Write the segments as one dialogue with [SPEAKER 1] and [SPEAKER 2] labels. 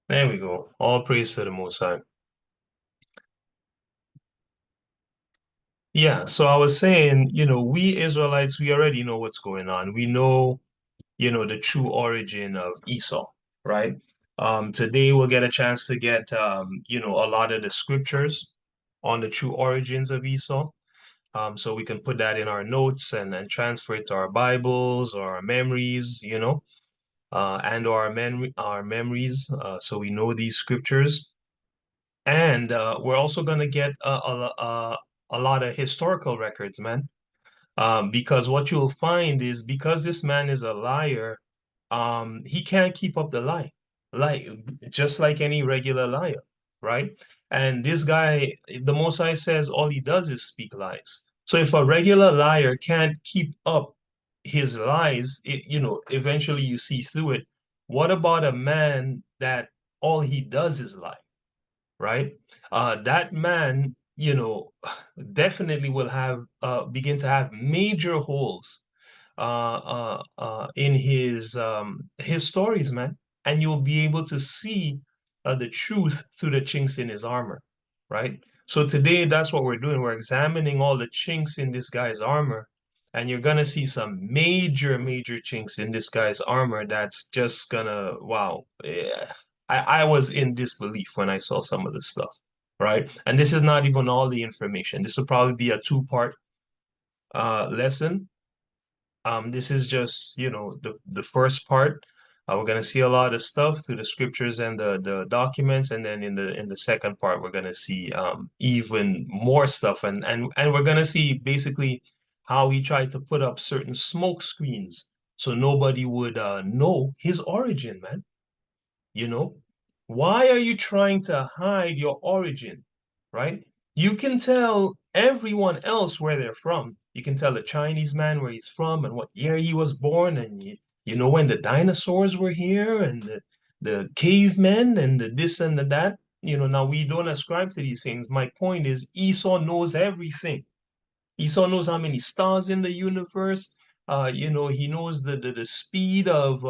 [SPEAKER 1] There we go. All praise to the Most High. Yeah, so I was saying, we Israelites, we already know what's going on. We know, the true origin of Esau, right? Today we'll get a chance to get, a lot of the scriptures on the true origins of Esau. So we can put that in our notes and transfer it to our Bibles or our memories, and our memories, so we know these scriptures. And we're also going to get a lot of historical records, man. Because what you'll find is because this man is a liar, he can't keep up the lie, like just like any regular liar, right? And this guy, the Most High says all he does is speak lies. So if a regular liar can't keep up his lies, eventually you see through it. What about a man that all he does is lie? Right? That man, definitely will have begin to have major holes in his stories, man, and you'll be able to see the truth through the chinks in his armor, right? So today, that's what we're doing. We're examining all the chinks in this guy's armor, and you're gonna see some major, major chinks in this guy's armor. That's just gonna, wow. Yeah. I was in disbelief when I saw some of this stuff, right? And this is not even all the information. This will probably be a two-part lesson. This is just, the first part. We're gonna see a lot of stuff through the scriptures and the documents, and then in the second part, we're gonna see even more stuff, and we're gonna see basically how he tried to put up certain smoke screens so nobody would know his origin, man. You know, why are you trying to hide your origin, right? You can tell everyone else where they're from. You can tell the Chinese man where he's from and what year he was born, and you know when the dinosaurs were here and the cavemen and the this and the that. Now we don't ascribe to these things. My point is Esau knows everything. Esau knows how many stars in the universe. He knows the speed of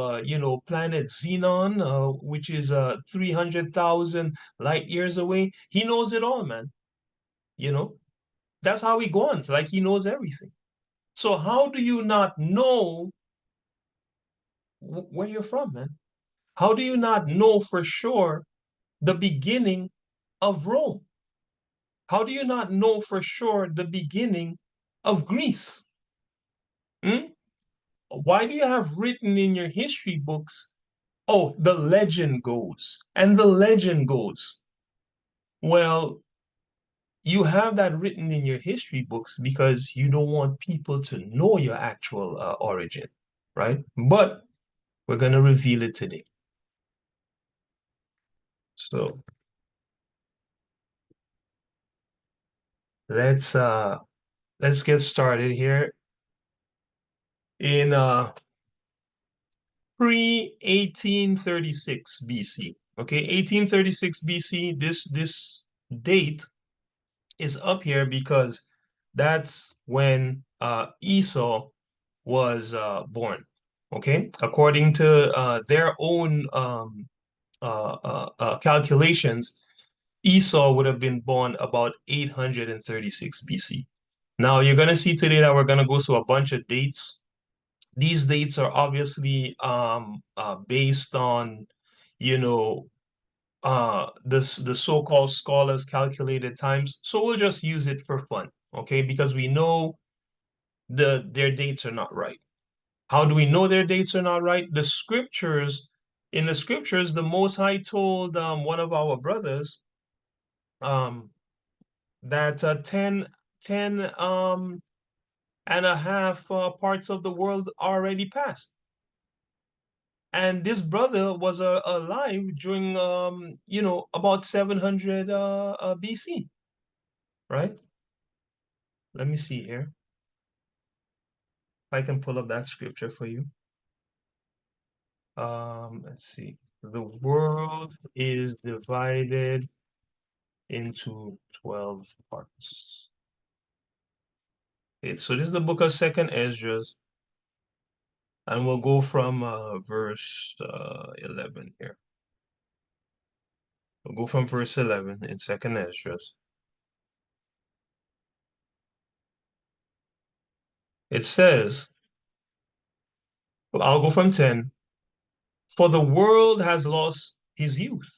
[SPEAKER 1] planet Xenon, which is 300,000 light years away. He knows it all, man. You know, that's how he goes. Like he knows everything. So how do you not know where you're from, man? How do you not know for sure the beginning of Rome? How do you not know for sure the beginning of Greece? Hmm? Why do you have written in your history books, oh, the legend goes, and the legend goes? Well, you have that written in your history books because you don't want people to know your actual origin, right? But we're going to reveal it today. So let's uh let's get started here in pre-1836 BC. Okay, 1836 BC, this date is up here because that's when Esau was born. Okay, according to their own calculations, Esau would have been born about 836 BC. Now you're gonna see today that we're gonna go through a bunch of dates. These dates are obviously based on, you know, the so-called scholars calculated times. So we'll just use it for fun, okay? Because we know their dates are not right. How do we know their dates are not right? In the scriptures, the Most High told one of our brothers um, that 10 and a half parts of the world already passed. And this brother was alive during, about 700 BC, right? Let me see here. If I can pull up that scripture for you. Let's see. The world is divided into 12 parts. Okay, so this is the book of Second Esdras, and we'll go from verse 11 here. We'll go from verse 11 in Second Esdras. It says, well, I'll go from 10. For the world has lost his youth,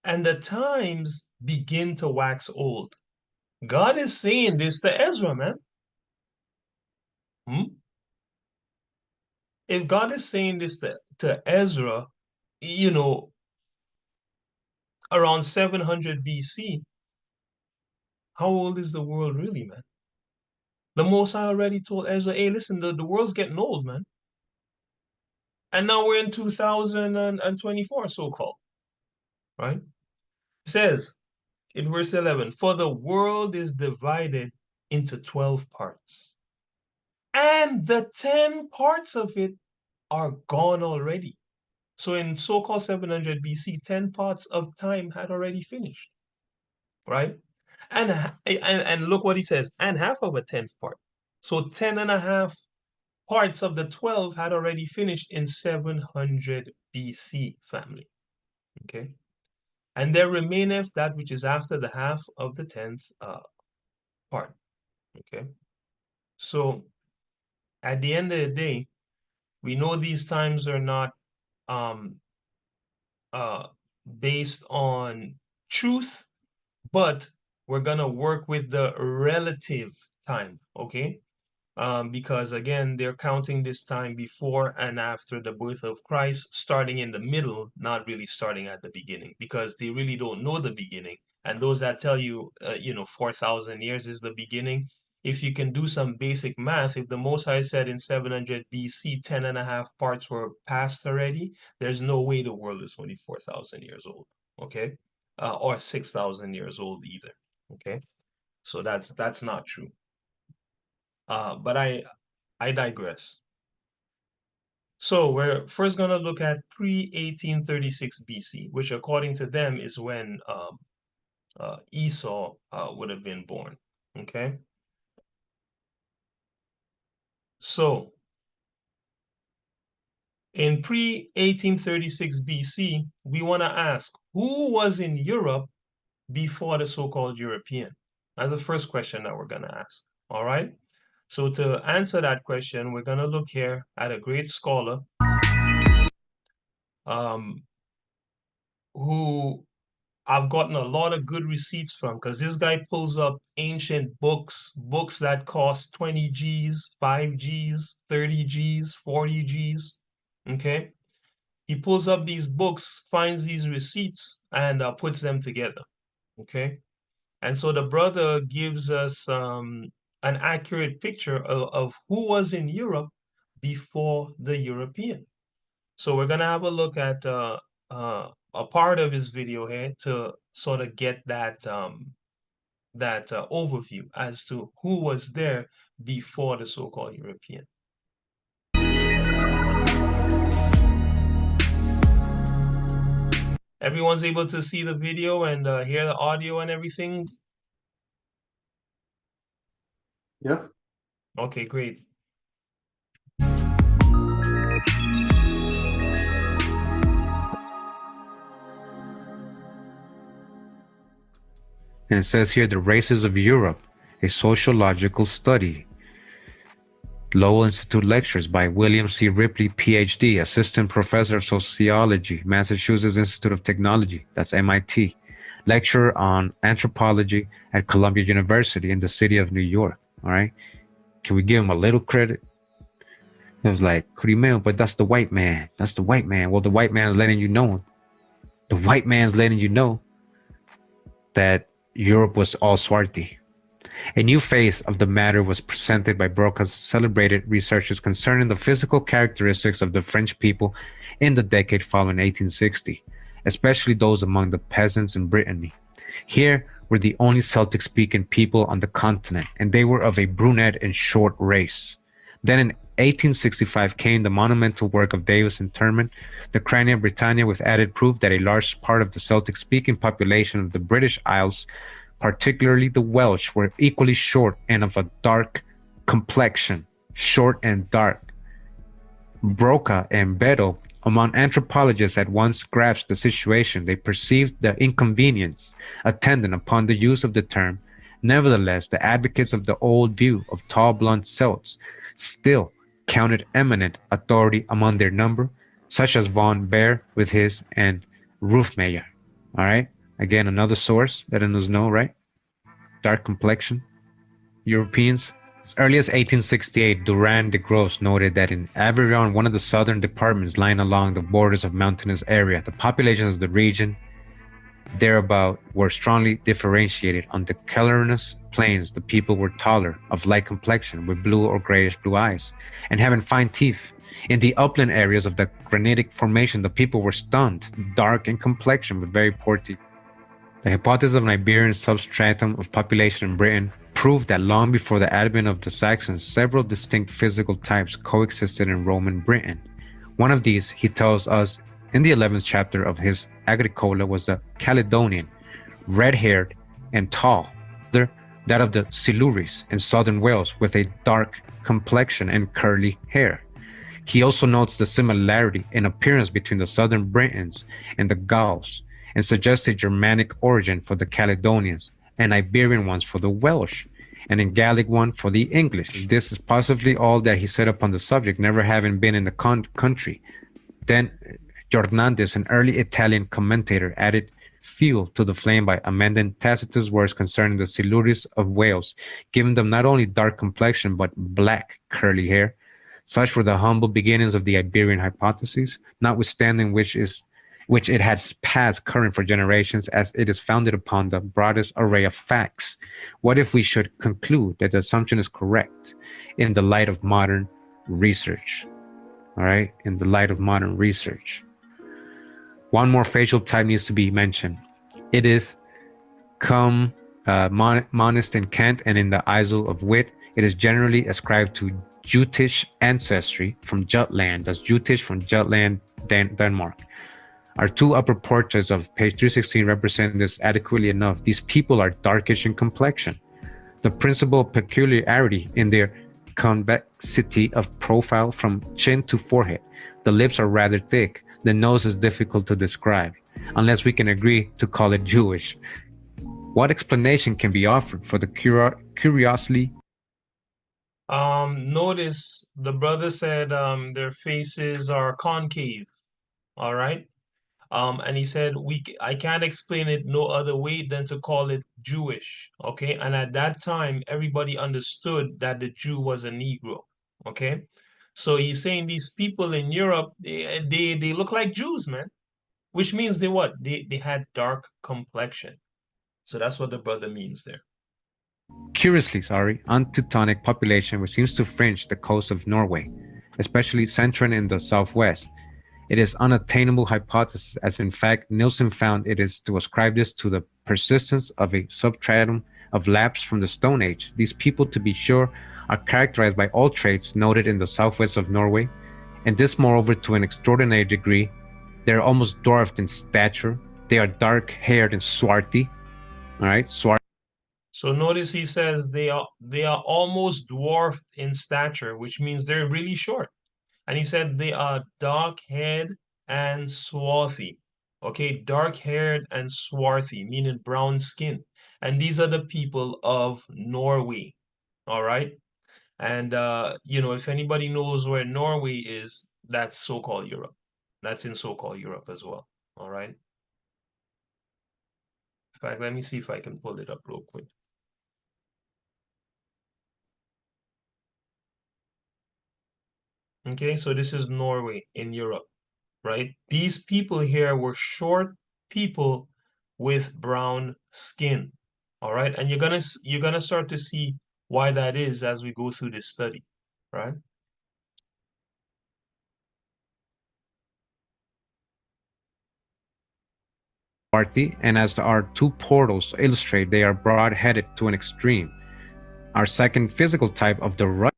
[SPEAKER 1] and the times begin to wax old. God is saying this to Ezra, man. Hmm? If God is saying this to Ezra, you know, around 700 BC, how old is the world really, man? The Most High already told Ezra, hey, listen, the world's getting old, man. And now we're in 2024, so-called, right? It says in verse 11, for the world is divided into 12 parts, and the 10 parts of it are gone already. So in so-called 700 BC, 10 parts of time had already finished, right? And look what he says, and half of a 10th part. So 10 and a half parts of the 12 had already finished in 700 BC, family. Okay. And there remaineth that which is after the half of the 10th part. Okay. So at the end of the day, we know these times are not um, uh, based on truth, but we're gonna work with the relative time, okay? Because again, they're counting this time before and after the birth of Christ, starting in the middle, not really starting at the beginning, because they really don't know the beginning. And those that tell you, 4,000 years is the beginning, if you can do some basic math, if the Most High said in 700 BC, 10 and a half parts were passed already, there's no way the world is only 4,000 years old, okay? Or 6,000 years old either, okay? So that's not true. But I digress. So we're first going to look at pre-1836 BC, which according to them is when Esau would have been born. Okay. So in pre-1836 BC, we want to ask who was in Europe before the so-called European? That's the first question that we're going to ask. All right. So to answer that question, we're going to look here at a great scholar um, who I've gotten a lot of good receipts from, because this guy pulls up ancient books that cost 20 G's, 5 G's, 30 G's, 40 G's. Okay. He pulls up these books, finds these receipts, and puts them together. Okay. And so the brother gives us an accurate picture of who was in Europe before the European. So we're gonna have a look at a part of his video here to sort of get that overview as to who was there before the so-called European. Everyone's able to see the video and hear the audio and everything?
[SPEAKER 2] Yeah.
[SPEAKER 1] Okay, great.
[SPEAKER 3] And it says here, The Races of Europe, a Sociological Study. Lowell Institute Lectures by William C. Ripley, Ph.D., Assistant Professor of Sociology, Massachusetts Institute of Technology, that's MIT. Lecturer on Anthropology at Columbia University in the city of New York. All right? Can we give him a little credit? It was like, what do you mean? But that's the white man. That's the white man. Well, the white man is letting you know. The white man's letting you know that Europe was all Swarthy. A new phase of the matter was presented by Broca's celebrated researches concerning the physical characteristics of the French people in the decade following 1860, especially those among the peasants in Brittany. Here were the only Celtic-speaking people on the continent, and they were of a brunette and short race. Then in 1865 came the monumental work of Davis Interment, the Crania Britannia, with added proof that a large part of the Celtic-speaking population of the British Isles, particularly the Welsh, were equally short and of a dark complexion. Short and dark. Broca and Beddoe Among anthropologists at once grasped the situation, they perceived the inconvenience attendant upon the use of the term. Nevertheless, the advocates of the old view of tall blond Celts still counted eminent authority among their number, such as von Baer with his and Ruffmeyer. All right, again another source letting us know, right? Dark complexion Europeans. As early as 1868, Durand de Grosse noted that in Aveyron, one of the southern departments lying along the borders of mountainous area, the populations of the region thereabout were strongly differentiated. On the cavernous plains, the people were taller, of light complexion, with blue or grayish-blue eyes, and having fine teeth. In the upland areas of the granitic formation, the people were stunned, dark in complexion, with very poor teeth. The hypothesis of an Iberian substratum of population in Britain proved that long before the advent of the Saxons, several distinct physical types coexisted in Roman Britain. One of these, he tells us in the 11th chapter of his Agricola, was the Caledonian, red-haired and tall; that of the Silures in southern Wales, with a dark complexion and curly hair. He also notes the similarity in appearance between the southern Britons and the Gauls, and suggests a Germanic origin for the Caledonians, an Iberian one for the Welsh, and a Gallic one for the English. This is possibly all that he said upon the subject, never having been in the country. Then Jornandes, an early Italian commentator, added fuel to the flame by amending Tacitus' words concerning the Silures of Wales, giving them not only dark complexion but black curly hair. Such were the humble beginnings of the Iberian hypothesis, notwithstanding which it has passed current for generations, as it is founded upon the broadest array of facts. What if we should conclude that the assumption is correct in the light of modern research? All right, in the light of modern research. One more facial type needs to be mentioned. It is monist in Kent and in the Isle of Wight. It is generally ascribed to Jutish ancestry from Jutland. That's Jutish from Jutland, Denmark. Our two upper portraits of page 316 represent this adequately enough. These people are darkish in complexion. The principal peculiarity in their convexity of profile from chin to forehead. The lips are rather thick. The nose is difficult to describe, unless we can agree to call it Jewish. What explanation can be offered for the curiously?
[SPEAKER 1] Notice the brother said their faces are concave. All right. And he said I can't explain it no other way than to call it Jewish. Okay. And at that time, everybody understood that the Jew was a Negro. Okay. So he's saying these people in Europe, they look like Jews, man. Which means they what? They had dark complexion. So that's what the brother means there.
[SPEAKER 3] Curiously, un-Teutonic population which seems to fringe the coast of Norway, especially central in the southwest. It is unattainable hypothesis, as in fact Nielsen found it is to ascribe this to the persistence of a substratum of lapse from the Stone Age. These people, to be sure, are characterized by all traits noted in the southwest of Norway, and this moreover to an extraordinary degree. They are almost dwarfed in stature. They are dark-haired and swarthy. All right, swarthy.
[SPEAKER 1] So notice he says they are almost dwarfed in stature, which means they're really short. And he said they are dark-haired and swarthy. Okay, dark-haired and swarthy, meaning brown skin. And these are the people of Norway. All right. And if anybody knows where Norway is, that's so-called Europe. That's in so-called Europe as well. All right. In fact, let me see if I can pull it up real quick. Okay, so this is Norway in Europe, right? These people here were short people with brown skin. All right, and you're gonna start to see why that is as we go through this study, right?
[SPEAKER 3] And as our two portals illustrate, they are broad-headed to an extreme. Our second physical type of the right.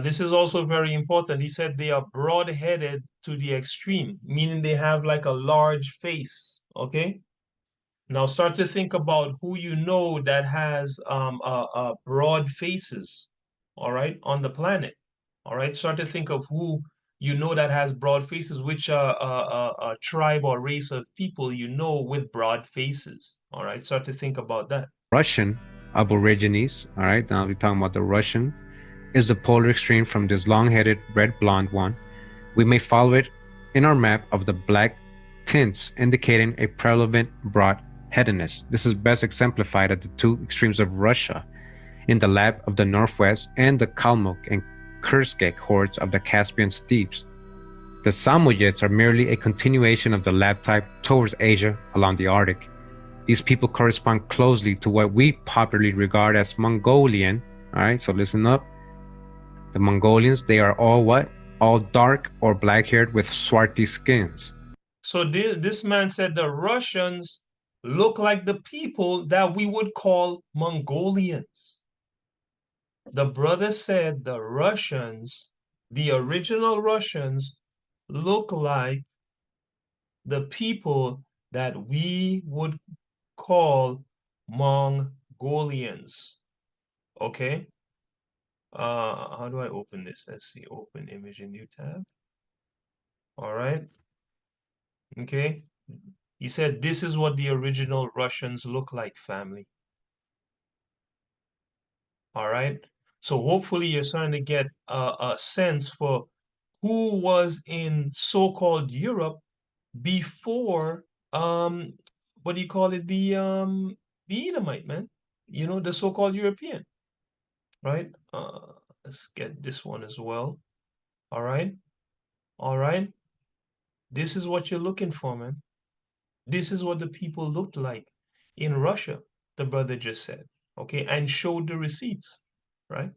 [SPEAKER 1] This is also very important. He said they are broad-headed to the extreme, meaning they have like a large face. Okay. Now start to think about who you know that has broad faces, all right, on the planet. All right. Start to think of who you know that has broad faces, which tribe or race of people you know with broad faces. All right, start to think about that.
[SPEAKER 3] Russian Aborigines, all right, now we're talking about the Russian, is the polar extreme from this long-headed red blonde one. We may follow it in our map of the black tints indicating a prevalent broad-headedness. This is best exemplified at the two extremes of Russia, in the Lap of the northwest and the Kalmuk and Kursk hordes of the Caspian steppes. The Samoyeds are merely a continuation of the Lap type towards Asia along the Arctic. These people correspond closely to what we popularly regard as Mongolian. Alright, so listen up. The Mongolians, they are all what? All dark or black haired with swarthy skins.
[SPEAKER 1] So this man said the Russians look like the people that we would call Mongolians. The brother said the Russians, the original Russians, look like the people that we would call Mongolians. Okay. How do I open this? Let's see. Open image in new tab. All right. Okay. He said this is what the original Russians look like, family. All right. So hopefully you're starting to get a sense for who was in so-called Europe before what do you call it? The Edomite, man. You know, the so-called European, right? Let's get this one as well. All right. All right. This is what you're looking for, man. This is what the people looked like in Russia, the brother just said. Okay, and showed the receipts, right?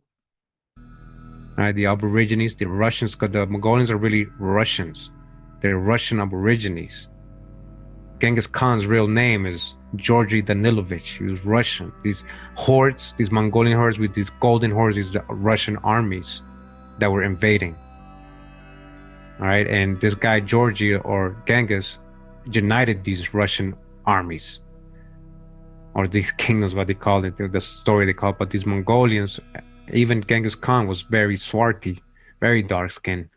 [SPEAKER 3] Alright, the Aborigines, the Russians, because the Mongolians are really Russians. They're Russian Aborigines. Genghis Khan's real name is Georgy Danilovich. He was Russian. These hordes, these Mongolian hordes with these golden hordes, these Russian armies that were invading. All right, and this guy Georgy or Genghis united these Russian armies or these kingdoms, what they call it, the story they call it. But these Mongolians, even Genghis Khan was very swarthy, very dark skinned.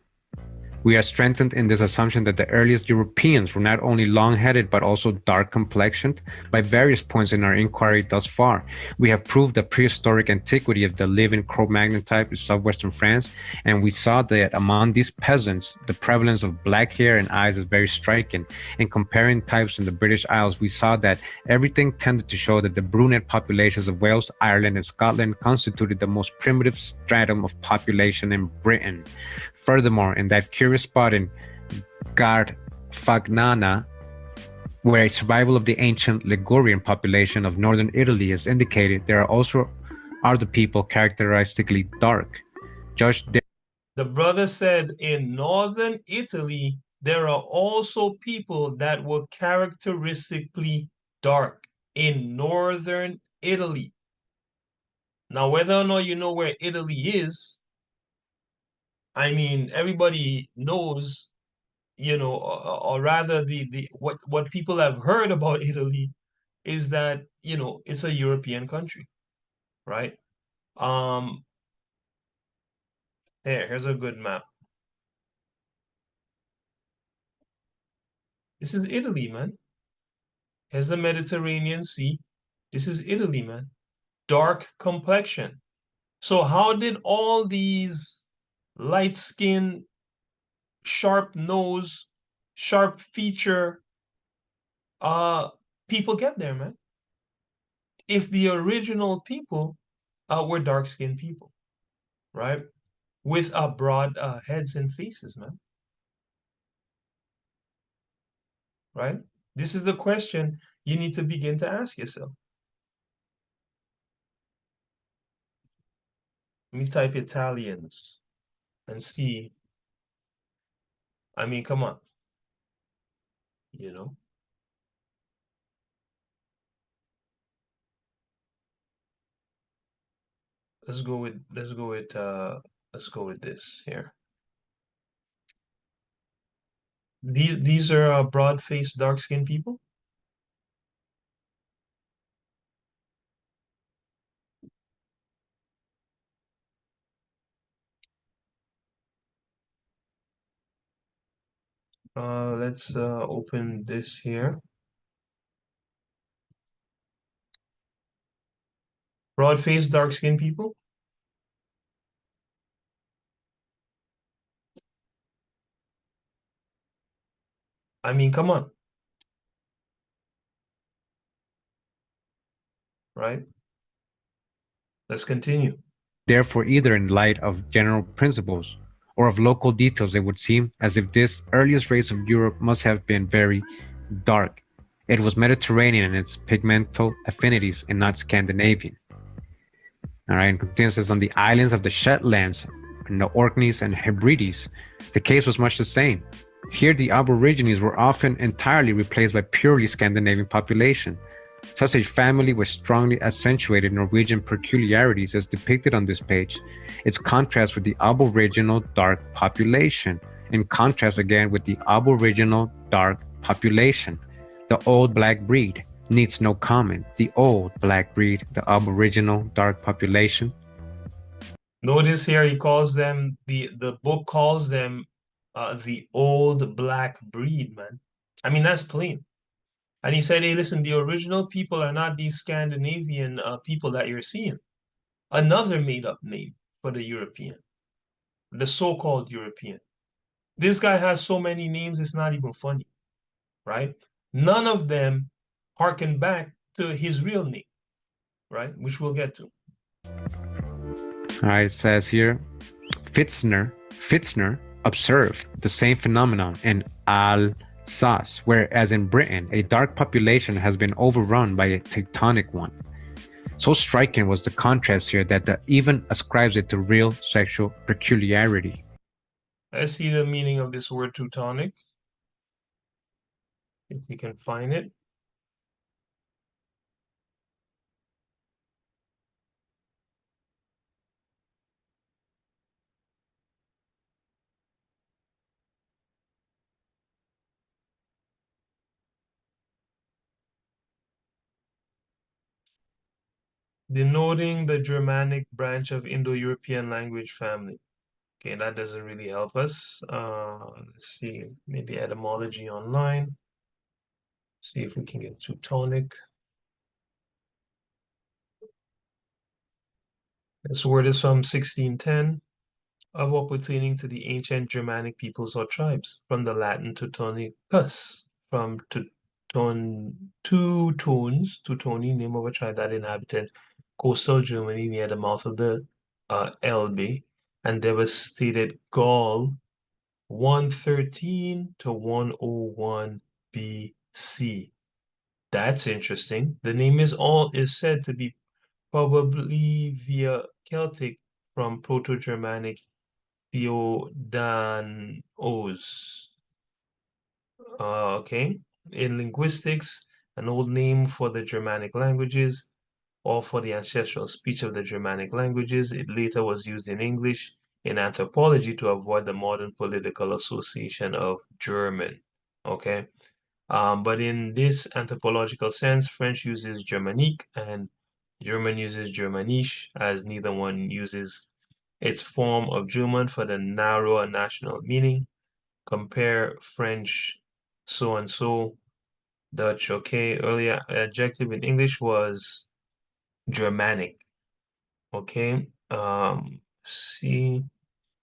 [SPEAKER 3] We are strengthened in this assumption that the earliest Europeans were not only long-headed but also dark-complexioned. By various points in our inquiry thus far, we have proved the prehistoric antiquity of the living Cro-Magnon type in southwestern France, and we saw that among these peasants, the prevalence of black hair and eyes is very striking. In comparing types in the British Isles, we saw that everything tended to show that the brunette populations of Wales, Ireland, and Scotland constituted the most primitive stratum of population in Britain. Furthermore, in that curious spot in Garfagnana, where a survival of the ancient Ligurian population of northern Italy is indicated, there are also other people characteristically dark. Judge
[SPEAKER 1] The brother said in northern Italy, there are also people that were characteristically dark in northern Italy. Now, whether or not you know where Italy is, I mean, everybody knows, you know, or rather the what people have heard about Italy is that, you know, it's a European country, right? Um, here's a good map. This is Italy, man. Here's the Mediterranean Sea. This is Italy, man. Dark complexion. So how did all these light skin, sharp nose, sharp feature uh people get there, man? If the original people were dark skinned people, right? With broad heads and faces, man, right? This is the question you need to begin to ask yourself. Let me type Italians and see. I mean, come on, you know. Let's go with this here. These are broad-faced, dark-skinned people. Let's open this here. Broad-faced, dark-skinned people. I mean, come on, right? Let's continue.
[SPEAKER 3] Therefore, either in light of general principles or of local details, it would seem as if this earliest race of Europe must have been very dark. It was Mediterranean in its pigmental affinities and not Scandinavian. All right, and continues says on the islands of the Shetlands, and the Orkneys and Hebrides, the case was much the same. Here, the Aborigines were often entirely replaced by purely Scandinavian population. Such a family with strongly accentuated Norwegian peculiarities is depicted on this page. Its contrast with the Aboriginal dark population, in contrast again with the Aboriginal dark population. The old black breed needs no comment. The old black breed, the Aboriginal dark population.
[SPEAKER 1] Notice here he calls them the book calls them the old black breed, man. I mean, that's plain. And he said, hey, listen, the original people are not these Scandinavian people that you're seeing. Another made-up name for the European, the so-called European. This guy has so many names, it's not even funny, right? None of them harken back to his real name, right? Which we'll get to.
[SPEAKER 3] All right, it says here, Pfitzner observed the same phenomenon in Alsace, whereas in Britain a dark population has been overrun by a Teutonic one. So striking was the contrast here that the even ascribes it to real sexual peculiarity.
[SPEAKER 1] Let's see the meaning of this word Teutonic, if we can find it. Denoting the Germanic branch of Indo-European language family. Okay, that doesn't really help us. Let's see, maybe etymology online. See if we can get Teutonic. This word is from 1610, of what pertaining to the ancient Germanic peoples or tribes, from the Latin Teutonicus, from Teutoni, name of a tribe that inhabited coastal Germany near the mouth of the Elbe and devastated Gaul 113 to 101 BC. That's interesting. The name is said to be probably via Celtic from Proto-Germanic Theodanos. Okay. In linguistics, an old name for the Germanic languages or for the ancestral speech of the Germanic languages. It later was used in English in anthropology to avoid the modern political association of German. Okay. But in this anthropological sense, French uses Germanique and German uses Germanisch, as neither one uses its form of German for the narrower national meaning. Compare French so and so, Dutch, okay. Earlier adjective in English was Germanic, okay. See,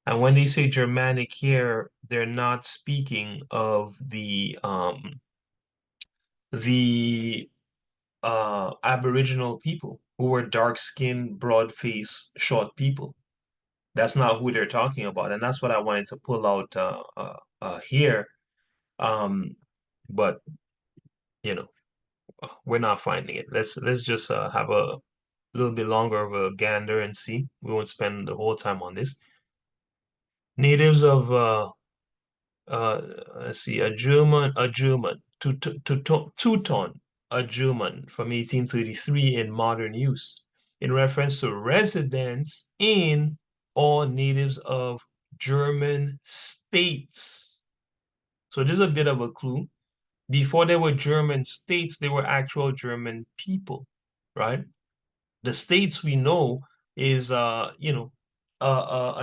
[SPEAKER 1] and when they say Germanic here, they're not speaking of the Aboriginal people who were dark-skinned, broad-faced, short people. That's not who they're talking about, and that's what I wanted to pull out here. Um, but you know, we're not finding it. Let's just have a little bit longer of a gander and see. We won't spend the whole time on this. Natives of let's see, Teuton, a German from 1833 in modern use, in reference to residents in or natives of German states. So this is a bit of a clue. Before there were German states, they were actual German people, right? The states we know is, an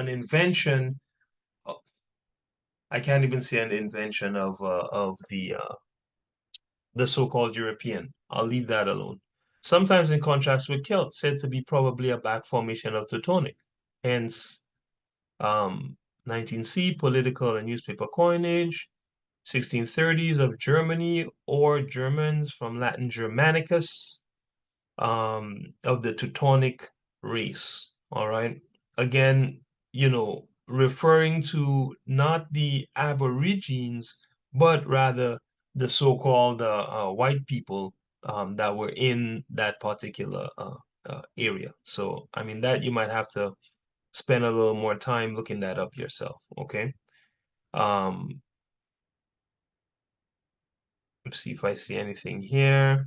[SPEAKER 1] invention I can't even say an invention of the so-called European. I'll leave that alone. Sometimes in contrast with Celt, said to be probably a back formation of Teutonic. Hence, 19C, political and newspaper coinage, 1630s of Germany or Germans from Latin Germanicus, of the Teutonic race. All right. Again, referring to not the Aborigines, but rather the so-called white people that were in that particular area. So, I mean, that you might have to spend a little more time looking that up yourself. Okay. Um, let's see if I see anything here.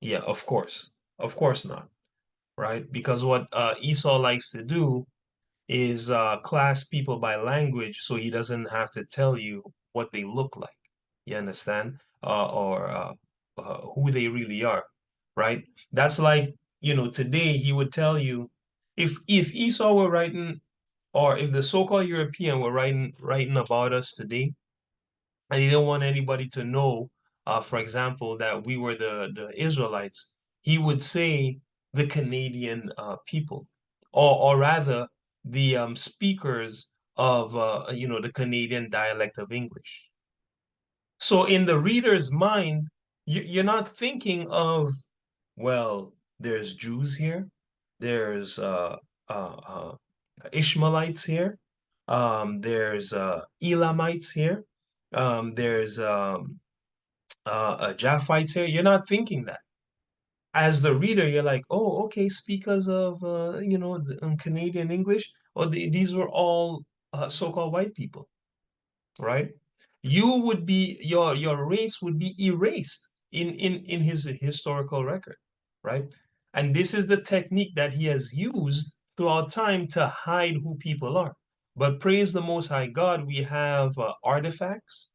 [SPEAKER 1] Yeah, of course. Of course not. Right? Because what Esau likes to do is class people by language so he doesn't have to tell you what they look like. You understand? Or who they really are, right? That's like, today he would tell you if Esau were writing, or if the so-called European were writing about us today, and he didn't want anybody to know, for example, that we were the Israelites, he would say the Canadian people, or rather the speakers of the Canadian dialect of English. So in the reader's mind, you're not thinking of, well, there's Jews here, there's uh, Ishmaelites here, there's Elamites here, there's Japhites here. You're not thinking that. As the reader, you're like, oh, okay, speakers of Canadian English, or these were all so-called white people, right? Your race would be erased in his historical record, right? And this is the technique that he has used throughout time to hide who people are. But praise the Most High God, we have artifacts,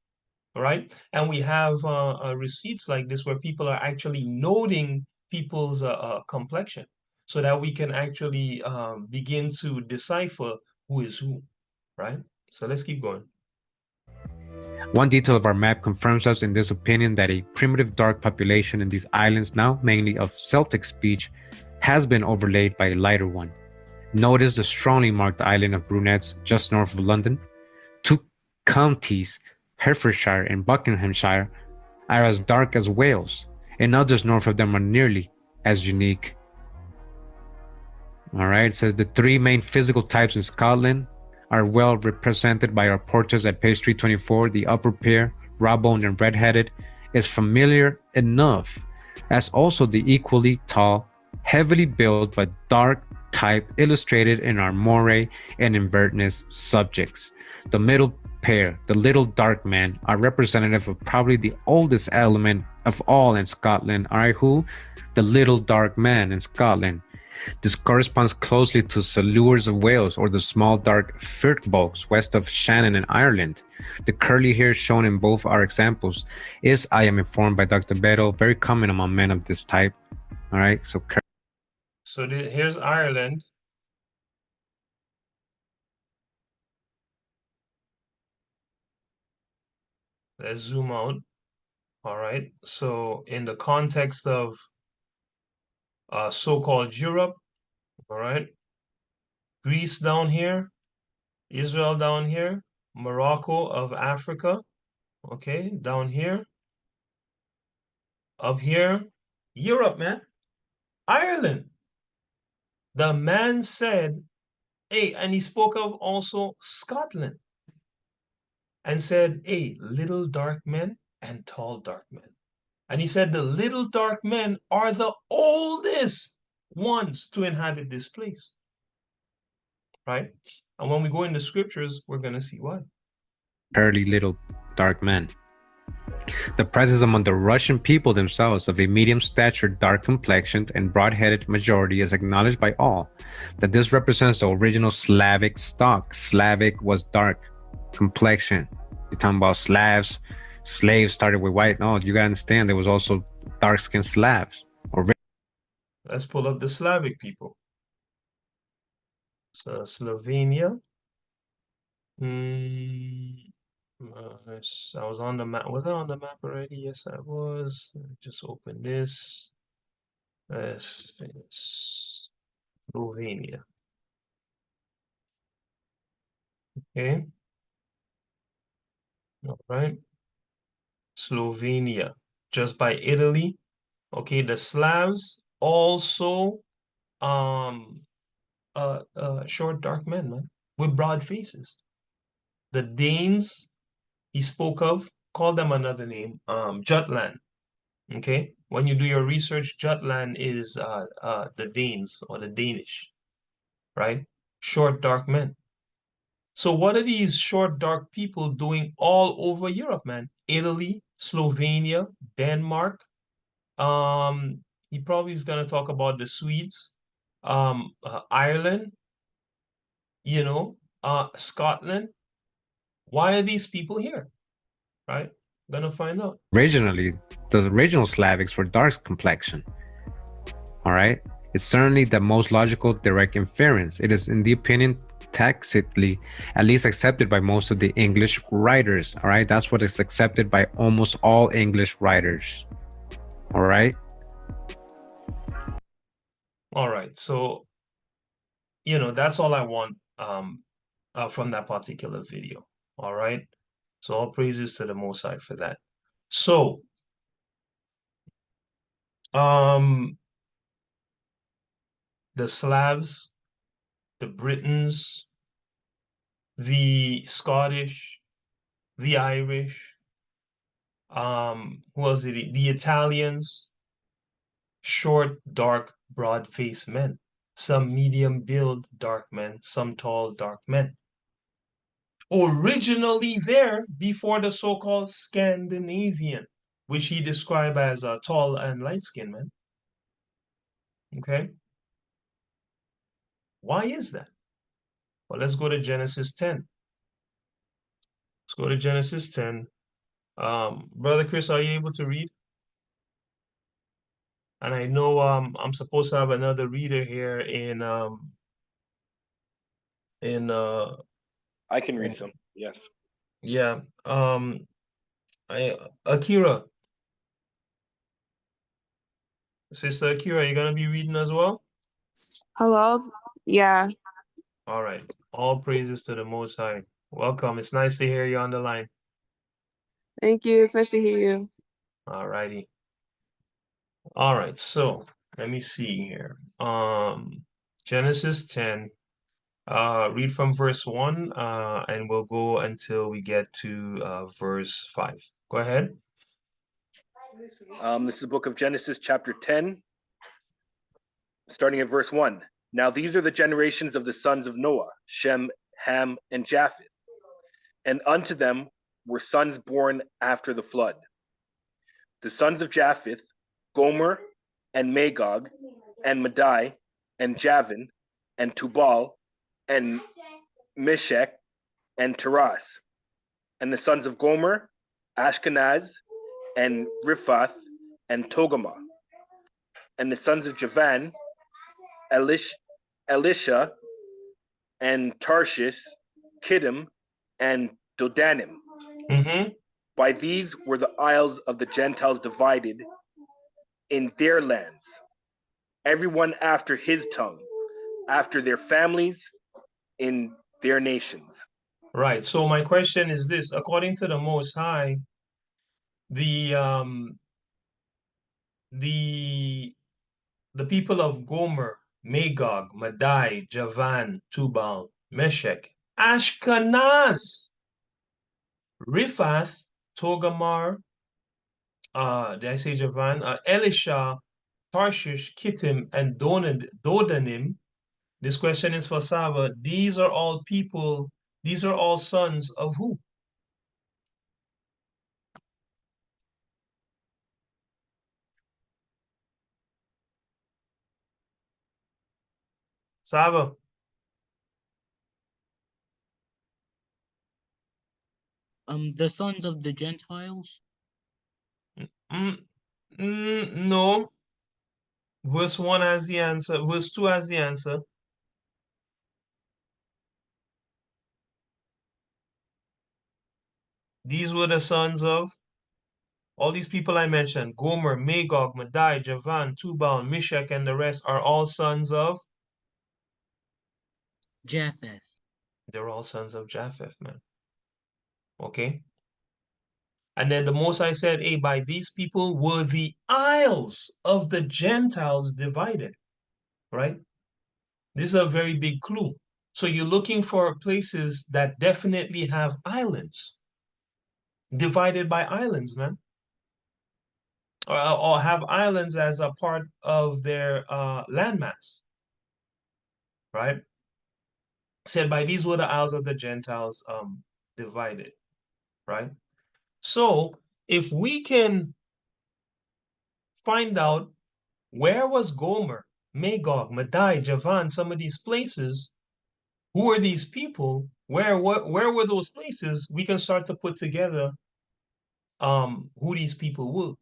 [SPEAKER 1] right? And we have receipts like this where people are actually noting people's complexion so that we can actually begin to decipher who is who, right? So let's keep going.
[SPEAKER 3] One detail of our map confirms us in this opinion that a primitive dark population in these islands, now mainly of Celtic speech, has been overlaid by a lighter one. Notice the strongly marked island of Brunettes just north of London. Two counties, Hertfordshire and Buckinghamshire, are as dark as Wales, and others north of them are nearly as unique. Alright, it says the three main physical types in Scotland are well represented by our portraits at page 324. The upper pair, raw-boned and red-headed, is familiar enough, as also the equally tall, heavily built but dark type illustrated in our Moray and Inverness subjects. The middle pair, the little dark men, are representative of probably the oldest element of all in Scotland. Alright, who? The little dark man in Scotland. This corresponds closely to Silures of Wales or the small dark Firtbolgs west of Shannon in Ireland. The curly hair shown in both our examples is, I am informed by Dr. Beto, very common among men of this type. All right,
[SPEAKER 1] So here's Ireland. Let's zoom out. All right. So in the context of so-called Europe, all right, Greece down here, Israel down here, Morocco of Africa, okay, down here, up here, Europe, man, Ireland. The man said, hey, and he spoke of also Scotland and said, hey, little dark men and tall dark men. And he said, the little dark men are the oldest ones to inhabit this place, right? And when we go into scriptures, we're going to see why.
[SPEAKER 3] curly little dark men. The presence among the Russian people themselves of a medium-statured, dark-complexioned, and broad-headed majority is acknowledged by all, that this represents the original Slavic stock. Slavic was dark complexion. You're talking about Slavs, slaves started with white. No, you gotta understand there was also dark-skinned Slavs.
[SPEAKER 1] Let's pull up the Slavic people. So Slovenia, Mm, I was on the map. Was I on the map already? Yes, I was. Let me just open this. It's Slovenia. Okay. All right. Slovenia. Just by Italy. Okay. The Slavs also short dark men, man, with broad faces. The Danes he spoke of, call them another name, Jutland. Okay, when you do your research, Jutland is the Danes or the Danish, right? Short dark men. So what are these short dark people doing all over Europe, man? Italy, Slovenia, Denmark. He probably is gonna talk about the Swedes, Ireland, Scotland. Why are these people here? Right? Gonna find out.
[SPEAKER 3] Originally, the original Slavics were dark complexion. Alright? It's certainly the most logical direct inference. It is, in the opinion, tacitly at least accepted by most of the English writers. Alright? That's what is accepted by almost all English writers. Alright?
[SPEAKER 1] All right. So, that's all I want from that particular video. All right. So all praises to the Most High for that. So, um, the Slavs, the Britons, the Scottish, the Irish, who was it? The Italians, short, dark, broad-faced men. Some medium build dark men, some tall dark men. Originally there before the so-called Scandinavian, which he described as tall and light-skinned men. Okay, why is that? Well, let's go to Genesis 10. Let's go to Genesis 10. Brother Chris, are you able to read? And I know I'm supposed to have another reader here in
[SPEAKER 2] I can read some. Yes.
[SPEAKER 1] yeah. I Akira, Sister Akira, you gonna be reading as well?
[SPEAKER 4] Hello? Yeah,
[SPEAKER 1] All right. All praises to the Most High. Welcome. It's nice to hear you on the line.
[SPEAKER 4] thank you. It's nice to hear you.
[SPEAKER 1] All righty. All right. So let me see here. Genesis 10. Read from verse 1, and we'll go until we get to verse 5. Go ahead.
[SPEAKER 2] This is the book of Genesis, chapter 10, starting at verse 1. Now these are the generations of the sons of Noah, Shem, Ham, and Japheth. And unto them were sons born after the flood. The sons of Japheth, Gomer, and Magog, and Madai, and Javan, and Tubal, and Meshech, and Taras. And the sons of Gomer, Ashkenaz, and Riphath, and Togarmah. And the sons of Javan, Elisha, and Tarshish, Kittim, and Dodanim.
[SPEAKER 1] Mm-hmm.
[SPEAKER 2] By these were the isles of the Gentiles divided in their lands, everyone after his tongue, after their families, in their nations.
[SPEAKER 1] Right. So my question is this: according to the Most High, the um the the people of Gomer, Magog, Madai, Javan, Tubal, Meshech, Ashkenaz, Riphath, Togarmah, did I say Javan? Elisha, Tarshish, Kittim, and Dodanim. This question is for Saba. These are all sons of who? Saba.
[SPEAKER 5] The sons of the Gentiles.
[SPEAKER 1] Mm, no. Verse 1 has the answer. Verse 2 has the answer. These were the sons of all these people I mentioned. Gomer, Magog, Madai, Javan, Tubal, Meshach, and the rest are all sons of,
[SPEAKER 5] Japheth.
[SPEAKER 1] they're all sons of Japheth, man. Okay? And then the Most High said, hey, by these people were the isles of the Gentiles divided, right? This is a very big clue. So you're looking for places that definitely have islands, divided by islands, man. Or have islands as a part of their landmass, right? Said by these were the isles of the Gentiles divided, right? So if we can find out where was Gomer, Magog, Madai, Javan, some of these places, who are these people? Where were those places? We can start to put together who these people were.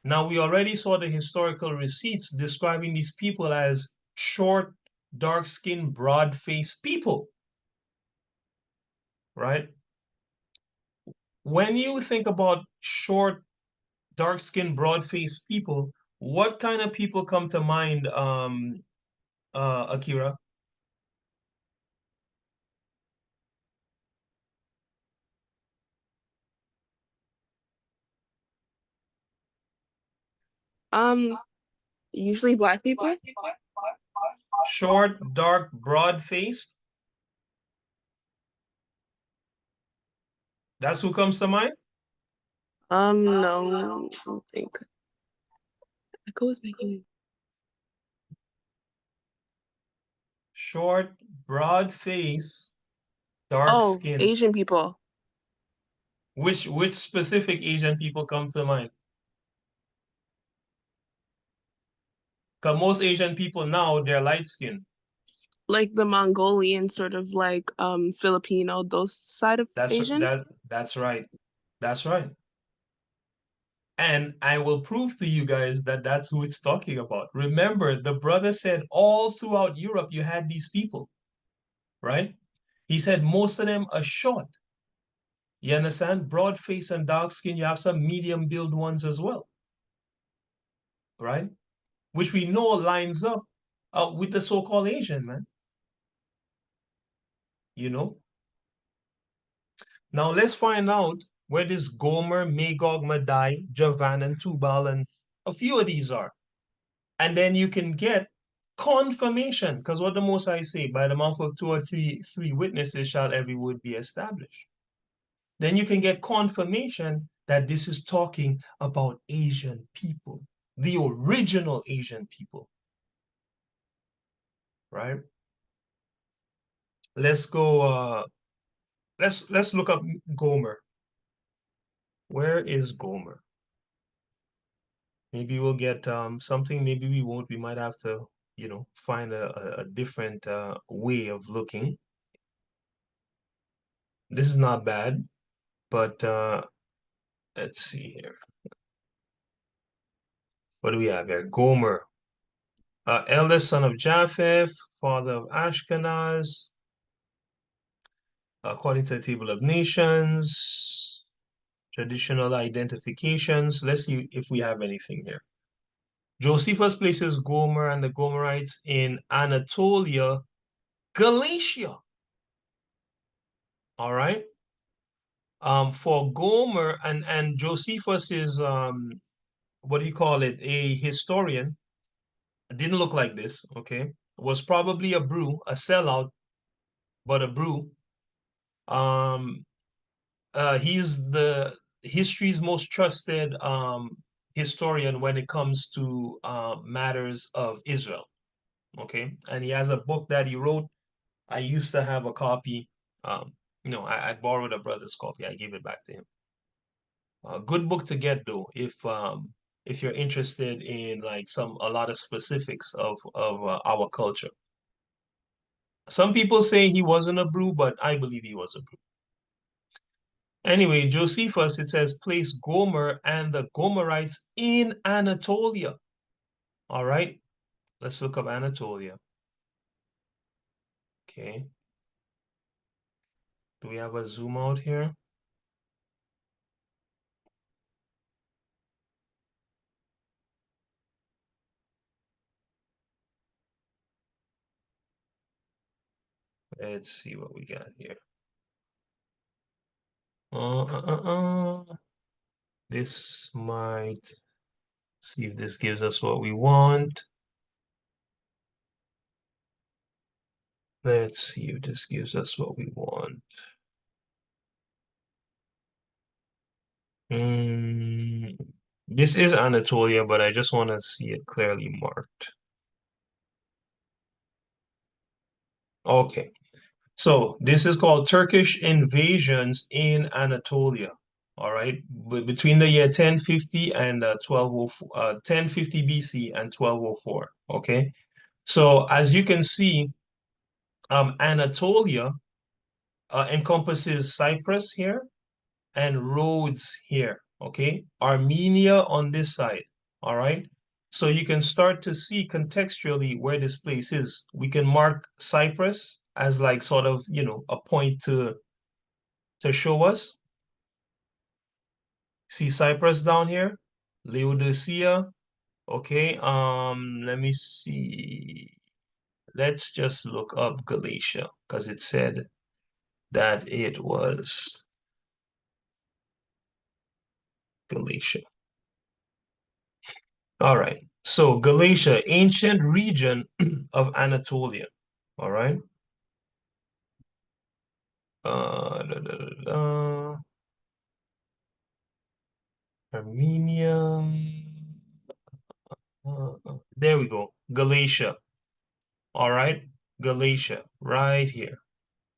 [SPEAKER 1] Now we already saw the historical receipts describing these people as short, dark-skinned, broad-faced people, right? When you think about short, dark-skinned, broad-faced people, what kind of people come to mind, Akira?
[SPEAKER 4] Um, usually black people.
[SPEAKER 1] Short, dark, broad-faced. That's who comes to mind?
[SPEAKER 4] No, I don't think. Echo is making.
[SPEAKER 1] Short, broad face, dark
[SPEAKER 4] Oh,
[SPEAKER 1] skin.
[SPEAKER 4] Asian people.
[SPEAKER 1] Which specific Asian people come to mind? Because most Asian people now they're light skinned.
[SPEAKER 4] Like the Mongolian sort of like Filipino, those side of Asian.
[SPEAKER 1] That's right. That's right. And I will prove to you guys that that's who it's talking about. Remember, the brother said all throughout Europe you had these people, right? He said most of them are short. You understand? Broad face and dark skin. You have some medium build ones as well, right? Which we know lines up with the so-called Asian, man. You know? Now let's find out where this Gomer, Magog, Madai, Javan, and Tubal, and a few of these are. And then you can get confirmation, because what the Most High say, by the mouth of two or three witnesses shall every word be established. Then you can get confirmation that this is talking about Asian people, the original Asian people, right? Let's go, let's look up Gomer. Where is Gomer? Maybe we'll get something, maybe we won't. We might have to, find a different way of looking. This is not bad, but let's see here. What do we have here? Gomer, eldest son of Japheth, father of Ashkenaz, according to the Table of Nations, traditional identifications. Let's see if we have anything here. Josephus places Gomer and the Gomerites in Anatolia, Galatia. All right. For Gomer and Josephus is what do you call it? A historian. It didn't look like this. Okay, was probably a brew, a sellout, but a brew. Um, he's the history's most trusted historian when it comes to matters of Israel. Okay, and he has a book that he wrote. I used to have a copy. I borrowed a brother's copy. I gave it back to him. A good book to get though, if you're interested in like a lot of specifics of our culture. Some people say he wasn't a brew, but I believe he was a brew. Anyway, Josephus, it says, place Gomer and the Gomerites in Anatolia. All right, let's look up Anatolia. Okay. Do we have a zoom out here? Let's see what we got here. This might see if this gives us what we want. Let's see if this gives us what we want. This is Anatolia, but I just want to see it clearly marked. Okay, so this is called Turkish invasions in Anatolia. All right, between the year 1050 and 1050 BC and 1204. Okay, so as you can see, Anatolia encompasses Cyprus here and Rhodes here, okay? Armenia on this side, all right? So you can start to see contextually where this place is. We can mark Cyprus as like sort of, a point to show us. See Cyprus down here, Laodicea, okay? Let me see. Let's just look up Galatia because it said that it was Galatia. All right. So Galatia, ancient region of Anatolia. All right. Da, da, da, da. Armenia. There we go. Galatia. All right. Galatia. Right here.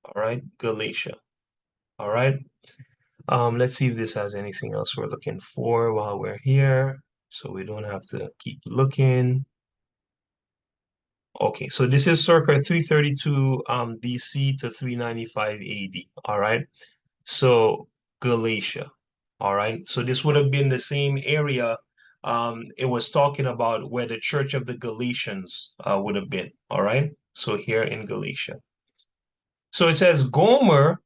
[SPEAKER 1] All right. Galatia. All right. Let's see if this has anything else we're looking for while we're here, so we don't have to keep looking. Okay, so this is circa 332 BC to 395 AD. All right. So Galatia. All right. So this would have been the same area. It was talking about where the Church of the Galatians would have been. All right. So here in Galatia. So it says Gomer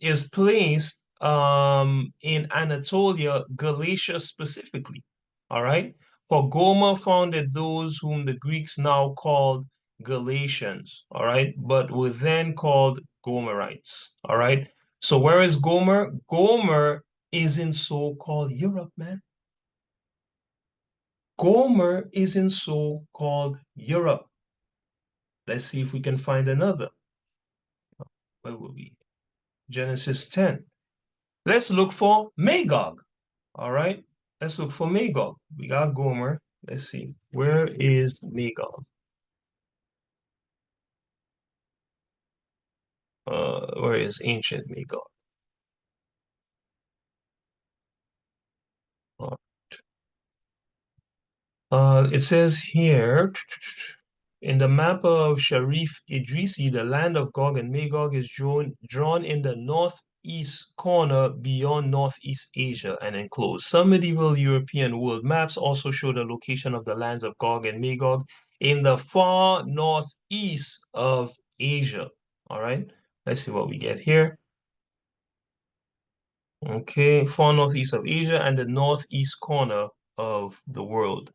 [SPEAKER 1] is placed in Anatolia, Galatia specifically. All right. For Gomer founded those whom the Greeks now called Galatians. All right. But were then called Gomerites. All right. So where is Gomer? Gomer is in so-called Europe, man. Gomer is in so-called Europe. Let's see if we can find another. Where will we? Genesis 10. Let's look for Magog. All right. Let's look for Magog. We got Gomer. Let's see. Where is Magog? Where is ancient Magog? It says here in the map of Sharif Idrisi, the land of Gog and Magog is drawn in the northeast corner beyond Northeast Asia and enclosed. Some medieval European world maps also show the location of the lands of Gog and Magog in the far northeast of Asia. All right, let's see what we get here. Okay, far northeast of Asia and the northeast corner of the world.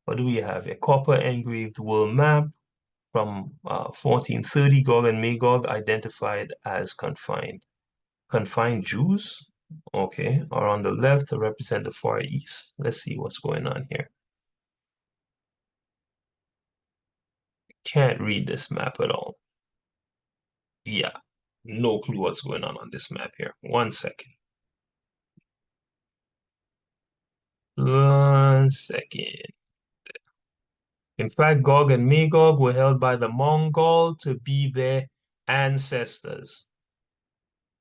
[SPEAKER 1] What do we have? A copper engraved world map from 1430, Gog and Magog identified as confined. Confined Jews? Okay, are on the left to represent the Far East. Let's see what's going on here. Can't read this map at all. Yeah, no clue what's going on this map here. 1 second. 1 second. In fact, Gog and Magog were held by the Mongol to be their ancestors.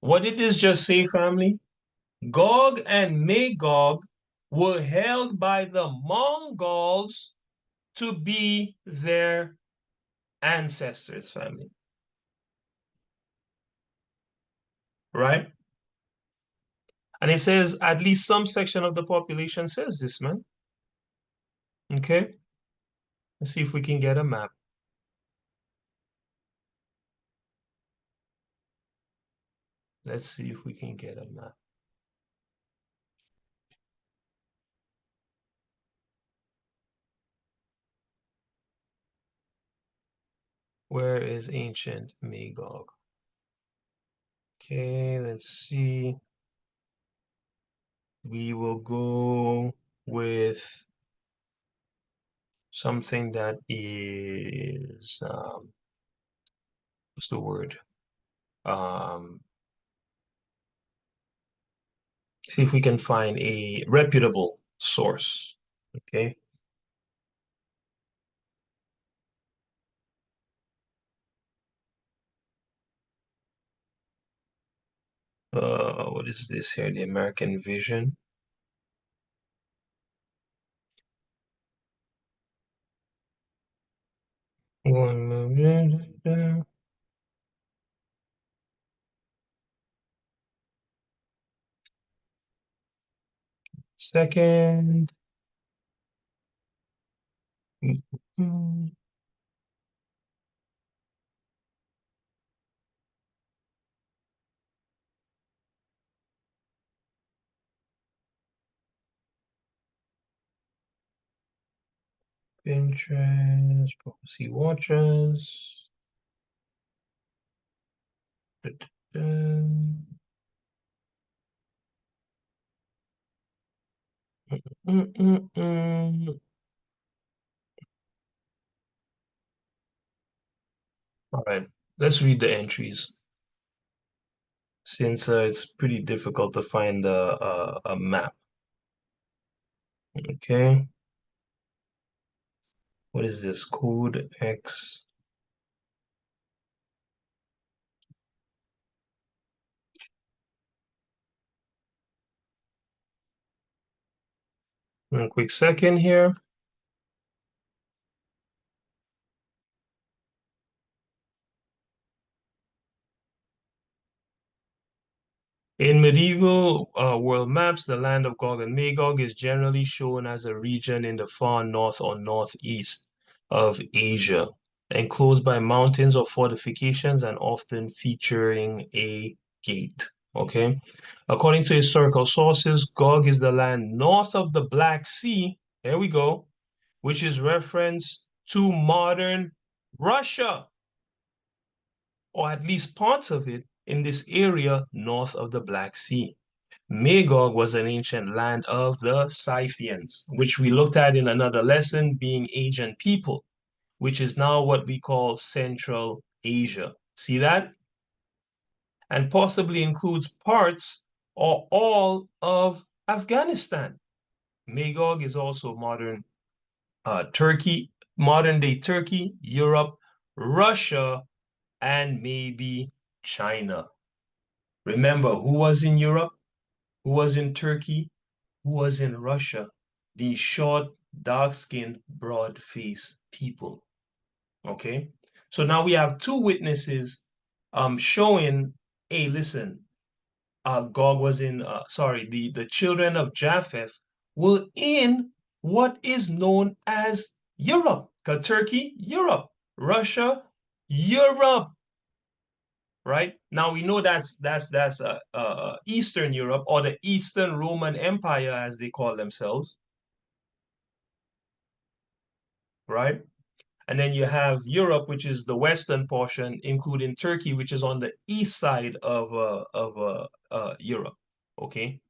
[SPEAKER 1] What did this just say, family? Gog and Magog were held by the Mongols to be their ancestors, family. Right? And it says at least some section of the population says this, man. Okay? Let's see if we can get a map. Let's see if we can get a map. Where is ancient Magog? Okay, let's see. We will go with something that is what's the word? See if we can find a reputable source. Okay. What is this here? The American Vision. Second. Pinterest, Prophecy Watchers. All right, let's read the entries since it's pretty difficult to find a map. Okay, what is this? Code X. A quick second here. In medieval world maps, the land of Gog and Magog is generally shown as a region in the far north or northeast of Asia, enclosed by mountains or fortifications and often featuring a gate. Okay. According to historical sources, Gog is the land north of the Black Sea. There we go, which is reference to modern Russia, or at least parts of it in this area north of the Black Sea. Magog was an ancient land of the Scythians, which we looked at in another lesson, being ancient people, which is now what we call Central Asia. See that? And possibly includes parts or all of Afghanistan. Magog is also modern Turkey, modern day Turkey, Europe, Russia, and maybe China. Remember, who was in Europe? Who was in Turkey? Who was in Russia? These short, dark-skinned, broad-faced people. Okay? So now we have two witnesses showing, hey, listen, Gog was in, sorry, the children of Japheth were in what is known as Europe. Turkey, Europe. Russia, Europe. Right now we know that's Eastern Europe, or the Eastern Roman Empire as they call themselves, right? And then you have Europe, which is the western portion, including Turkey, which is on the east side of Europe. Okay,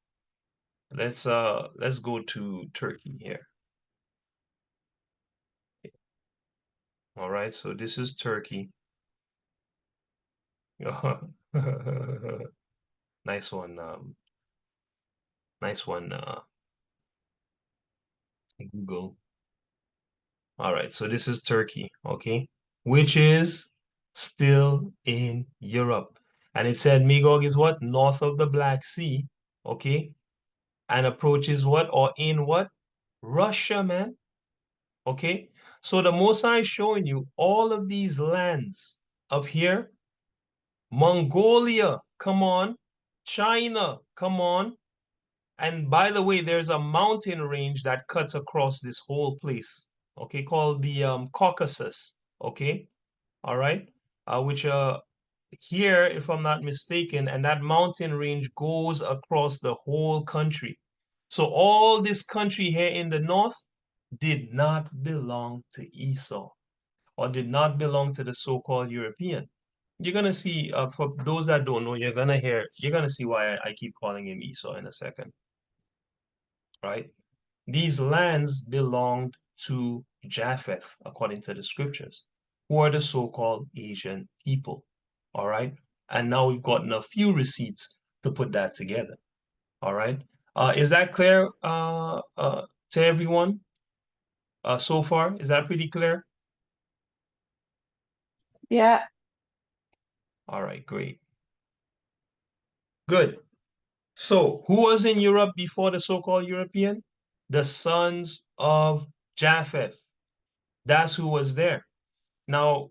[SPEAKER 1] let's go to Turkey here. All right, so this is Turkey. Nice one, nice one, Google. All right, so this is Turkey, okay, which is still in Europe. And it said Magog is what? North of the Black Sea, okay, and approaches what? Or in what? Russia, man, okay? So the Most High is showing you all of these lands up here. Mongolia, come on. China, come on. And by the way, there's a mountain range that cuts across this whole place, okay, called the Caucasus, okay, all right, which here, if I'm not mistaken, and that mountain range goes across the whole country. So all this country here in the north did not belong to Esau. or did not belong to the so-called European. You're gonna see, for those that don't know, you're gonna see why I keep calling him Esau in a second, right? These lands belonged to Japheth, according to the scriptures, who are the so-called Asian people, all right? And now we've gotten a few receipts to put that together, all right? Is that clear to everyone so far? Is that pretty clear?
[SPEAKER 6] Yeah.
[SPEAKER 1] All right, great. Good. So, who was in Europe before the so-called European? The sons of Japheth. That's who was there. Now,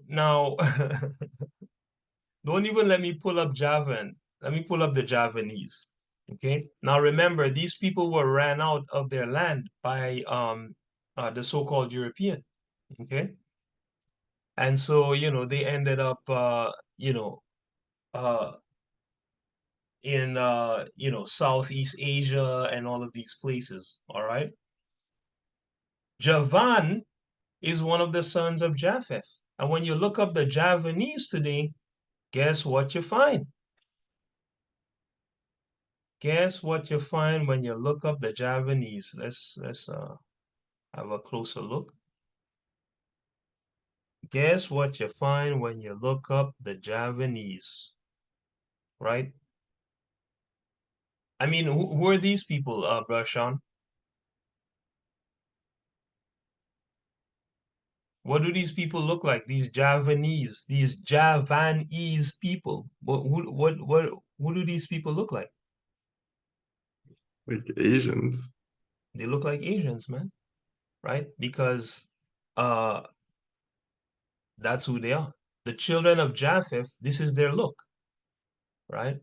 [SPEAKER 1] don't even let me pull up Javan. Let me pull up the Javanese. Okay. Now remember, these people were ran out of their land by the so-called European. Okay. And so, they ended up uh in Southeast Asia and all of these places. All right. Javan is one of the sons of Japheth. And when you look up the Javanese today, guess what you find? Guess what you find when you look up the Javanese? Let's have a closer look. Guess what you find when you look up the Javanese, right? I mean, who are these people, Brashan? What do these people look like? These Javanese people. Who do these people look like?
[SPEAKER 7] Like Asians.
[SPEAKER 1] They look like Asians, man, right? Because uh that's who they are. The children of Japheth, this is their look, right?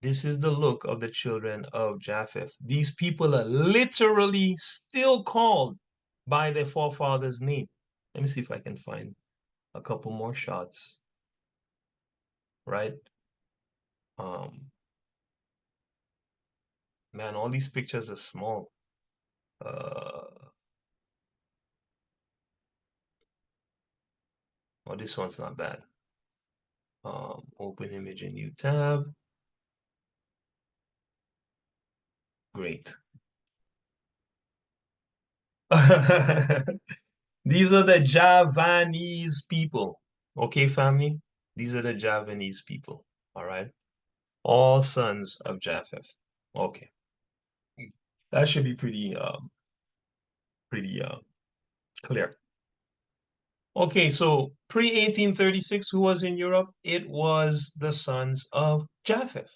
[SPEAKER 1] This is the look of the children of Japheth. These people are literally still called by their forefathers' name. Let me see if I can find a couple more shots, right? Man, all these pictures are small. Oh, this one's not bad. Open image in new tab. Great. These are the Javanese people. Okay, family? These are the Javanese people. All right. All sons of Japheth. Okay. That should be pretty clear. Okay, so pre-1836, who was in Europe? It was the sons of Japheth.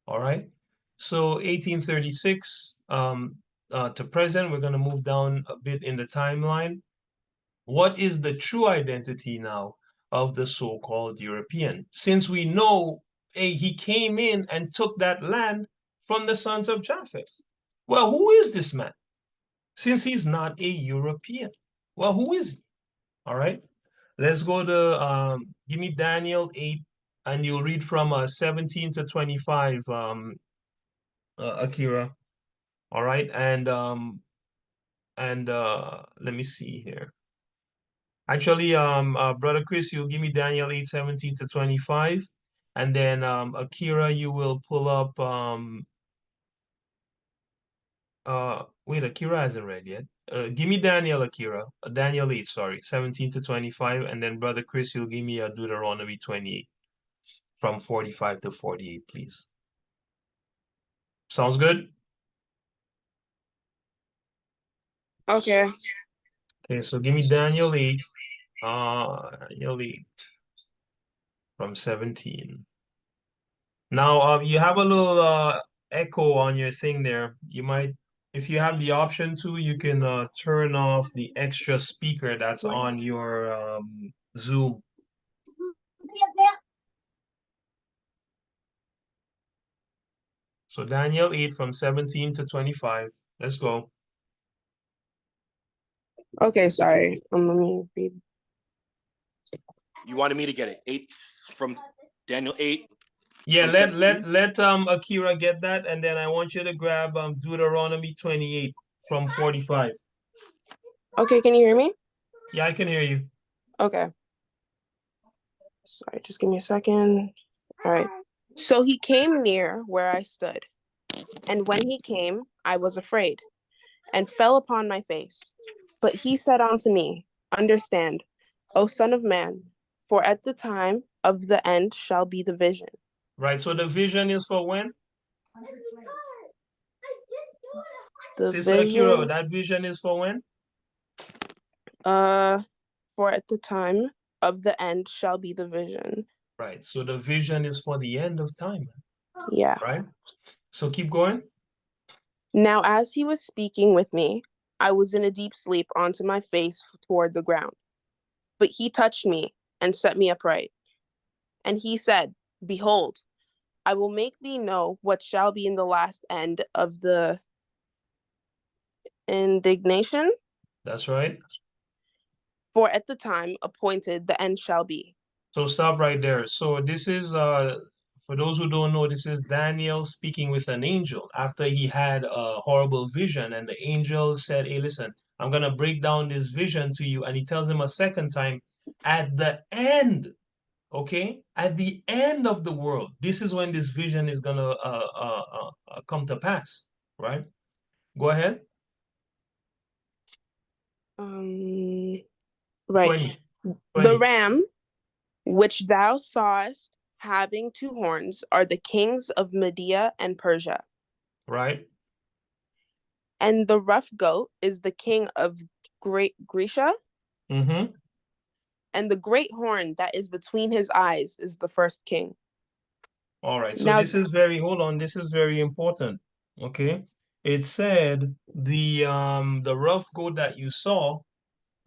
[SPEAKER 1] All right. So 1836 to present, we're going to move down a bit in the timeline. What is the true identity now of the so-called European? Since we know he came in and took that land from the sons of Japheth. Well, who is this man? Since he's not a European. Well, who is he? All right. Let's go to give me Daniel 8, and you'll read from 17 to 25, Akira. All right, and let me see here. Actually, Brother Chris, you'll give me Daniel 8, 17 to 25. And then Akira, you will pull up wait, Akira hasn't read yet. Give me Daniel, Akira. Daniel 8, sorry, 17 to 25, and then Brother Chris, you'll give me a Deuteronomy 28 from 45 to 48, please. Sounds good?
[SPEAKER 4] Okay.
[SPEAKER 1] Okay, so give me Daniel 8, Daniel 8 from 17. Now, you have a little echo on your thing there. You might, if you have the option to, you can turn off the extra speaker that's on your Zoom. So Daniel 8 from 17 to 25. Let's go.
[SPEAKER 4] Okay, sorry. Let me read.
[SPEAKER 2] You wanted me to get it. 8 from Daniel 8.
[SPEAKER 1] Yeah,
[SPEAKER 2] from
[SPEAKER 1] let
[SPEAKER 2] 17?
[SPEAKER 1] Akira get that, and then I want you to grab Deuteronomy 28 from 45.
[SPEAKER 4] Okay, can you hear me?
[SPEAKER 1] Yeah, I can hear you.
[SPEAKER 4] Okay. Sorry, just give me a second. All right. So he came near where I stood, and when he came, I was afraid, and fell upon my face. But he said unto me, Understand, O Son of Man, for at the time of the end shall be the vision.
[SPEAKER 1] Right. So the vision is for when?
[SPEAKER 4] The
[SPEAKER 1] Sister Akira,
[SPEAKER 4] vision,
[SPEAKER 1] that vision is for when?
[SPEAKER 4] uh, for at the time of the end shall be the vision.
[SPEAKER 1] Right. So the vision is for the end of time,
[SPEAKER 4] Yeah.
[SPEAKER 1] right? So keep going.
[SPEAKER 4] Now, as he was speaking with me, I was in a deep sleep onto my face toward the ground. But he touched me and set me upright. And he said, Behold, I will make thee know what shall be in the last end of the indignation,
[SPEAKER 1] That's right.
[SPEAKER 4] for at the time appointed the end shall be.
[SPEAKER 1] So stop right there. So this is for those who don't know, this is Daniel speaking with an angel after he had a horrible vision, and the angel said, Hey, listen, I'm gonna break down this vision to you. And he tells him a second time, at the end, okay, at the end of the world, this is when this vision is gonna come to pass, right? Go ahead.
[SPEAKER 4] Right.
[SPEAKER 1] 20,
[SPEAKER 4] The
[SPEAKER 1] 20,
[SPEAKER 4] ram which thou sawest having two horns are the kings of Media and Persia.
[SPEAKER 1] right?
[SPEAKER 4] And the rough goat is the king of Great Grecia.
[SPEAKER 1] Mm-hmm.
[SPEAKER 4] And the great horn that is between his eyes is the first king.
[SPEAKER 1] All right, so
[SPEAKER 4] Now,
[SPEAKER 1] this is hold on, this is very important. Okay. It said the rough goat that you saw,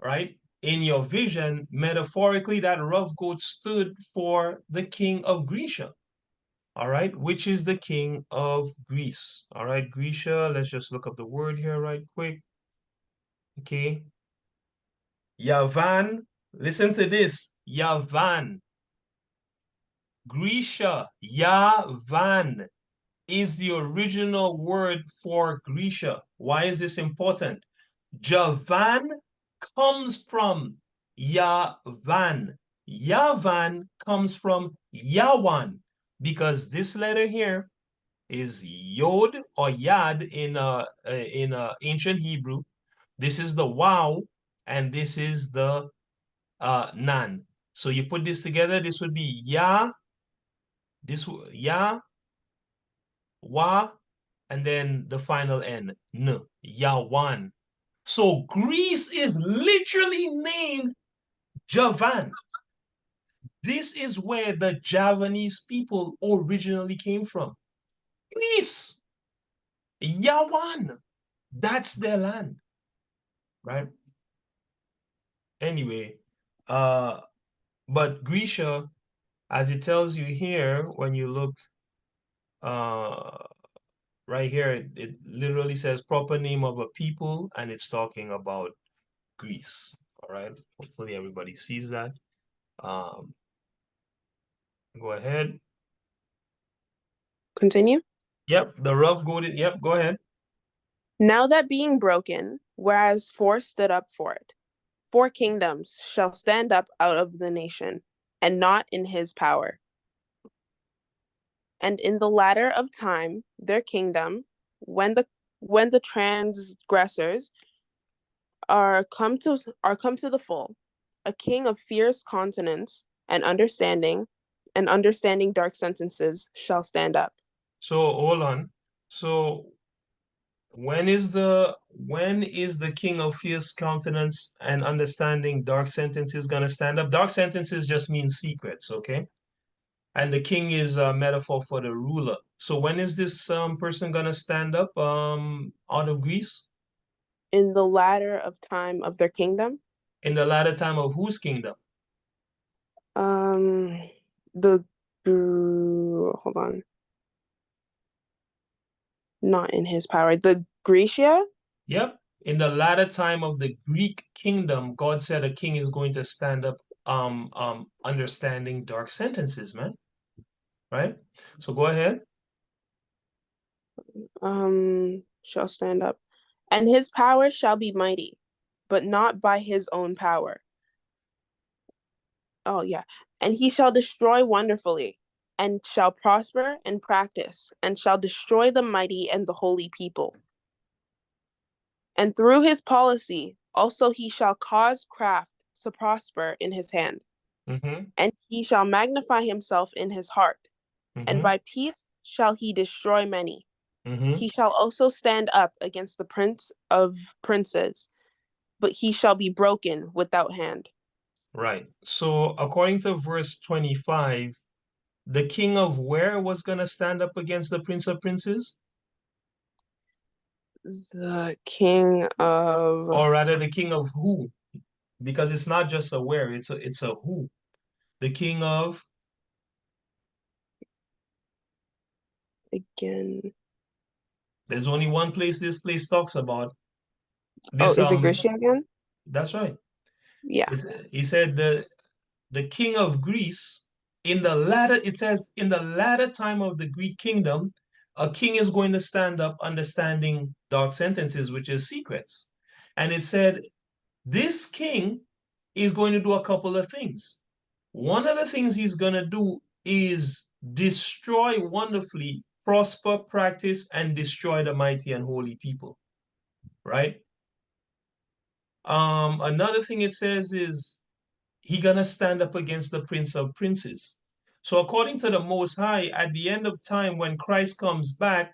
[SPEAKER 1] right? In your vision, metaphorically, that rough goat stood for the king of Grecia. All right, which is the king of Greece. All right, Grecia, let's just look up the word here right quick. Okay. Yavan, listen to this. Yavan. Grecia, Yavan is the original word for Grecia. Why is this important? Javan comes from Yavan. Yavan comes from Yawan because this letter here is Yod or Yad in ancient Hebrew. This is the Wow and this is the Nan. So you put this together, this would be Ya, this Ya, Wa, and then the final N, Yawan. So Greece is literally named Javan. This is where the Javanese people originally came from. Greece, Yawan. That's their land, right? Anyway, uh, but Grisha, as it tells you here, when you look uh right here, it literally says proper name of a people, and it's talking about Greece. All right. Hopefully everybody sees that. Um, go ahead.
[SPEAKER 4] continue.
[SPEAKER 1] Yep, the rough goat. Yep, go ahead.
[SPEAKER 4] Now that being broken, whereas four stood up for it, four kingdoms shall stand up out of the nation, and not in his power. And in the latter of time, their kingdom, when the transgressors are come to the full, a king of fierce countenance and understanding dark sentences shall stand up.
[SPEAKER 1] So hold on. So when is the king of fierce countenance and understanding dark sentences gonna stand up? Dark sentences just mean secrets, okay? And the king is a metaphor for the ruler. So when is this person gonna stand up out of Greece?
[SPEAKER 4] In the latter of time of their kingdom,
[SPEAKER 1] In the latter time of whose kingdom?
[SPEAKER 4] um, the hold on, not in his power. The Gracia.
[SPEAKER 1] Yep. In the latter time of the Greek kingdom, God said a king is going to stand up understanding dark sentences, man. Right? So go ahead.
[SPEAKER 4] Shall stand up, and his power shall be mighty, but not by his own power. Oh, yeah. And he shall destroy wonderfully, and shall prosper and practice, and shall destroy the mighty and the holy people. And through his policy also he shall cause craft to prosper in his hand.
[SPEAKER 1] Mm-hmm.
[SPEAKER 4] And he shall magnify himself in his heart, and
[SPEAKER 1] Mm-hmm.
[SPEAKER 4] by peace shall he destroy many.
[SPEAKER 1] Mm-hmm.
[SPEAKER 4] He shall also stand up against the prince of princes, but he shall be broken without hand.
[SPEAKER 1] Right. So according to verse 25, the king of where was going to stand up against the prince of princes?
[SPEAKER 4] The king of,
[SPEAKER 1] Or rather, the king of who? Because it's not just a where, it's a who. The king of,
[SPEAKER 4] again,
[SPEAKER 1] there's only one place this place talks about
[SPEAKER 4] oh,
[SPEAKER 1] this.
[SPEAKER 4] is it Grisha again?
[SPEAKER 1] That's right.
[SPEAKER 4] Yeah,
[SPEAKER 1] He said the king of Greece in the latter, it says in the latter time of the Greek kingdom, a king is going to stand up understanding dark sentences, which is secrets. And it said this king is going to do a couple of things. One of the things he's going to do is destroy wonderfully, prosper, practice, and destroy the mighty and holy people, right? Another thing it says is he gonna stand up against the prince of princes. So according to the Most High, at the end of time, when Christ comes back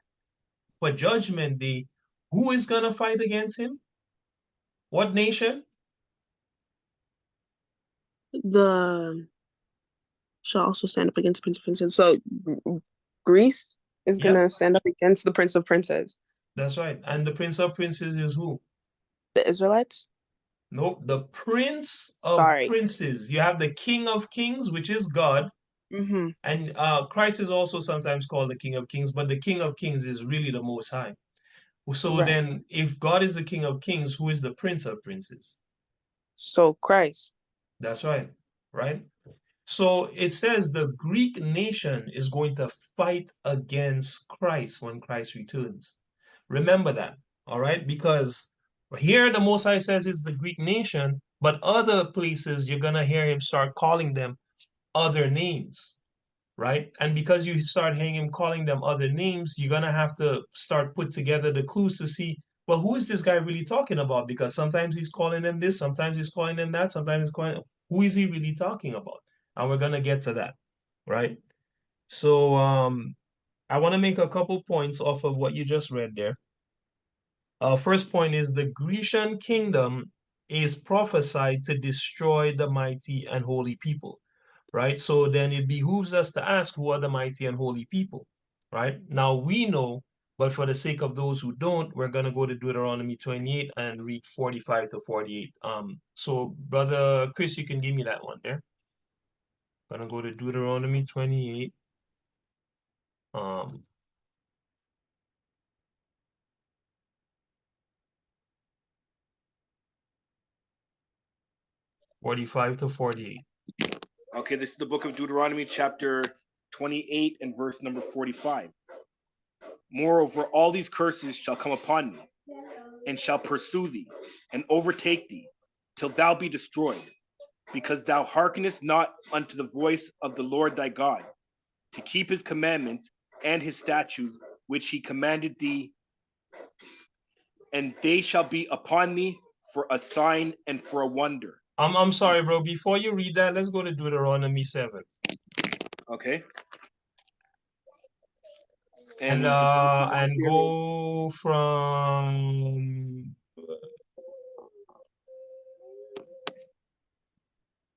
[SPEAKER 1] for judgment day, who is gonna fight against him? What nation?
[SPEAKER 4] the shall also stand up against the prince of princes. So Greece is
[SPEAKER 1] Yep,
[SPEAKER 4] gonna stand up against the prince of princes.
[SPEAKER 1] that's right. And the prince of princes is who?
[SPEAKER 4] The Israelites.
[SPEAKER 1] Nope, the prince of
[SPEAKER 4] Sorry.
[SPEAKER 1] princes. You have the king of kings, which is God,
[SPEAKER 4] Mm-hmm.
[SPEAKER 1] and Christ is also sometimes called the king of kings, but the king of kings is really the Most High. So
[SPEAKER 4] Right.
[SPEAKER 1] then, if God is the king of kings, who is the prince of princes?
[SPEAKER 4] So Christ.
[SPEAKER 1] That's right, right? So it says the Greek nation is going to fight against Christ when Christ returns. Remember that, all right? Because here the Most High says it's the Greek nation, but other places you're going to hear him start calling them other names, right? And because you start hearing him calling them other names, you're gonna have to start put together the clues to see, well, who is this guy really talking about? Because sometimes he's calling them this, sometimes he's calling them that, sometimes he's calling, who is he really talking about? And we're gonna get to that, right? So I want to make a couple points off of what you just read there. First point is the Grecian kingdom is prophesied to destroy the mighty and holy people, right? So then it behooves us to ask who are the mighty and holy people, right? Now we know, but for the sake of those who don't, we're going to go to Deuteronomy 28 and read 45 to 48. So Brother Chris, you can give me that one there. I'm going to go to Deuteronomy 28. Um, 45 to 48.
[SPEAKER 2] Okay, this is the book of Deuteronomy, chapter 28 and verse number 45. Moreover, all these curses shall come upon thee, and shall pursue thee, and overtake thee, till thou be destroyed, because thou hearkenest not unto the voice of the Lord thy God, to keep his commandments and his statutes, which he commanded thee, and they shall be upon thee for a sign and for a wonder.
[SPEAKER 1] I'm sorry, bro. Before you read that, let's go to Deuteronomy 7.
[SPEAKER 2] Okay.
[SPEAKER 1] And
[SPEAKER 2] the
[SPEAKER 1] uh and go from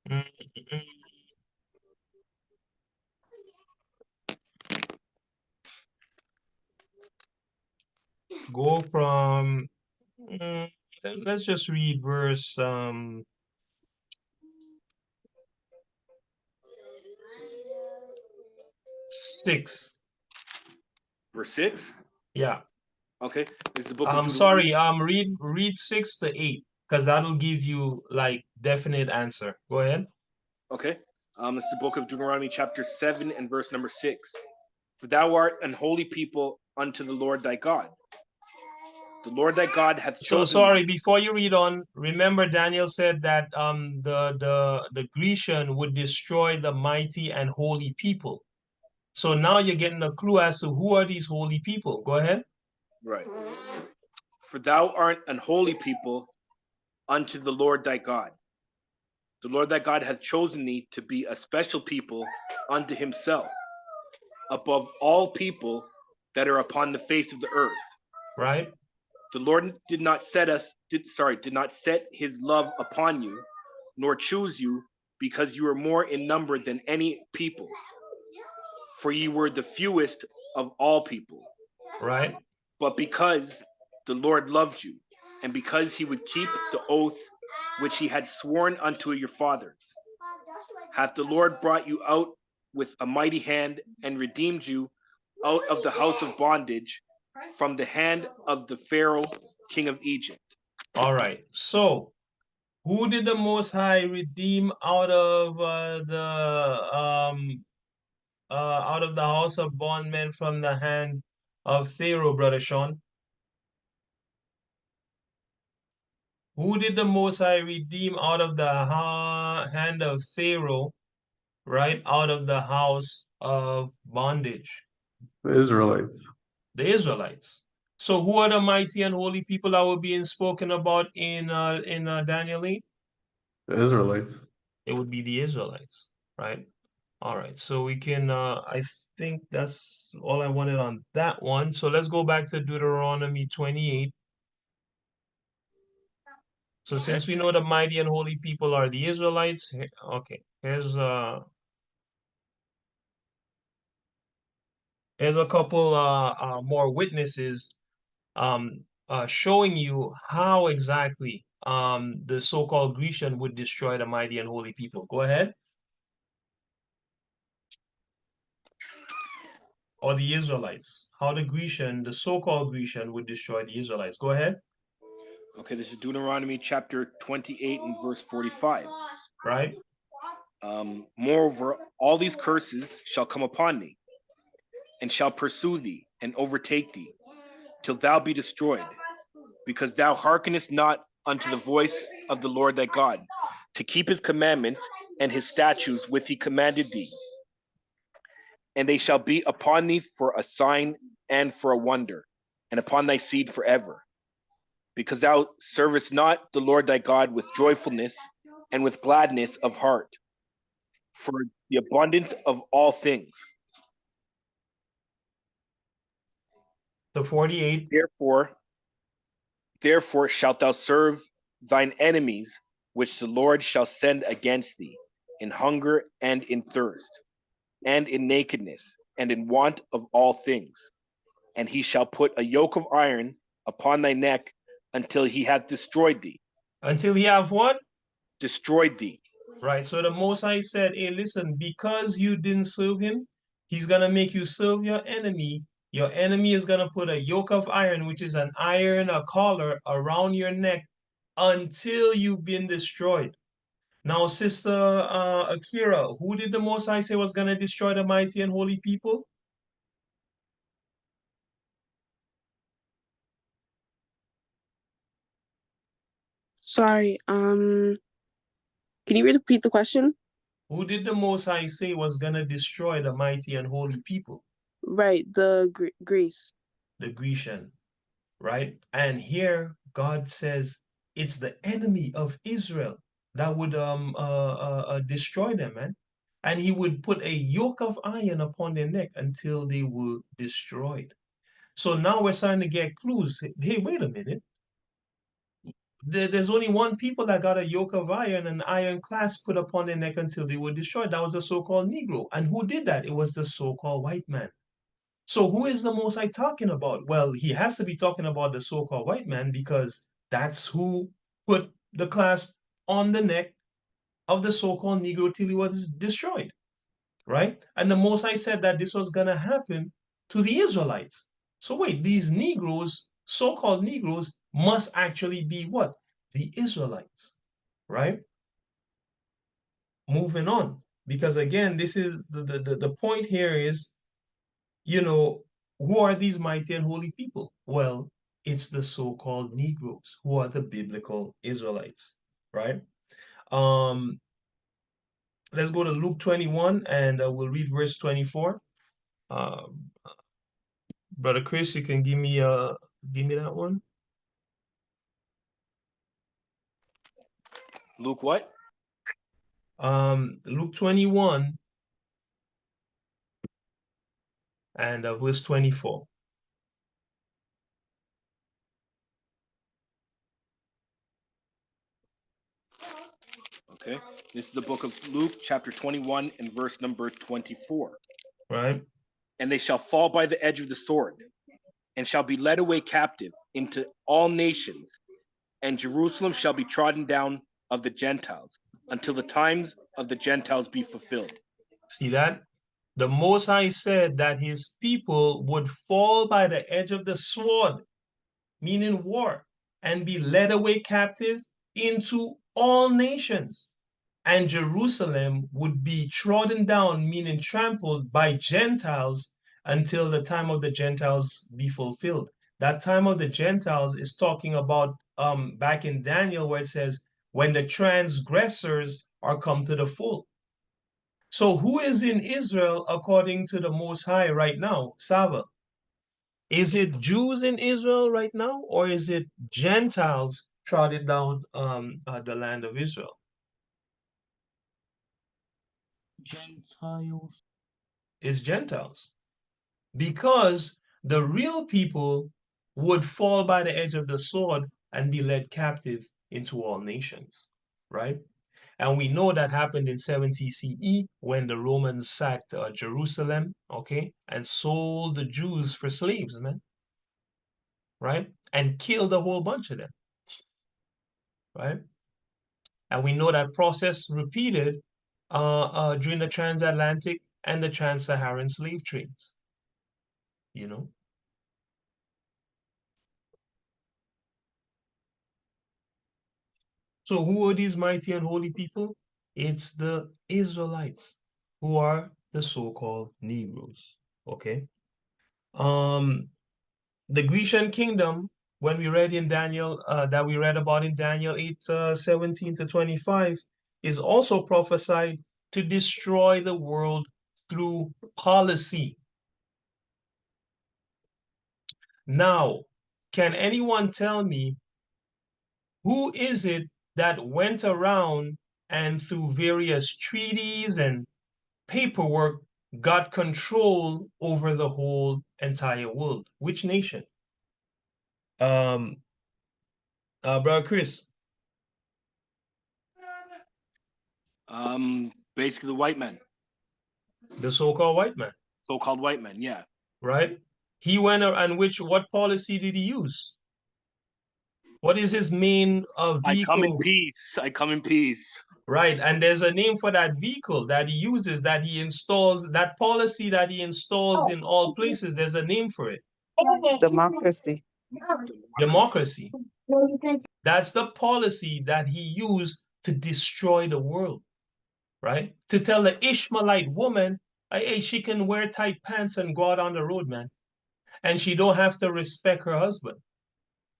[SPEAKER 1] mm, mm, go from mm, let's just read verse 6.
[SPEAKER 2] verse 6.
[SPEAKER 1] Yeah.
[SPEAKER 2] Okay. This is the book of
[SPEAKER 1] I'm
[SPEAKER 2] Deuteronomy.
[SPEAKER 1] sorry, read 6 to 8 because that'll give you like definite answer. Go ahead.
[SPEAKER 2] Okay. This is the book of Deuteronomy, chapter 7 and verse number 6. For thou art an holy people unto the Lord thy God. The Lord thy God hath
[SPEAKER 1] So
[SPEAKER 2] chosen
[SPEAKER 1] sorry, before you read on, remember Daniel said that the Grecian would destroy the mighty and holy people. So now you're getting a clue as to who are these holy people. Go ahead.
[SPEAKER 2] right. For thou art an holy people unto the Lord thy God. The Lord thy God hath chosen thee to be a special people unto himself, above all people that are upon the face of the earth.
[SPEAKER 1] Right?
[SPEAKER 2] The Lord did not set his love upon you, nor choose you, because you are more in number than any people, for ye were the fewest of all people.
[SPEAKER 1] Right?
[SPEAKER 2] But because the Lord loved you, and because he would keep the oath which he had sworn unto your fathers, hath the Lord brought you out with a mighty hand, and redeemed you out of the house of bondage, from the hand of the Pharaoh, king of Egypt.
[SPEAKER 1] All right. So who did the Most High redeem out of the house of bondmen from the hand of Pharaoh, Brother Sean? Who did the Most High redeem out of the hand of Pharaoh, right? Out of the house of bondage?
[SPEAKER 6] The Israelites.
[SPEAKER 1] The Israelites. So who are the mighty and holy people that were being spoken about in Daniel 8?
[SPEAKER 6] The Israelites.
[SPEAKER 1] It would be the Israelites, right? All right. So we can I think that's all I wanted on that one. So let's go back to Deuteronomy 28. So
[SPEAKER 2] Okay.
[SPEAKER 1] since we know the mighty and holy people are the Israelites, okay, here's a couple more witnesses showing you how exactly the so-called Grecian would destroy the mighty and holy people. Go ahead. Or the Israelites. How the Grecian, the so-called Grecian, would destroy the Israelites. Go ahead.
[SPEAKER 2] Okay, this is Deuteronomy chapter 28 and verse 45.
[SPEAKER 1] Right?
[SPEAKER 2] Moreover, all these curses shall come upon thee, and shall pursue thee, and overtake thee, till thou be destroyed, because thou hearkenest not unto the voice of the Lord thy God, to keep his commandments and his statutes which he commanded thee. And they shall be upon thee for a sign and for a wonder, and upon thy seed forever. Because thou servest not the Lord thy God with joyfulness and with gladness of heart, for the abundance of all things.
[SPEAKER 1] The 48.
[SPEAKER 2] Therefore shalt thou serve thine enemies, which the Lord shall send against thee, in hunger and in thirst, and in nakedness, and in want of all things. And he shall put a yoke of iron upon thy neck until he hath destroyed thee.
[SPEAKER 1] Until he have what?
[SPEAKER 2] Destroyed thee.
[SPEAKER 1] Right. So the Most High said, hey, listen, because you didn't serve him, he's going to make you serve your enemy. Your enemy is going to put a yoke of iron, which is an iron, a collar around your neck until you've been destroyed. Now, Sister Akira, who did the Most High say was going to destroy the mighty and holy people?
[SPEAKER 4] Sorry, can you repeat the question?
[SPEAKER 1] Who did the Most High say was going to destroy the mighty and holy people?
[SPEAKER 4] Right, the Greece.
[SPEAKER 1] The Grecian, right? And here God says it's the enemy of Israel that would destroy them, man. And he would put a yoke of iron upon their neck until they were destroyed. So now we're starting to get clues. Hey, wait a minute. There's only one people that got a yoke of iron and iron clasp put upon their neck until they were destroyed. That was the so-called Negro. And who did that? It was the so-called white man. So who is the Most High talking about? Well, he has to be talking about the so-called white man because that's who put the clasp on the neck of the so-called Negro till he was destroyed, right? And the Most High said that this was gonna happen to the Israelites. So wait, these Negroes, so-called Negroes, must actually be what? The Israelites, right? Moving on. Because again, this is the point here is, you know, who are these mighty and holy people? Well, It's the so-called Negroes who are the biblical Israelites, right? Um, let's go to Luke 21 and we'll read verse 24. Um, Brother Chris, you can give me that one.
[SPEAKER 2] Luke what?
[SPEAKER 1] Luke 21 and verse 24.
[SPEAKER 2] Okay. This is the book of Luke, chapter 21, and verse number 24.
[SPEAKER 1] Right?
[SPEAKER 2] And they shall fall by the edge of the sword, and shall be led away captive into all nations, and Jerusalem shall be trodden down of the Gentiles, until the times of the Gentiles be fulfilled.
[SPEAKER 1] See that? The Most High said that his people would fall by the edge of the sword, meaning war, and be led away captive into all nations. And Jerusalem would be trodden down, meaning trampled by Gentiles until the time of the Gentiles be fulfilled. That time of the Gentiles is talking about back in Daniel where it says, when the transgressors are come to the full. So who is in Israel according to the Most High right now, Sava? Is it Jews in Israel right now, or is it Gentiles trodden down the land of Israel?
[SPEAKER 5] Gentiles.
[SPEAKER 1] It's Gentiles. Because the real people would fall by the edge of the sword and be led captive into all nations, right? And we know that happened in 70 CE when the Romans sacked Jerusalem, okay, and sold the Jews for slaves, man, right? And killed a whole bunch of them, right? And we know that process repeated during the transatlantic and the trans-Saharan slave trades, you know? So who are these mighty and holy people? It's the Israelites who are the so-called Negroes, okay? Um, the Grecian kingdom, when we read in Daniel, that we read about in Daniel 8, 17 to 25, is also prophesied to destroy the world through policy. Now, can anyone tell me who is it that went around and through various treaties and paperwork got control over the whole entire world? Which nation? Um, Brother Chris.
[SPEAKER 2] Basically the white men,
[SPEAKER 1] The so-called white man,
[SPEAKER 2] so-called white men, yeah.
[SPEAKER 1] right? He went and what policy did he use? What is his main
[SPEAKER 2] I come in
[SPEAKER 1] vehicle?
[SPEAKER 2] peace. I come in peace.
[SPEAKER 1] Right, and there's a name for that vehicle that he uses, that he installs, that policy that he installs in all places. There's a name for it.
[SPEAKER 7] Democracy.
[SPEAKER 1] Democracy. That's the policy that he used to destroy the world, right? To tell the Ishmaelite woman, hey, she can wear tight pants and go out on the road, man. And she don't have to respect her husband.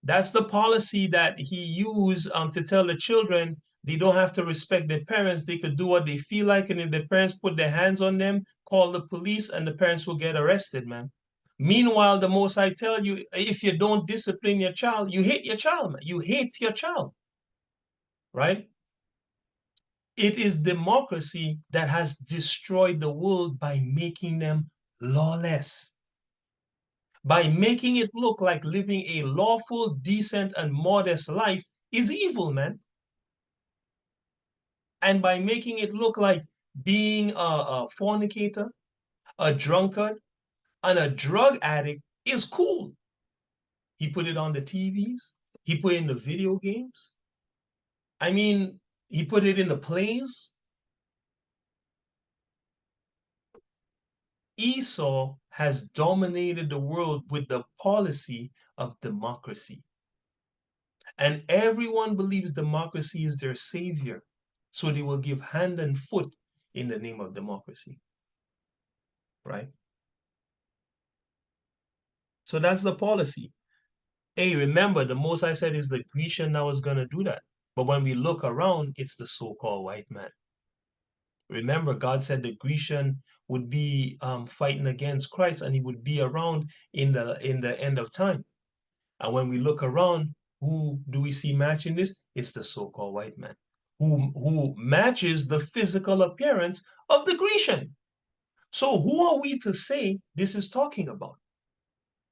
[SPEAKER 1] That's the policy that he used to tell the children they don't have to respect their parents. They could do what they feel like. And if the parents put their hands on them, call the police and the parents will get arrested, man. Meanwhile, the most I tell you, if you don't discipline your child, you hate your child, man. You hate your child, right? It is democracy that has destroyed the world by making them lawless, by making it look like living a lawful, decent, and modest life is evil, man. And by making it look like being a fornicator, a drunkard, and a drug addict is cool. He put it on the TVs, he put it in the video games. I mean, he put it in the plays. Esau has dominated the world with the policy of democracy. And everyone believes democracy is their savior. So they will give hand and foot in the name of democracy. Right? So that's the policy. Hey, remember, the Most I said is the Grecian that was going to do that. But when we look around, it's the so-called white man. Remember, God said the Grecian would be fighting against Christ, and he would be around in the end of time. And when we look around, who do we see matching this? It's the so-called white man, who matches the physical appearance of the Grecian. So who are we to say this is talking about?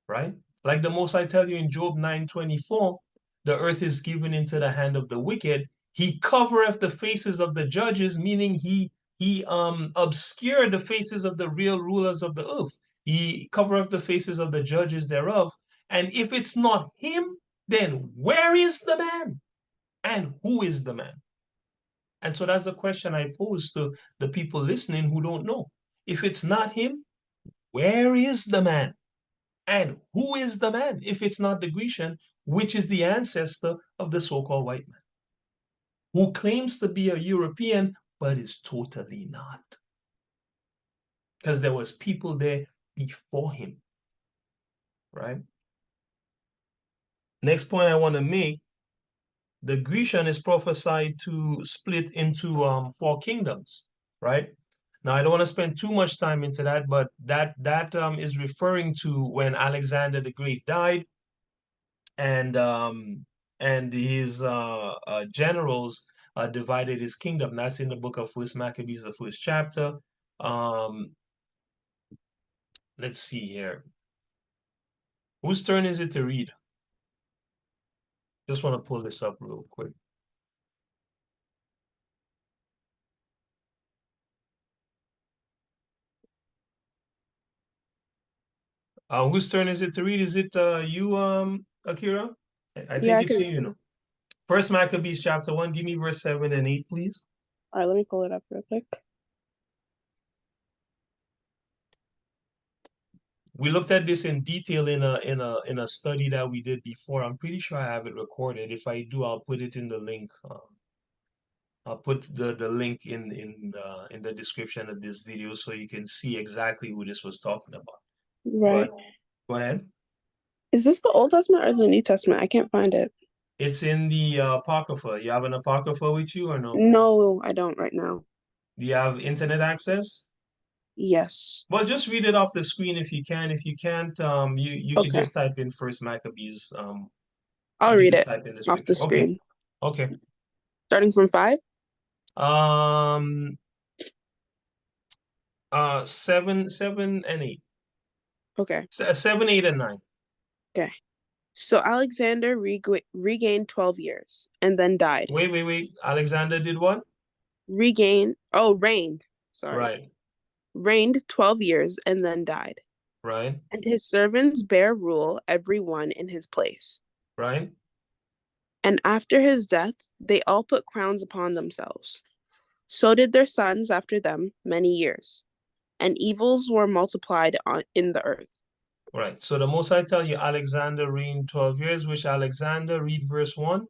[SPEAKER 1] Right? Like the Most I tell you in Job 9:24, the earth is given into the hand of the wicked. He covereth the faces of the judges, meaning he obscured the faces of the real rulers of the earth. He covereth the faces of the judges thereof. And if it's not him, then where is the man? And who is the man? And so that's the question I pose to the people listening who don't know. If it's not him, where is the man? And who is the man if it's not the Grecian, which is the ancestor of the so-called white man, who claims to be a European, but is totally not? Because there was people there before him, right? Next point I want to make, the Grecian is prophesied to split into four kingdoms, right? Now, I don't want to spend too much time into that, but that is referring to when Alexander the Great died, and his generals divided his kingdom. That's in the book of First Maccabees, the first chapter. Um, let's see here. Whose turn is it to read? Just want to pull this up real quick. Whose turn is it to read? Is it you, Akira? I
[SPEAKER 4] Yeah,
[SPEAKER 1] think
[SPEAKER 4] I
[SPEAKER 1] it's
[SPEAKER 4] can.
[SPEAKER 1] you, you know. First Maccabees chapter 1, give me verse 7 and 8, please.
[SPEAKER 4] All right, let me pull it up real quick.
[SPEAKER 1] We looked at this in detail in a study that we did before. I'm pretty sure I have it recorded. If I do, I'll put it in the link. I'll put the link in the description of this video so you can see exactly who this was talking about.
[SPEAKER 4] Right.
[SPEAKER 1] But go ahead.
[SPEAKER 4] Is this the Old Testament or the New Testament? I can't find it.
[SPEAKER 1] It's in the Apocrypha. You have an Apocrypha with you or no?
[SPEAKER 4] No, I don't right now.
[SPEAKER 1] Do you have internet access?
[SPEAKER 4] Yes.
[SPEAKER 1] Well, just read it off the screen if you can. If you can't, you can
[SPEAKER 4] Okay.
[SPEAKER 1] just type in First Maccabees.
[SPEAKER 4] I'll
[SPEAKER 1] You can
[SPEAKER 4] read
[SPEAKER 1] just
[SPEAKER 4] it
[SPEAKER 1] type in the
[SPEAKER 4] off the
[SPEAKER 1] scripture. Okay.
[SPEAKER 4] screen.
[SPEAKER 1] Okay.
[SPEAKER 4] Starting from 5?
[SPEAKER 1] Um, 7 and 8.
[SPEAKER 4] Okay.
[SPEAKER 1] 7, 8, and 9.
[SPEAKER 4] Okay. So Alexander regained 12 years and then died.
[SPEAKER 1] Wait. Alexander did what?
[SPEAKER 4] Reigned. Sorry.
[SPEAKER 1] Right.
[SPEAKER 4] Reigned 12 years and then died.
[SPEAKER 1] Right.
[SPEAKER 4] And his servants bare rule every one in his place.
[SPEAKER 1] Right.
[SPEAKER 4] And after his death, they all put crowns upon themselves. So did their sons after them many years. And evils were multiplied in the earth.
[SPEAKER 1] Right. So the most I tell you, Alexander reigned 12 years, which Alexander, read verse 1.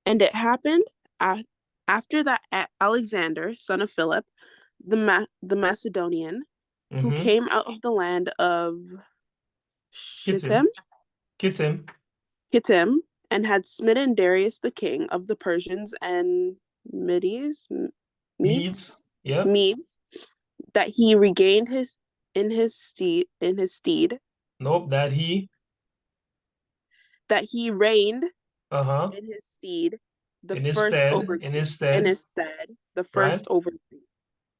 [SPEAKER 4] And it happened after that Alexander, son of Philip, the Macedonian, who
[SPEAKER 1] Mm-hmm.
[SPEAKER 4] came out of the land of
[SPEAKER 1] Kittim.
[SPEAKER 4] Shittim,
[SPEAKER 1] Kittim.
[SPEAKER 4] and had smitten Darius the king of the Persians and Medes,
[SPEAKER 1] Medes. Yeah.
[SPEAKER 4] Medes, that he regained his steed,
[SPEAKER 1] Nope.
[SPEAKER 4] that he reigned
[SPEAKER 1] Uh-huh.
[SPEAKER 4] in his steed, the
[SPEAKER 1] In his
[SPEAKER 4] first
[SPEAKER 1] stead.
[SPEAKER 4] over
[SPEAKER 1] In his
[SPEAKER 4] in
[SPEAKER 1] stead.
[SPEAKER 4] his stead, the
[SPEAKER 1] Right.
[SPEAKER 4] first over.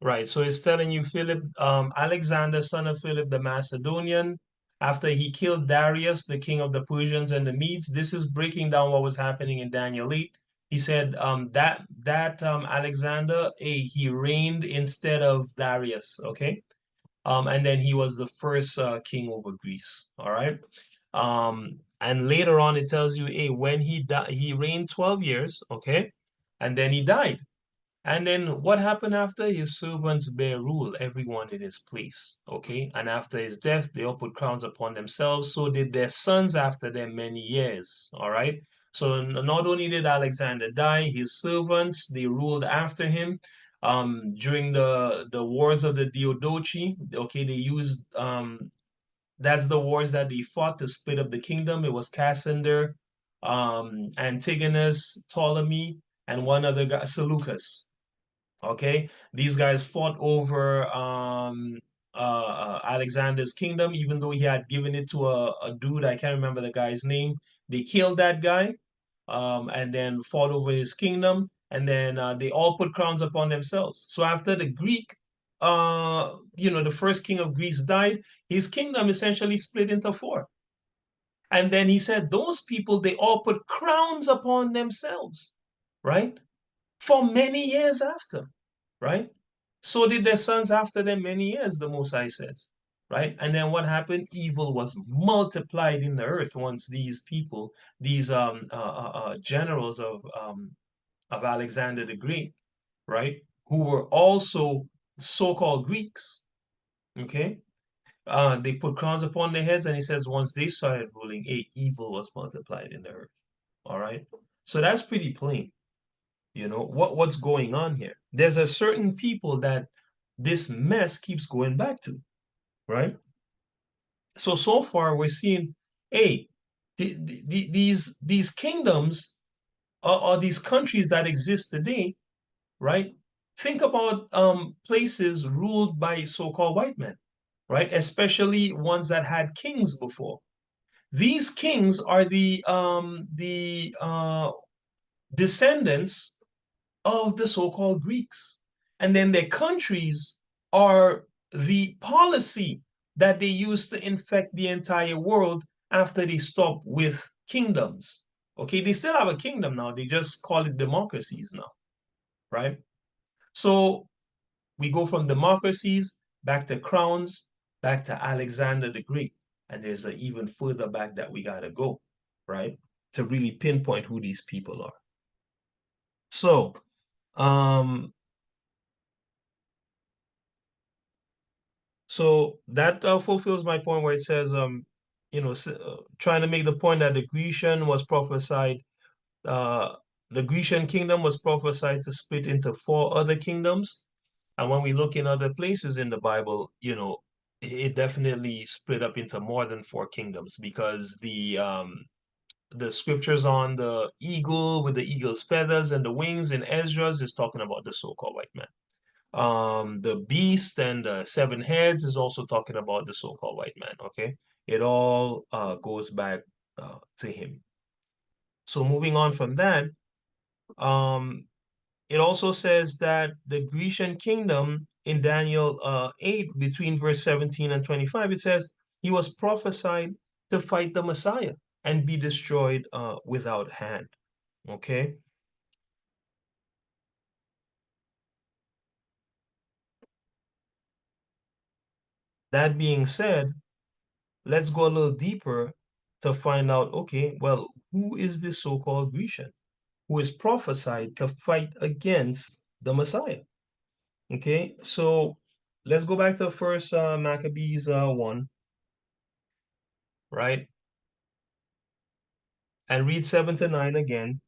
[SPEAKER 1] Right. So it's telling you Philip, Alexander, son of Philip the Macedonian, after he killed Darius, the king of the Persians and the Medes. This is breaking down what was happening in Daniel 8. He said that Alexander, he reigned instead of Darius. Okay. And then he was the first king over Greece. All right. And later on it tells you, when he died, he reigned 12 years. Okay. And then he died. And then what happened after? His servants bear rule, everyone in his place. Okay. And after his death, they all put crowns upon themselves. So did their sons after them many years. All right. So not only did Alexander die, his servants, they ruled after him. During the wars of the Diadochi, okay, they used That's the wars that they fought to split up the kingdom. It was Cassander, Antigonus, Ptolemy, and one other guy, Seleucus. Okay, these guys fought over Alexander's kingdom, even though he had given it to a dude. I can't remember the guy's name. They killed that guy, and then fought over his kingdom, and then they all put crowns upon themselves. So after the Greek, the first king of Greece died, his kingdom essentially split into four. And then he said, those people, they all put crowns upon themselves, right? For many years after, right? So did their sons after them many years, the Most High says, right? And then what happened? Evil was multiplied in the earth once these people, these generals of Alexander the Great, right, who were also so-called Greeks, okay? They put crowns upon their heads, and he says once they started ruling, evil was multiplied in the earth. All right. So that's pretty plain. What's going on here? There's a certain people that this mess keeps going back to, right? So far we're seeing, hey, these kingdoms or these countries that exist today, right? Think about places ruled by so-called white men, right? Especially ones that had kings before. These kings are the descendants of the so-called Greeks. And then their countries are the policy that they use to infect the entire world after they stop with kingdoms. Okay, they still have a kingdom now. They just call it democracies now, right? So we go from democracies back to crowns, back to Alexander the Great. And there's an even further back that we got to go, right? To really pinpoint who these people are. So, um, So that fulfills my point where it says, trying to make the point that uh, the Grecian kingdom was prophesied to split into four other kingdoms. And when we look in other places in the Bible, it definitely split up into more than four kingdoms because the scriptures on the eagle with the eagle's feathers and the wings in Ezra's is talking about the so-called white man. The beast and the seven heads is also talking about the so-called white man. Okay, it all goes back to him. So moving on from that, um, it also says that the Grecian kingdom in Daniel 8, between verse 17 and 25, it says he was prophesied to fight the Messiah and be destroyed without hand. Okay. That being said, let's go a little deeper to find out, okay, well, who is this so-called Grecian who is prophesied to fight against the Messiah? Okay, so let's go back to first Maccabees 1, right? And read 7 to 9 again.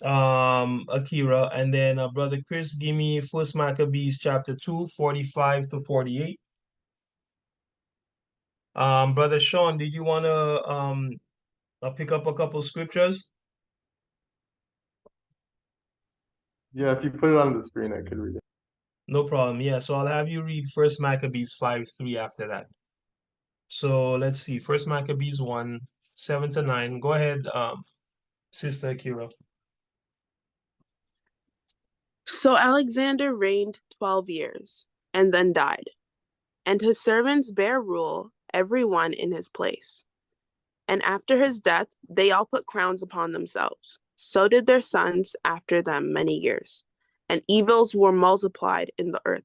[SPEAKER 1] Akira, and then Brother Chris, give me first Maccabees chapter 2, 45 to 48. Brother Sean, did you want to pick up a couple scriptures?
[SPEAKER 6] Yeah, if you put it on the screen, I could read it.
[SPEAKER 1] No problem. Yeah, so I'll have you read First Maccabees 5:3 after that. So let's see. First Maccabees 1, 7 to 9. Go ahead, Sister Akira.
[SPEAKER 4] So Alexander reigned 12 years and then died, and his servants bare rule, every one in his place. And after his death, they all put crowns upon themselves. So did their sons after them many years, and evils were multiplied in the earth.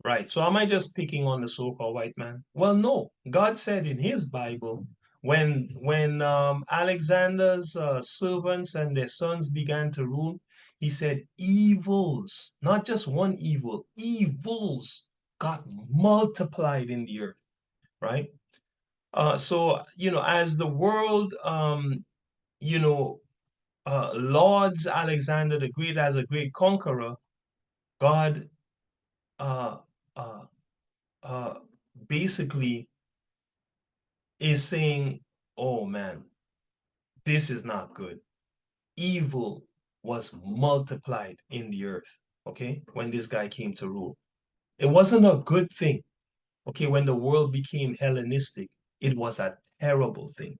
[SPEAKER 1] Right. So am I just picking on the so-called white man? Well, no. God said in his Bible, when Alexander's servants and their sons began to rule, he said evils, not just one evil, evils got multiplied in the earth, right? So, as the world, you know, lauds Alexander the Great as a great conqueror, God uh, uh, uh, basically is saying, oh man, this is not good. Evil was multiplied in the earth, okay, when this guy came to rule. It wasn't a good thing, okay, when the world became Hellenistic. It was a terrible thing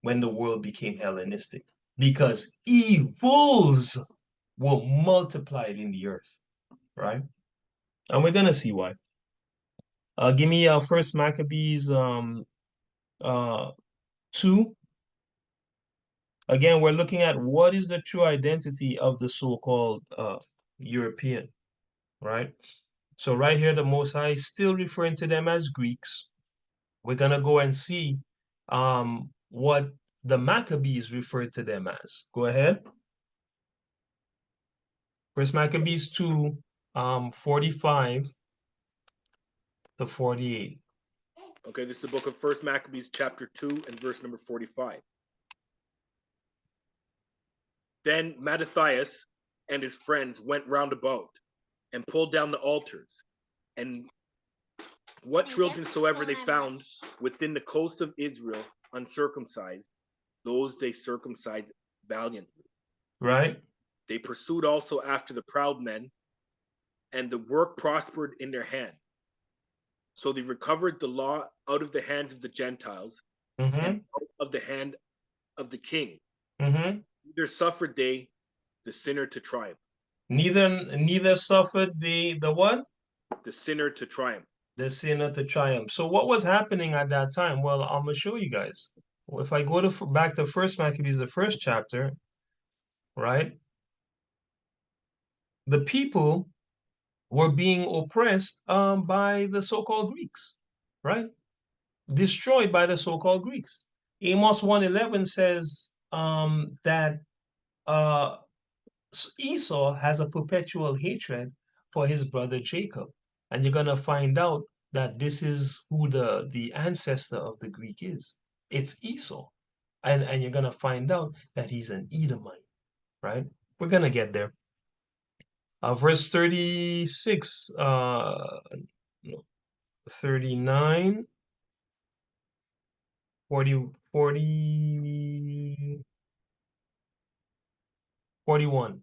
[SPEAKER 1] when the world became Hellenistic because evils were multiplied in the earth, right? And we're gonna see why. Give me First Maccabees uh 2. Again, we're looking at what is the true identity of the so-called European, right? So right here, the Most High is still referring to them as Greeks. We're gonna go and see what the Maccabees referred to them as. Go ahead. First Maccabees 2, 45 to 48.
[SPEAKER 2] Okay, this is the book of First Maccabees, chapter 2, and verse number 45. Then Mattathias and his friends went round about and pulled down the altars, and what children soever they found within the coast of Israel uncircumcised, those they circumcised valiantly.
[SPEAKER 1] Right?
[SPEAKER 2] They pursued also after the proud men, and the work prospered in their hand. So they recovered the law out of the hands of the Gentiles
[SPEAKER 1] Mm-hmm.
[SPEAKER 2] and out of the hand of the king.
[SPEAKER 1] Mm-hmm.
[SPEAKER 2] Neither suffered they the sinner to triumph.
[SPEAKER 1] Neither suffered the what?
[SPEAKER 2] The sinner to triumph.
[SPEAKER 1] The sinner to triumph. So what was happening at that time? Well, I'm gonna show you guys. If I go to back to First Maccabees, the first chapter, right? The people were being oppressed by the so-called Greeks, right? Destroyed by the so-called Greeks. Amos 1:11 says that uh, Esau has a perpetual hatred for his brother Jacob. And you're going to find out that this is who the ancestor of the Greek is. It's Esau. And you're going to find out that he's an Edomite, right? We're going to get there. Verse 36, no, 39, 40, 40, 41.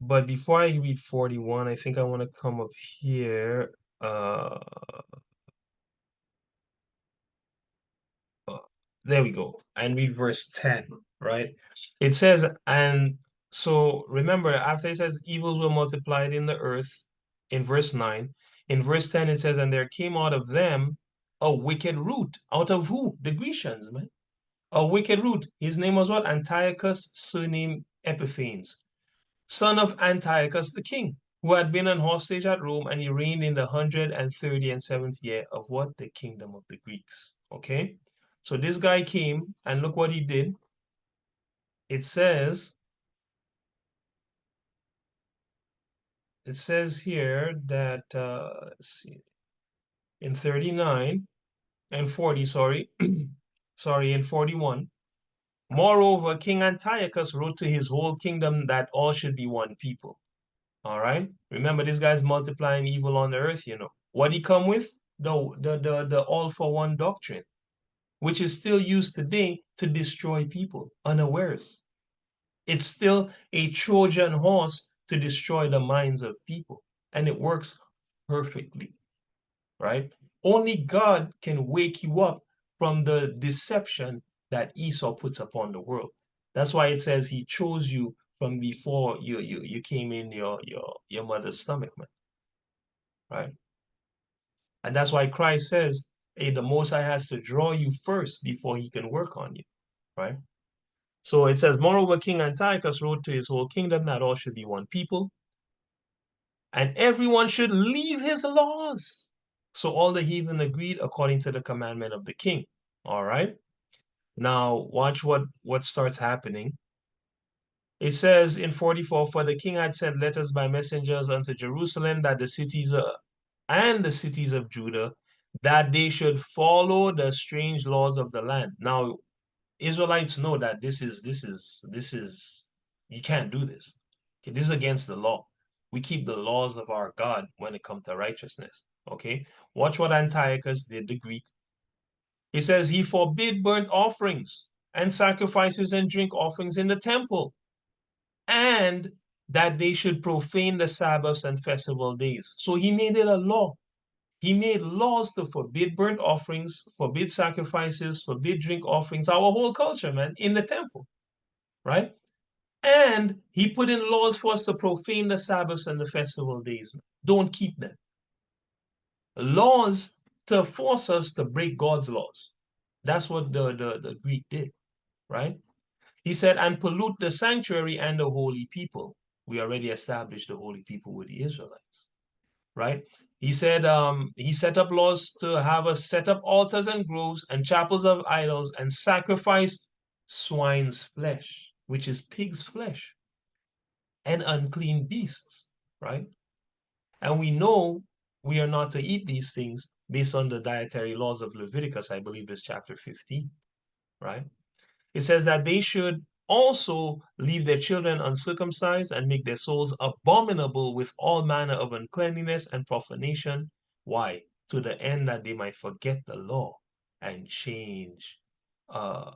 [SPEAKER 1] But before I read 41, I think I want to come up here. Uh, there we go. And read verse 10, right? It says, and so remember, after it says evils were multiplied in the earth in verse 9, in verse 10 it says, and there came out of them a wicked root. Out of who? The Grecians, man. A wicked root. His name was what? Antiochus, surname Epiphanes, son of Antiochus the king, who had been an hostage at Rome, and he reigned in the 137th year of what? The kingdom of the Greeks. Okay? So this guy came, and look what he did. It says here that, let's see, in 39 and 40, sorry, sorry, in 41, moreover, King Antiochus wrote to his whole kingdom that all should be one people. All right. Remember, this guy's multiplying evil on the earth, you know. What he come with? The all for one doctrine, which is still used today to destroy people unawares. It's still a Trojan horse to destroy the minds of people. And it works perfectly, right? Only God can wake you up from the deception that Esau puts upon the world. That's why it says he chose you from before you came in your mother's stomach, man. Right? And that's why Christ says, hey, the Most High has to draw you first before he can work on you. Right? So it says, moreover, King Antiochus wrote to his whole kingdom that all should be one people, and everyone should leave his laws. So all the heathen agreed according to the commandment of the king. All right. Now watch what starts happening. It says in 44, for the king had sent letters by messengers unto Jerusalem that the cities and the cities of Judah, that they should follow the strange laws of the land. Now, Israelites know that this is you can't do this. Okay, this is against the law. We keep the laws of our God when it comes to righteousness. Okay, watch what Antiochus did, the Greek. He says he forbid burnt offerings and sacrifices and drink offerings in the temple, and that they should profane the Sabbaths and festival days. So he made it a law. He made laws to forbid burnt offerings, forbid sacrifices, forbid drink offerings, our whole culture, man, in the temple, right? And he put in laws for us to profane the Sabbaths and the festival days. Man. Don't keep them. Laws to force us to break God's laws. That's what the Greek did, right? He said, and pollute the sanctuary and the holy people. We already established the holy people with the Israelites, right? He said he set up laws to have us set up altars and groves and chapels of idols and sacrifice swine's flesh, which is pig's flesh, and unclean beasts, right? And we know we are not to eat these things based on the dietary laws of Leviticus, I believe is chapter 15, right? It says that they should also leave their children uncircumcised and make their souls abominable with all manner of uncleanness and profanation. Why? To the end that they might forget the law and change uh,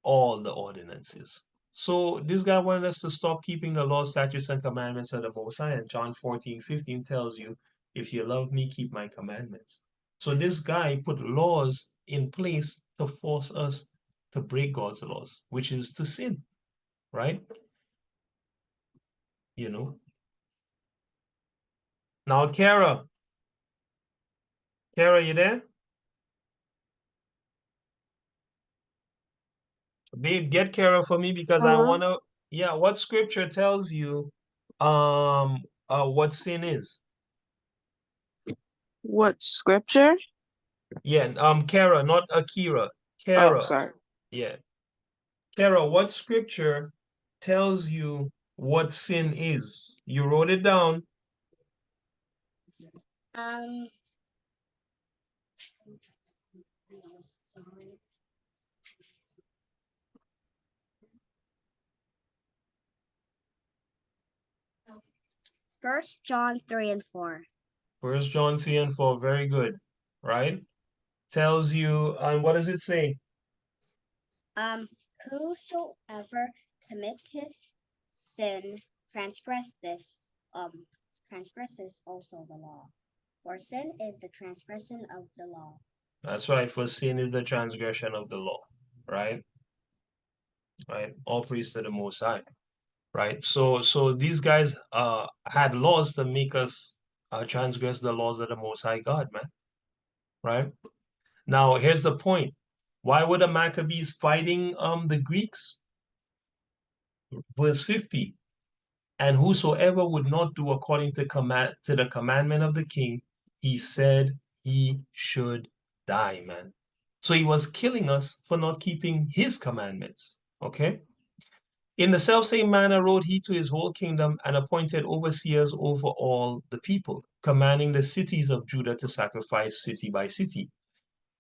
[SPEAKER 1] all the ordinances. So this guy wanted us to stop keeping the law, statutes, and commandments of the Most High. And John 14:15 tells you, if you love me, keep my commandments. So this guy put laws in place to force us to break God's laws, which is to sin, right? You know. Now, Kara, you there? Babe, get Kara for me because I
[SPEAKER 4] Uh-huh.
[SPEAKER 1] wanna. Yeah, what scripture tells you, what sin is?
[SPEAKER 4] What scripture?
[SPEAKER 1] Yeah, Kara, not Akira.
[SPEAKER 4] Oh,
[SPEAKER 1] Kara.
[SPEAKER 4] sorry.
[SPEAKER 1] Yeah. Kara, what scripture tells you what sin is? You wrote it down.
[SPEAKER 8] Um, First John 3 and 4.
[SPEAKER 1] First John 3 and 4, very good. Right? Tells you, and what does it say?
[SPEAKER 8] Whosoever committeth sin transgresseth, transgresses also the law. For sin is the transgression of the law.
[SPEAKER 1] That's right, for sin is the transgression of the law. Right? Right? All praise to the Most High. Right? So these guys had laws to make us transgress the laws of the Most High God, man. Right? Now, here's the point. Why were the Maccabees fighting the Greeks? Verse 50. And whosoever would not do according to the commandment of the king, he said he should die, man. So he was killing us for not keeping his commandments. Okay? In the selfsame manner wrote he to his whole kingdom and appointed overseers over all the people, commanding the cities of Judah to sacrifice city by city.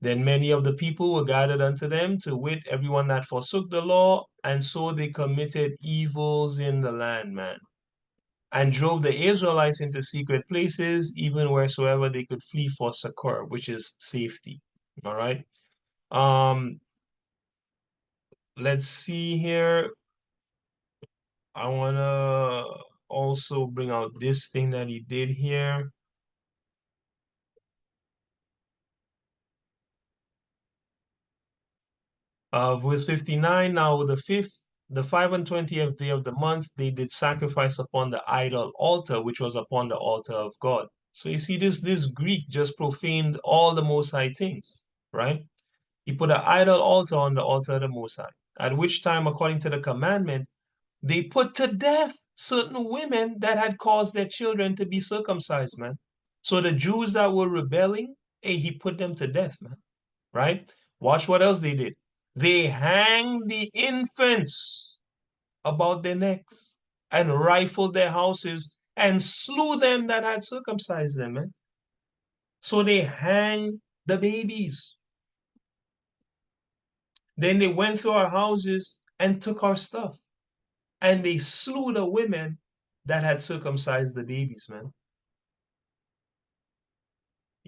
[SPEAKER 1] Then many of the people were gathered unto them, to wit, everyone that forsook the law, and so they committed evils in the land, man, and drove the Israelites into secret places, even wheresoever they could flee for succor, which is safety. All right. Um, let's see here. I wanna also bring out this thing that he did here. Verse 59, now the 25th day of the month, they did sacrifice upon the idol altar, which was upon the altar of God. So you see, this Greek just profaned all the Most High things, right? He put an idol altar on the altar of the Most High, at which time, according to the commandment, they put to death certain women that had caused their children to be circumcised, man. So the Jews that were rebelling, hey, he put them to death, man, right? Watch what else they did. They hanged the infants about their necks and rifled their houses and slew them that had circumcised them, man. So they hanged the babies. Then they went through our houses and took our stuff. And they slew the women that had circumcised the babies, man.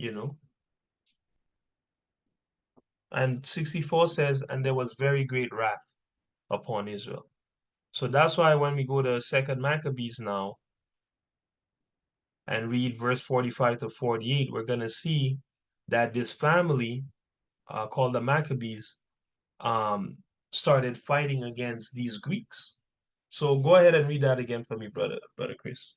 [SPEAKER 1] you know. And 64 says, and there was very great wrath upon Israel. So that's why when we go to Second Maccabees now and read verse 45 to 48, we're going to see that this family called the Maccabees um, started fighting against these Greeks. So go ahead and read that again for me, brother Chris.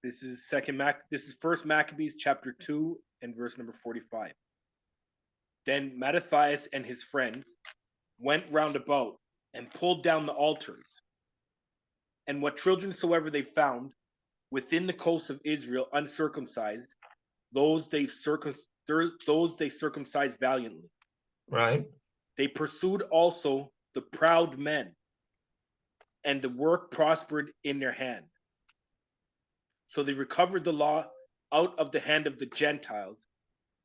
[SPEAKER 2] This is First Maccabees chapter 2 and verse number 45. Then Mattathias and his friends went round about and pulled down the altars, and what children soever they found within the coasts of Israel uncircumcised, those they circumcised valiantly.
[SPEAKER 1] Right.
[SPEAKER 2] They pursued also the proud men, and the work prospered in their hand. So they recovered the law out of the hand of the Gentiles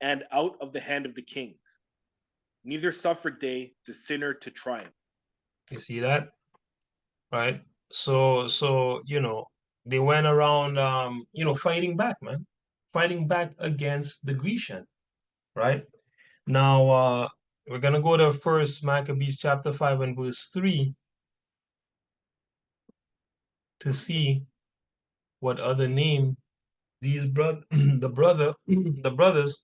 [SPEAKER 2] and out of the hand of the kings. Neither suffered they the sinner to triumph.
[SPEAKER 1] You see that? Right. So they went around fighting back, man. Fighting back against the Grecian, right? Now we're gonna go to First Maccabees chapter 5 and verse 3 to see what other name these the brothers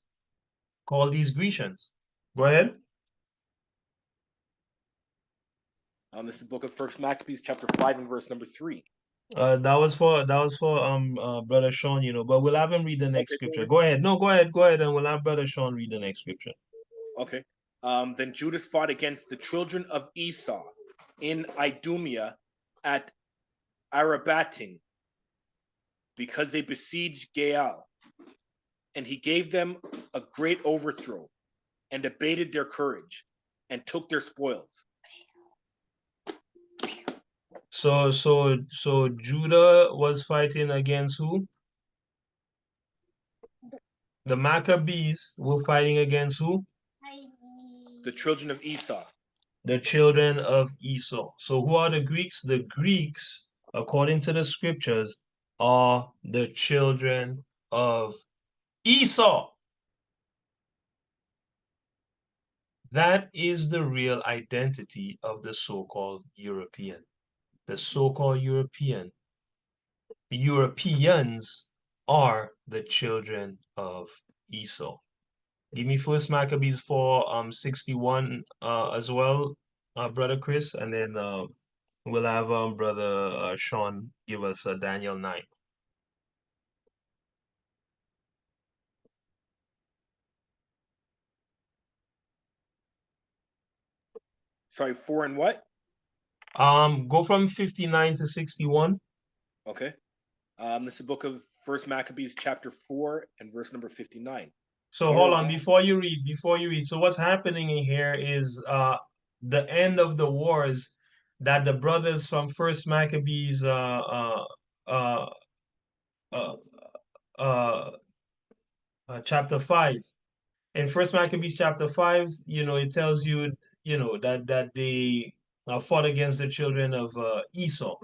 [SPEAKER 1] call these Grecians. Go ahead.
[SPEAKER 2] This is the book of First Maccabees chapter 5 and verse number 3.
[SPEAKER 1] That was for brother Sean, but we'll have him read the next
[SPEAKER 2] Okay,
[SPEAKER 1] scripture. Go ahead. No, go ahead, and we'll have brother Sean read the next scripture.
[SPEAKER 2] Okay. Then Judas fought against the children of Esau in Idumea at Arabatim, because they besieged Gaal, and he gave them a great overthrow, and abated their courage, and took their spoils.
[SPEAKER 1] So Judah was fighting against who? The Maccabees were fighting against who?
[SPEAKER 2] The children of Esau.
[SPEAKER 1] The children of Esau. So who are the Greeks? The Greeks, according to the scriptures, are the children of Esau. That is the real identity of the so-called European. The so-called Europeans are the children of Esau. Give me First Maccabees 4:61 as well, brother Chris, and then we'll have brother Sean give us Daniel 9.
[SPEAKER 2] Sorry, 4 and what?
[SPEAKER 1] Go from 59 to 61.
[SPEAKER 2] Okay. This is the book of First Maccabees chapter 4 and verse number 59.
[SPEAKER 1] So hold on before you read. So what's happening in here is the end of the wars that the brothers from First Maccabees uh, uh, uh, chapter 5. In First Maccabees chapter 5, it tells you, that they fought against the children of Esau.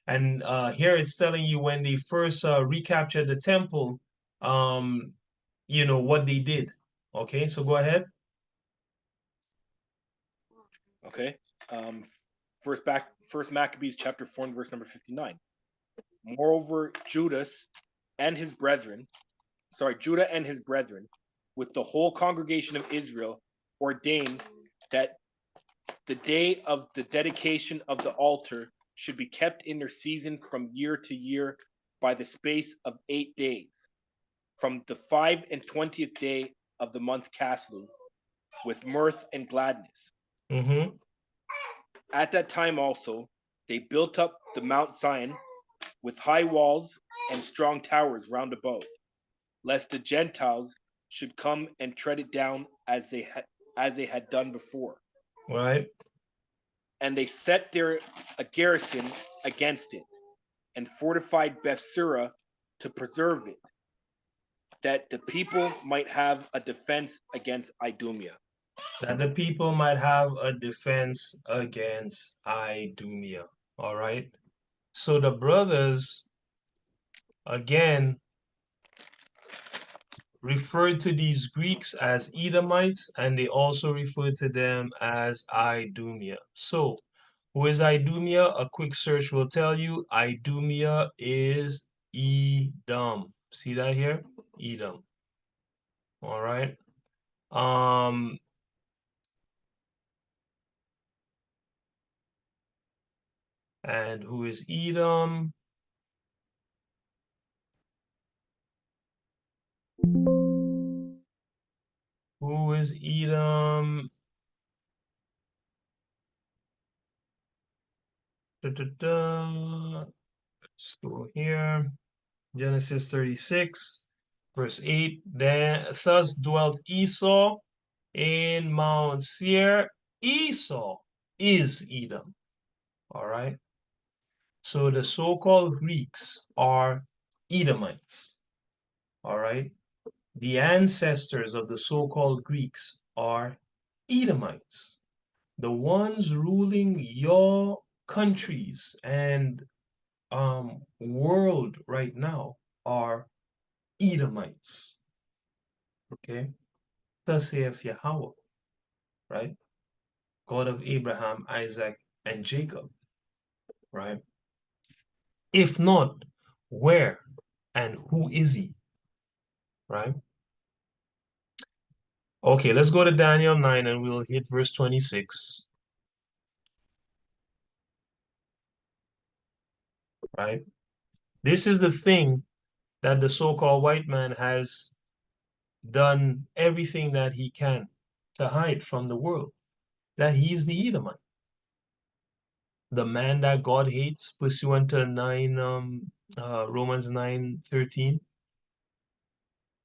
[SPEAKER 1] And here it's telling you when they first recaptured the temple, what they did. Okay, so go ahead.
[SPEAKER 2] Okay. First Maccabees chapter 4 and verse number 59. Moreover, Judah and his brethren, with the whole congregation of Israel, ordained that the day of the dedication of the altar should be kept in their season from year to year by the space of 8 days, from the 25th day of the month Caslu, with mirth and gladness.
[SPEAKER 1] Mm-hmm.
[SPEAKER 2] At that time also, they built up the Mount Zion with high walls and strong towers round about, lest the Gentiles should come and tread it down as they had done before.
[SPEAKER 1] Right.
[SPEAKER 2] And they set there a garrison against it, and fortified Bethsura to preserve it, that the people might have a defense against Idumea.
[SPEAKER 1] That the people might have a defense against Idumea. All right. So the brothers again, referred to these Greeks as Edomites, and they also referred to them as Idumea. So, who is Idumea? A quick search will tell you Idumea is Edom. See that here? Edom. All right. And who is Edom? Who is Edom? Da, da, da. Let's go here. Genesis 36, verse 8. Then thus dwelt Esau in Mount Seir. Esau is Edom. All right. So the so-called Greeks are Edomites. All right. The ancestors of the so-called Greeks are Edomites. The ones ruling your countries and world right now are Edomites. Okay. Thus saith Yahweh, right? God of Abraham, Isaac, and Jacob, right? If not, where and who is he, right? Okay, let's go to Daniel 9 and we'll hit verse 26, right? This is the thing that the so-called white man has done everything that he can to hide from the world, that he is the Edomite, the man that God hates, pursuant to Romans 9:13.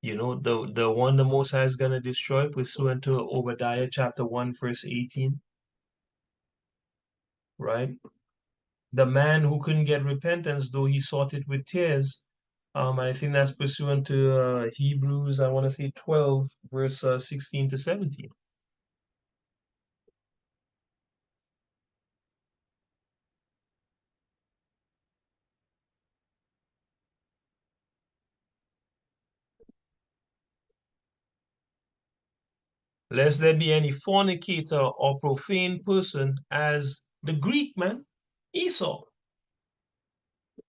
[SPEAKER 1] You know, the one the Most High is gonna destroy, pursuant to Obadiah chapter 1, verse 18, right? The man who couldn't get repentance, though he sought it with tears. I think that's pursuant to Hebrews, I want to say 12, verse 16 to 17. Lest there be any fornicator or profane person as the Greek man, Esau,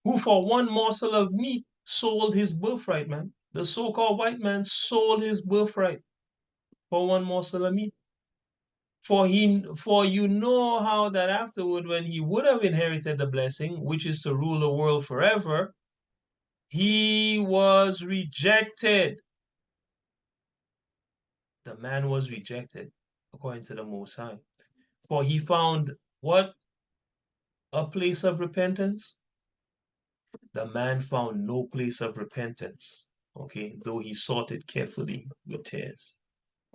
[SPEAKER 1] who for one morsel of meat sold his birthright, man. The so-called white man sold his birthright for one morsel of meat. For you know how that afterward, when he would have inherited the blessing, which is to rule the world forever, he was rejected. The man was rejected, according to the Most High. For he found what? A place of repentance? The man found no place of repentance, okay, though he sought it carefully with tears.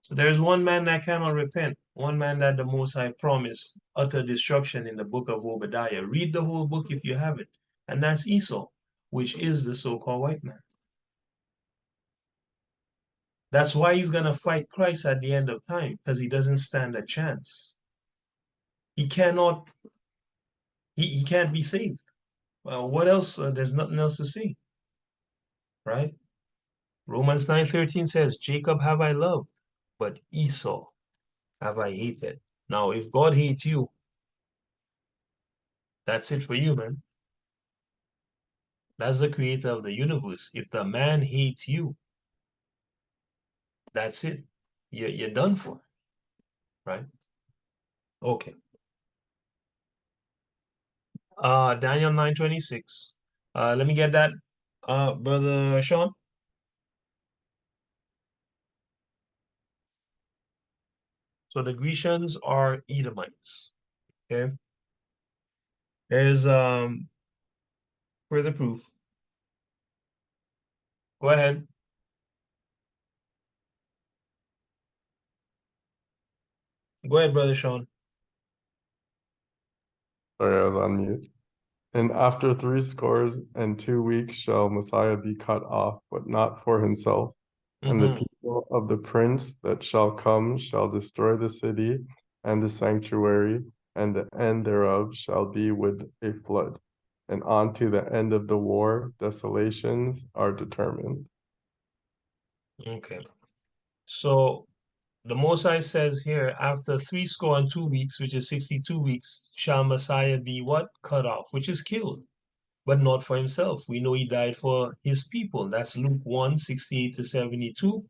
[SPEAKER 1] So there is one man that cannot repent, one man that the Most High promised utter destruction in the book of Obadiah. Read the whole book if you haven't, and that's Esau, which is the so-called white man. That's why he's going to fight Christ at the end of time, because he doesn't stand a chance. He cannot, he can't be saved. Well, what else? There's nothing else to say, right? Romans 9:13 says, Jacob have I loved, but Esau have I hated. Now, if God hates you, that's it for you, man. That's the creator of the universe. If the man hates you, that's it. You're done for, right? Okay. Daniel 9:26. Let me get that, Brother Sean. So the Grecians are Edomites. Okay. There's further proof. Go ahead. Go ahead, Brother Sean.
[SPEAKER 6] Sorry, I was on mute. And after 62 weeks shall Messiah be cut off, but not for himself. And the people of the prince that shall come shall destroy the city and the sanctuary, and the end thereof shall be with a flood. and on to the end of the war, desolations are determined.
[SPEAKER 1] Okay. So the Most High says here, after 62 weeks, which is 62 weeks, shall Messiah be what? Cut off, which is killed, but not for himself. We know he died for his people. That's Luke 1, 68 to 72,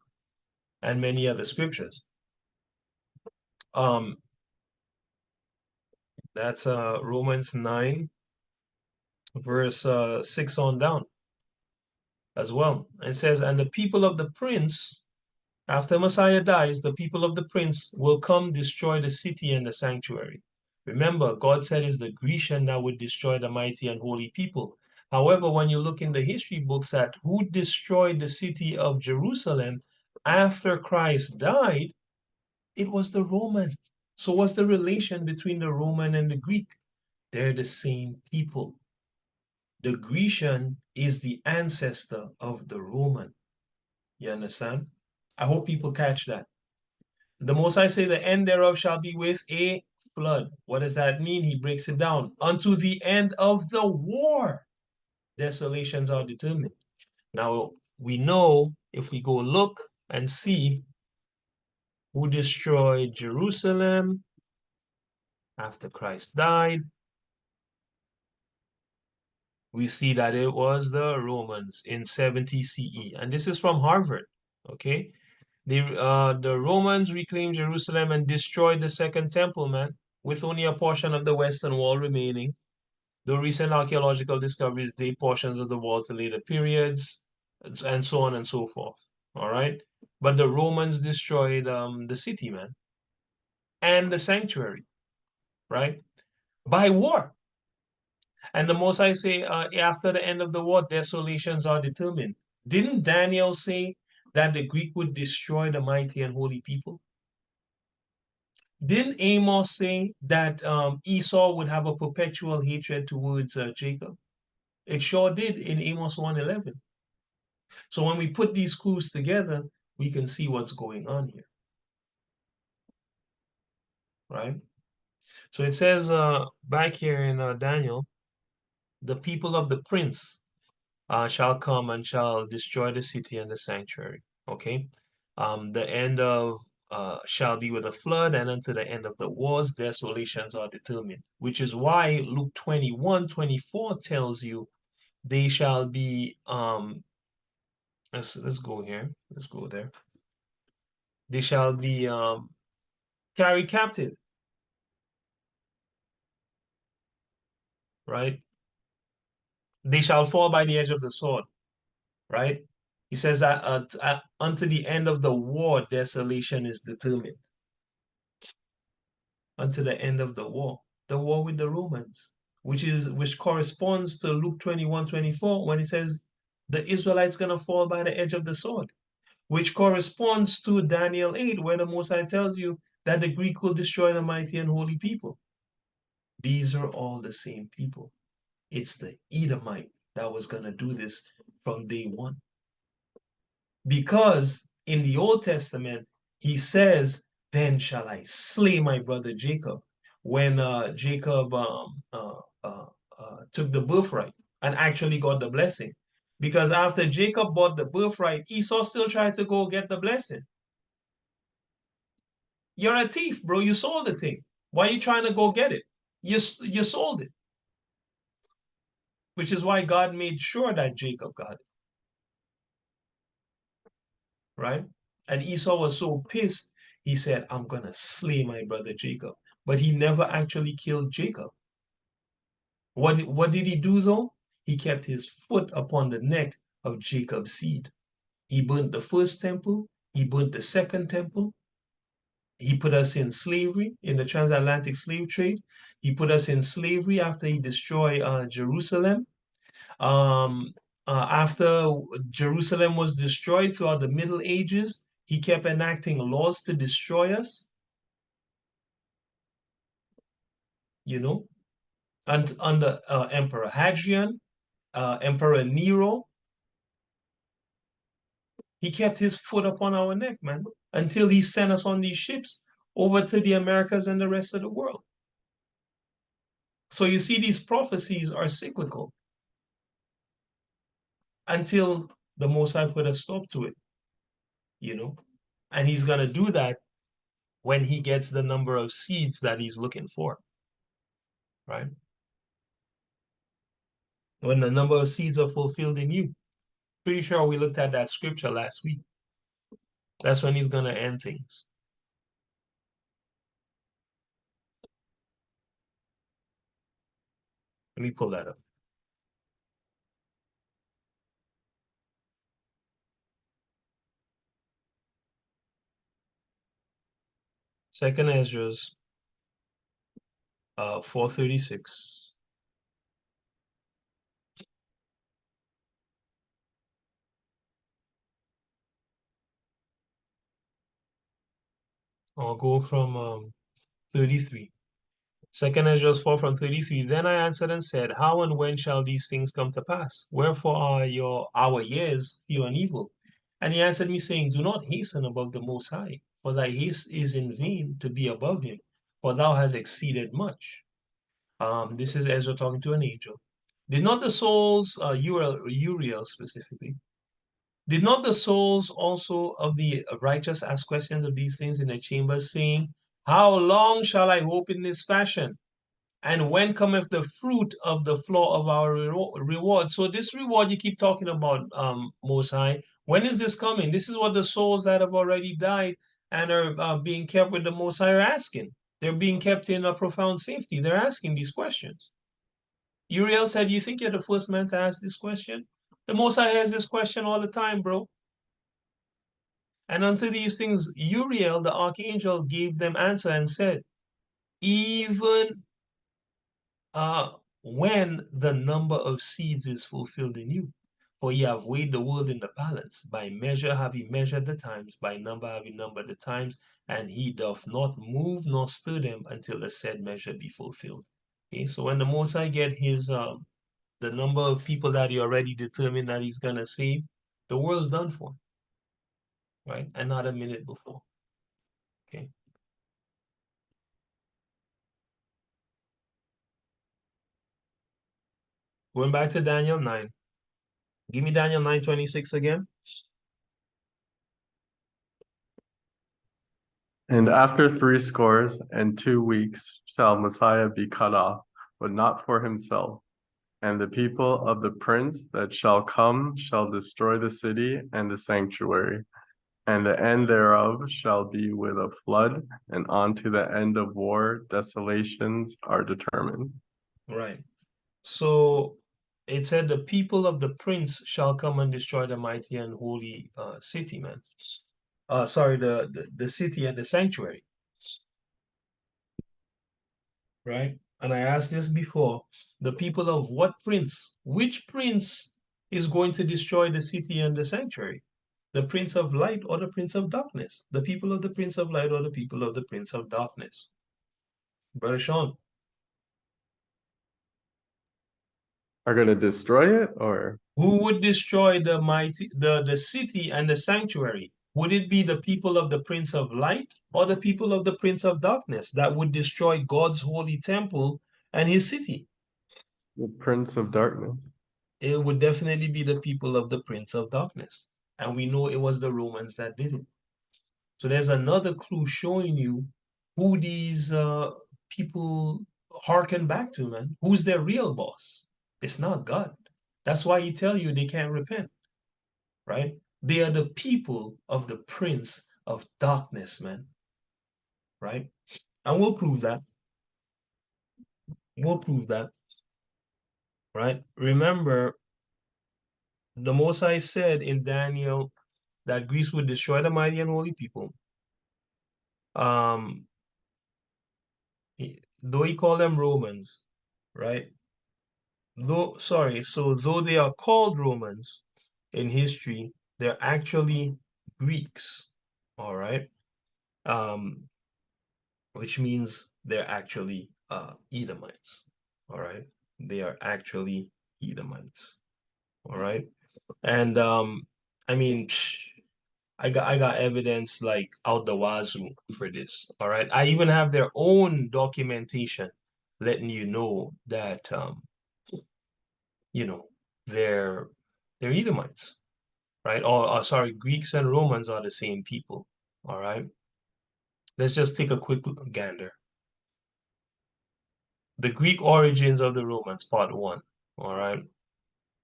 [SPEAKER 1] and many other scriptures. Um, that's Romans 9, verse 6 on down as well. It says, and the people of the prince, after Messiah dies, the people of the prince will come destroy the city and the sanctuary. Remember, God said it's the Grecian that would destroy the mighty and holy people. However, when you look in the history books at who destroyed the city of Jerusalem after Christ died, it was the Roman. So what's the relation between the Roman and the Greek? They're the same people. The Grecian is the ancestor of the Roman. You understand? I hope people catch that. The Most High say the end thereof shall be with a flood. What does that mean? He breaks it down. Unto the end of the war, desolations are determined. Now, we know if we go look and see who destroyed Jerusalem after Christ died, we see that it was the Romans in 70 CE. And this is from Harvard, okay? The Romans reclaimed Jerusalem and destroyed the Second Temple, man, with only a portion of the western wall remaining. The recent archaeological discoveries date portions of the wall to later periods, and so on and so forth. All right, but the Romans destroyed the city, man, and the sanctuary, right, by war. And the Most High say, after the end of the war, desolations are determined. Didn't Daniel say that the Greek would destroy the mighty and holy people? Didn't Amos say that Esau would have a perpetual hatred towards Jacob? It sure did in Amos 1:11. So when we put these clues together, we can see what's going on here, right? So it says back here in Daniel, the people of the prince shall come and shall destroy the city and the sanctuary. Okay, the end of shall be with a flood, and unto the end of the wars, desolations are determined. Which is why Luke 21:24 tells you they shall be let's go here. Let's go there. They shall be carried captive, right? They shall fall by the edge of the sword, right? He says that unto the end of the war, desolation is determined. Unto the end of the war with the Romans, which corresponds to Luke 21:24 when it says the Israelites gonna fall by the edge of the sword, which corresponds to Daniel 8, where the Most High tells you that the Greek will destroy the mighty and holy people. These are all the same people. It's the Edomite that was going to do this from day one. Because in the Old Testament, he says, then shall I slay my brother Jacob. When Jacob took the birthright and actually got the blessing. Because after Jacob bought the birthright, Esau still tried to go get the blessing. You're a thief, bro. You sold the thing. Why are you trying to go get it? You sold it. Which is why God made sure that Jacob got it. Right? And Esau was so pissed, he said, I'm going to slay my brother Jacob. But he never actually killed Jacob. What did he do though? He kept his foot upon the neck of Jacob's seed. He burnt the first temple, he burnt the second temple. He put us in slavery in the transatlantic slave trade. He put us in slavery after he destroyed Jerusalem. Um, After Jerusalem was destroyed throughout the Middle Ages, he kept enacting laws to destroy us, you know, and under Emperor Hadrian, Emperor Nero, he kept his foot upon our neck, man, until he sent us on these ships over to the Americas and the rest of the world. So you see, these prophecies are cyclical until the Most High put a stop to it, you know? And he's going to do that when he gets the number of seeds that he's looking for, right? When the number of seeds are fulfilled in you. Pretty sure we looked at that scripture last week. That's when he's going to end things. Let me pull that up. Second Ezra's 436. I'll go from 33. Second Ezra 4 from 33. Then I answered and said, how and when shall these things come to pass? Wherefore are our years few and evil? And he answered me, saying, do not hasten above the Most High, for thy haste is in vain to be above him, for thou hast exceeded much. This is Ezra talking to an angel. Did not the souls, Uriel specifically, did not the souls also of the righteous ask questions of these things in the chambers, saying, how long shall I hope in this fashion? And when cometh the fruit of the floor of our reward? So this reward you keep talking about, Most High, when is this coming? This is what the souls that have already died and are being kept with the Most High are asking. They're being kept in a profound safety. They're asking these questions. Uriel said, you think you're the first man to ask this question? The Most High has this question all the time, bro. And unto these things, Uriel, the archangel, gave them answer and said, even uh, when the number of seeds is fulfilled in you. For ye have weighed the world in the balance. By measure have ye measured the times, by number have ye numbered the times, and he doth not move nor stir them until the said measure be fulfilled. Okay, so when the Most High get his the number of people that he already determined that he's gonna save, the world's done for, right? And not a minute before. Okay. Going back to Daniel 9. Give me Daniel 9:26 again.
[SPEAKER 6] And after 62 weeks shall Messiah be cut off, but not for himself. And the people of the prince that shall come shall destroy the city and the sanctuary. And the end thereof shall be with a flood, and unto the end of war desolations are determined.
[SPEAKER 1] Right. So it said the people of the prince shall come and destroy the mighty and holy city, man. Sorry, the city and the sanctuary, right? And I asked this before, the people of what prince? Which prince is going to destroy the city and the sanctuary? The prince of light or the prince of darkness? The people of the prince of light or the people of the prince of darkness? Brother Sean.
[SPEAKER 6] Are going to destroy it, or
[SPEAKER 1] Who would destroy the city and the sanctuary? Would it be the people of the Prince of Light or the people of the Prince of Darkness that would destroy God's holy temple and his city?
[SPEAKER 6] the prince of darkness?
[SPEAKER 1] It would definitely be the people of the Prince of Darkness. And we know it was the Romans that did it. So there's another clue showing you who these people hearken back to, man. Who's their real boss? It's not God. That's why he tell you they can't repent, right? They are the people of the prince of darkness, man, right? And we'll prove that. We'll prove that, right? Remember, the Most High said in Daniel that Greece would destroy the mighty and holy people. Um, though he called them Romans, right? Though they are called Romans in history, they're actually Greeks, all right? Which means they're actually Edomites. All right, they are actually Edomites. All right, and I mean, I got evidence like out the wazoo for this. All right, I even have their own documentation letting you know that you know, they're Edomites, right? Or sorry, Greeks and Romans are the same people. All right. Let's just take a quick gander. The Greek origins of the Romans, part one. All right.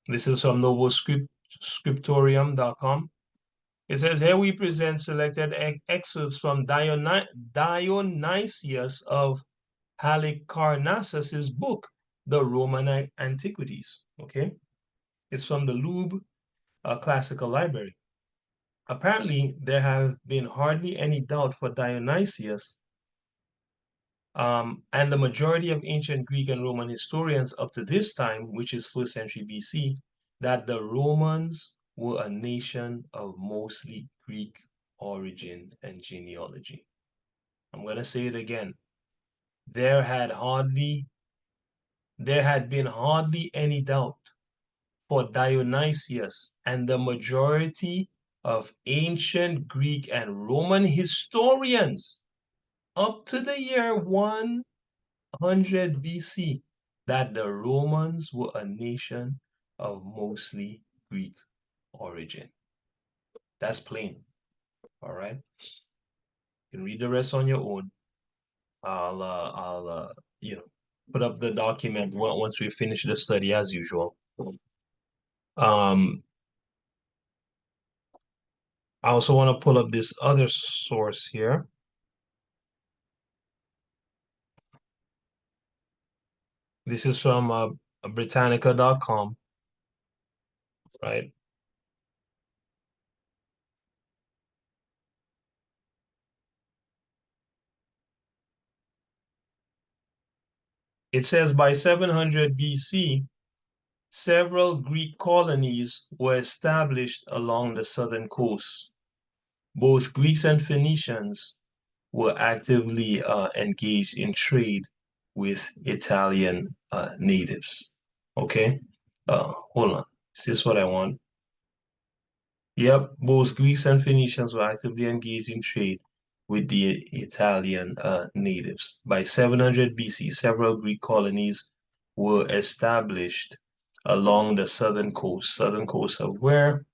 [SPEAKER 1] This is from novoscriptorium.com. It says, here we present selected excerpts from Dionysius of Halicarnassus's book, The Roman Antiquities. Okay. It's from the Louvre Classical Library. Apparently, there have been hardly any doubt for Dionysius and the majority of ancient Greek and Roman historians up to this time, which is 1st century BC, that the Romans were a nation of mostly Greek origin and genealogy. I'm going to say it again. There had been hardly any doubt for Dionysius and the majority of ancient Greek and Roman historians up to the year 100 BC that the Romans were a nation of mostly Greek origin. That's plain. All right. You can read the rest on your own. I'll put up the document once we finish the study as usual. I also want to pull up this other source here. This is from Britannica.com, right? It says by 700 BC, several Greek colonies were established along the southern coast. Both Greeks and Phoenicians were actively engaged in trade with Italian natives. Okay, hold on. Is this what I want? Yep, both Greeks and Phoenicians were actively engaged in trade with the Italian natives. By 700 BC, several Greek colonies were established along the southern coast. Southern coast of where?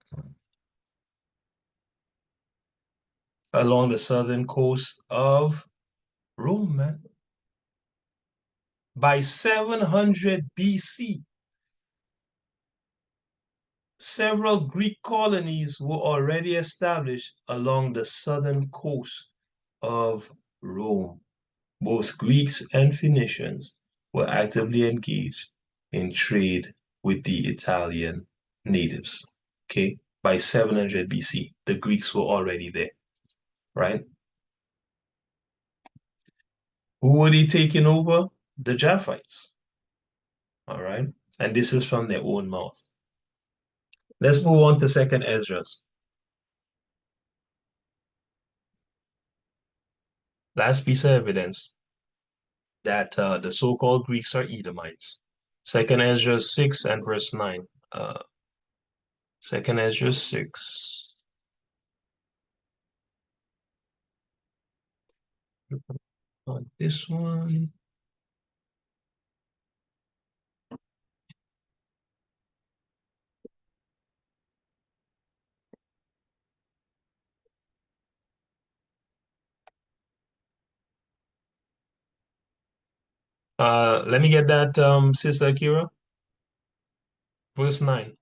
[SPEAKER 1] Along the southern coast of Rome, man. By 700 BC, several Greek colonies were already established along the southern coast of Rome. Both Greeks and Phoenicians were actively engaged in trade with the Italian natives. Okay, by 700 BC, the Greeks were already there, right? Who were they taking over? The Japhites. All right, and this is from their own mouth. Let's move on to Second Esdras. Last piece of evidence that the so-called Greeks are Edomites. Second Esdras 6 and verse 9. Second Esdras 6. On this one. Let me get that, Sister Akira. Verse 9.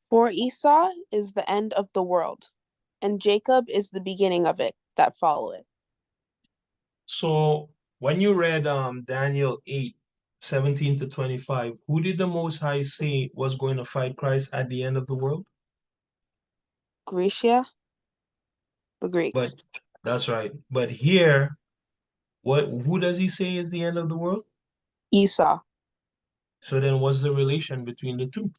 [SPEAKER 4] For Esau is the end of the world, and Jacob is the beginning of it that follow it.
[SPEAKER 1] So when you read Daniel 8, 17 to 25, who did the Most High say was going to fight Christ at the end of the world?
[SPEAKER 4] Grecia, the
[SPEAKER 1] But
[SPEAKER 4] Greeks.
[SPEAKER 1] that's right. But here, who does he say is the end of the world?
[SPEAKER 4] Esau.
[SPEAKER 1] So then what's the relation between the two?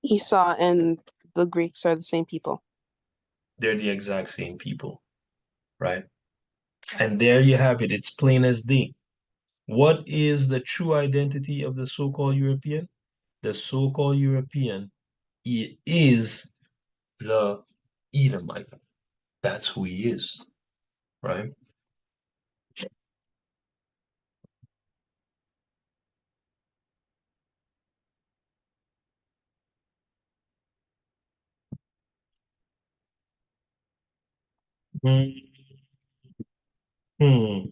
[SPEAKER 4] Esau and the Greeks are the same people.
[SPEAKER 1] They're the exact same people, right? And there you have it. It's plain as day. What is the true identity of the so-called European? The so-called European is the Edomite. That's who he is. right? Hmm.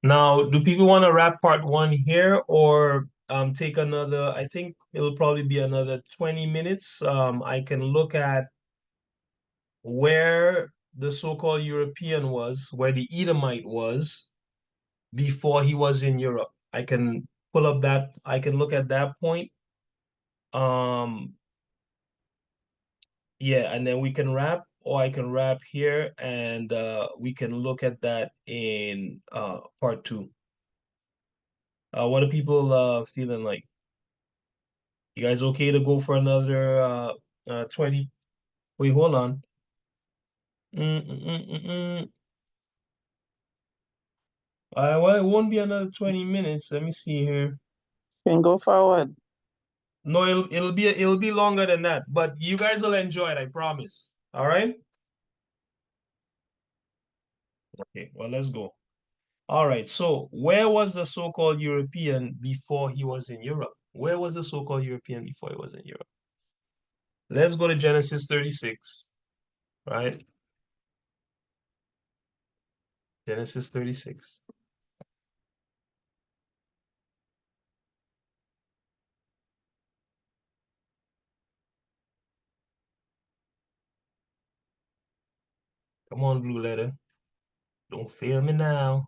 [SPEAKER 1] Now, do people want to wrap part one here or take another? I think it'll probably be another 20 minutes. I can look at where the so-called European was, where the Edomite was before he was in Europe. I can pull up that, I can look at that point. Um, yeah, and then we can wrap, or I can wrap here and we can look at that in part two. What are people feeling like? You guys okay to go for another 20? Wait, hold on. Mm, mm, mm, mm, mm. Well, it won't be another 20 minutes. Let me see here.
[SPEAKER 7] Can go forward.
[SPEAKER 1] No, it'll be longer than that, but you guys will enjoy it, I promise. All right? Okay, well, let's go. All right, so where was the so-called European before he was in Europe? Where was the so-called European before he was in Europe? Let's go to Genesis 36, right? Genesis 36. Come on, Blue Letter. Don't fail me now.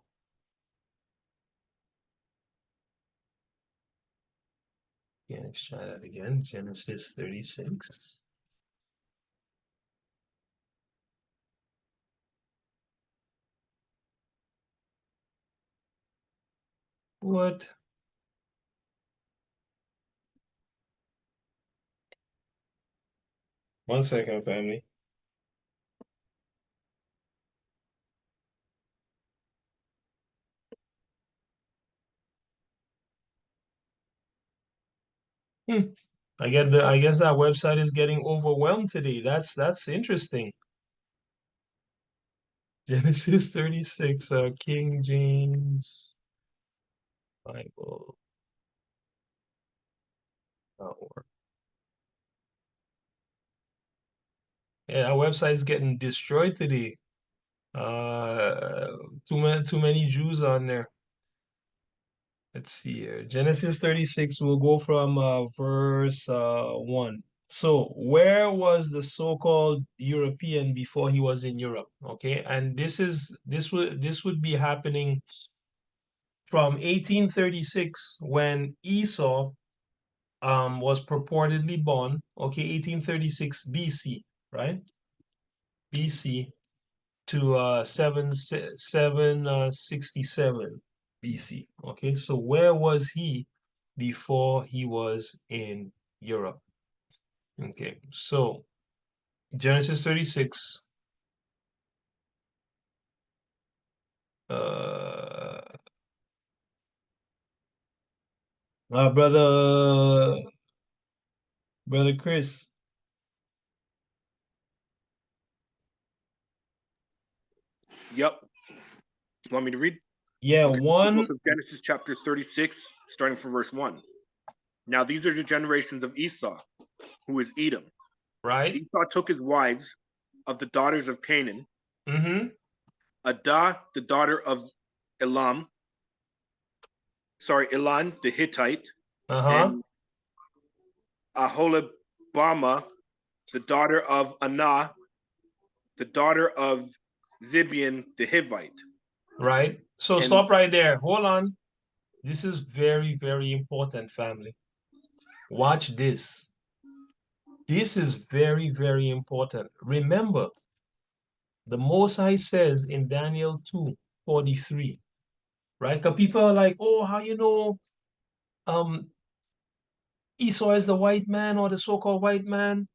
[SPEAKER 1] Yeah, let's try that again. Genesis 36. What? One second, family. Hmm. I guess that website is getting overwhelmed today. That's interesting. Genesis 36, King James Bible. Yeah, our website is getting destroyed today. Uh, too many Jews on there. Let's see here. Genesis 36, we'll go from verse 1. So, where was the so-called European before he was in Europe? Okay, and this would be happening from 1836 when Esau was purportedly born. Okay, 1836 BC, right? BC to 767 BC. Okay, so where was he before he was in Europe? Okay, so Genesis 36. Uh, brother Chris.
[SPEAKER 2] Yep. Want me to read?
[SPEAKER 1] Yeah,
[SPEAKER 2] Okay, this is the
[SPEAKER 1] one,
[SPEAKER 2] book of Genesis, chapter 36, starting from verse 1. Now these are the generations of Esau, who is Edom.
[SPEAKER 1] right?
[SPEAKER 2] Esau took his wives of the daughters of Canaan,
[SPEAKER 1] Mm-hmm.
[SPEAKER 2] Adah, the daughter of Elam, Elan, the Hittite,
[SPEAKER 1] Uh-huh.
[SPEAKER 2] and Aholibama, the daughter of Anah, the daughter of Zibeon, the Hivite.
[SPEAKER 1] Right. So
[SPEAKER 2] And
[SPEAKER 1] stop right there. Hold on. This is very, very important, family. Watch this. This is very, very important. Remember, the Most High says in Daniel 2:43, right? Because people are like, oh, how you know Esau is the white man or the so-called white man?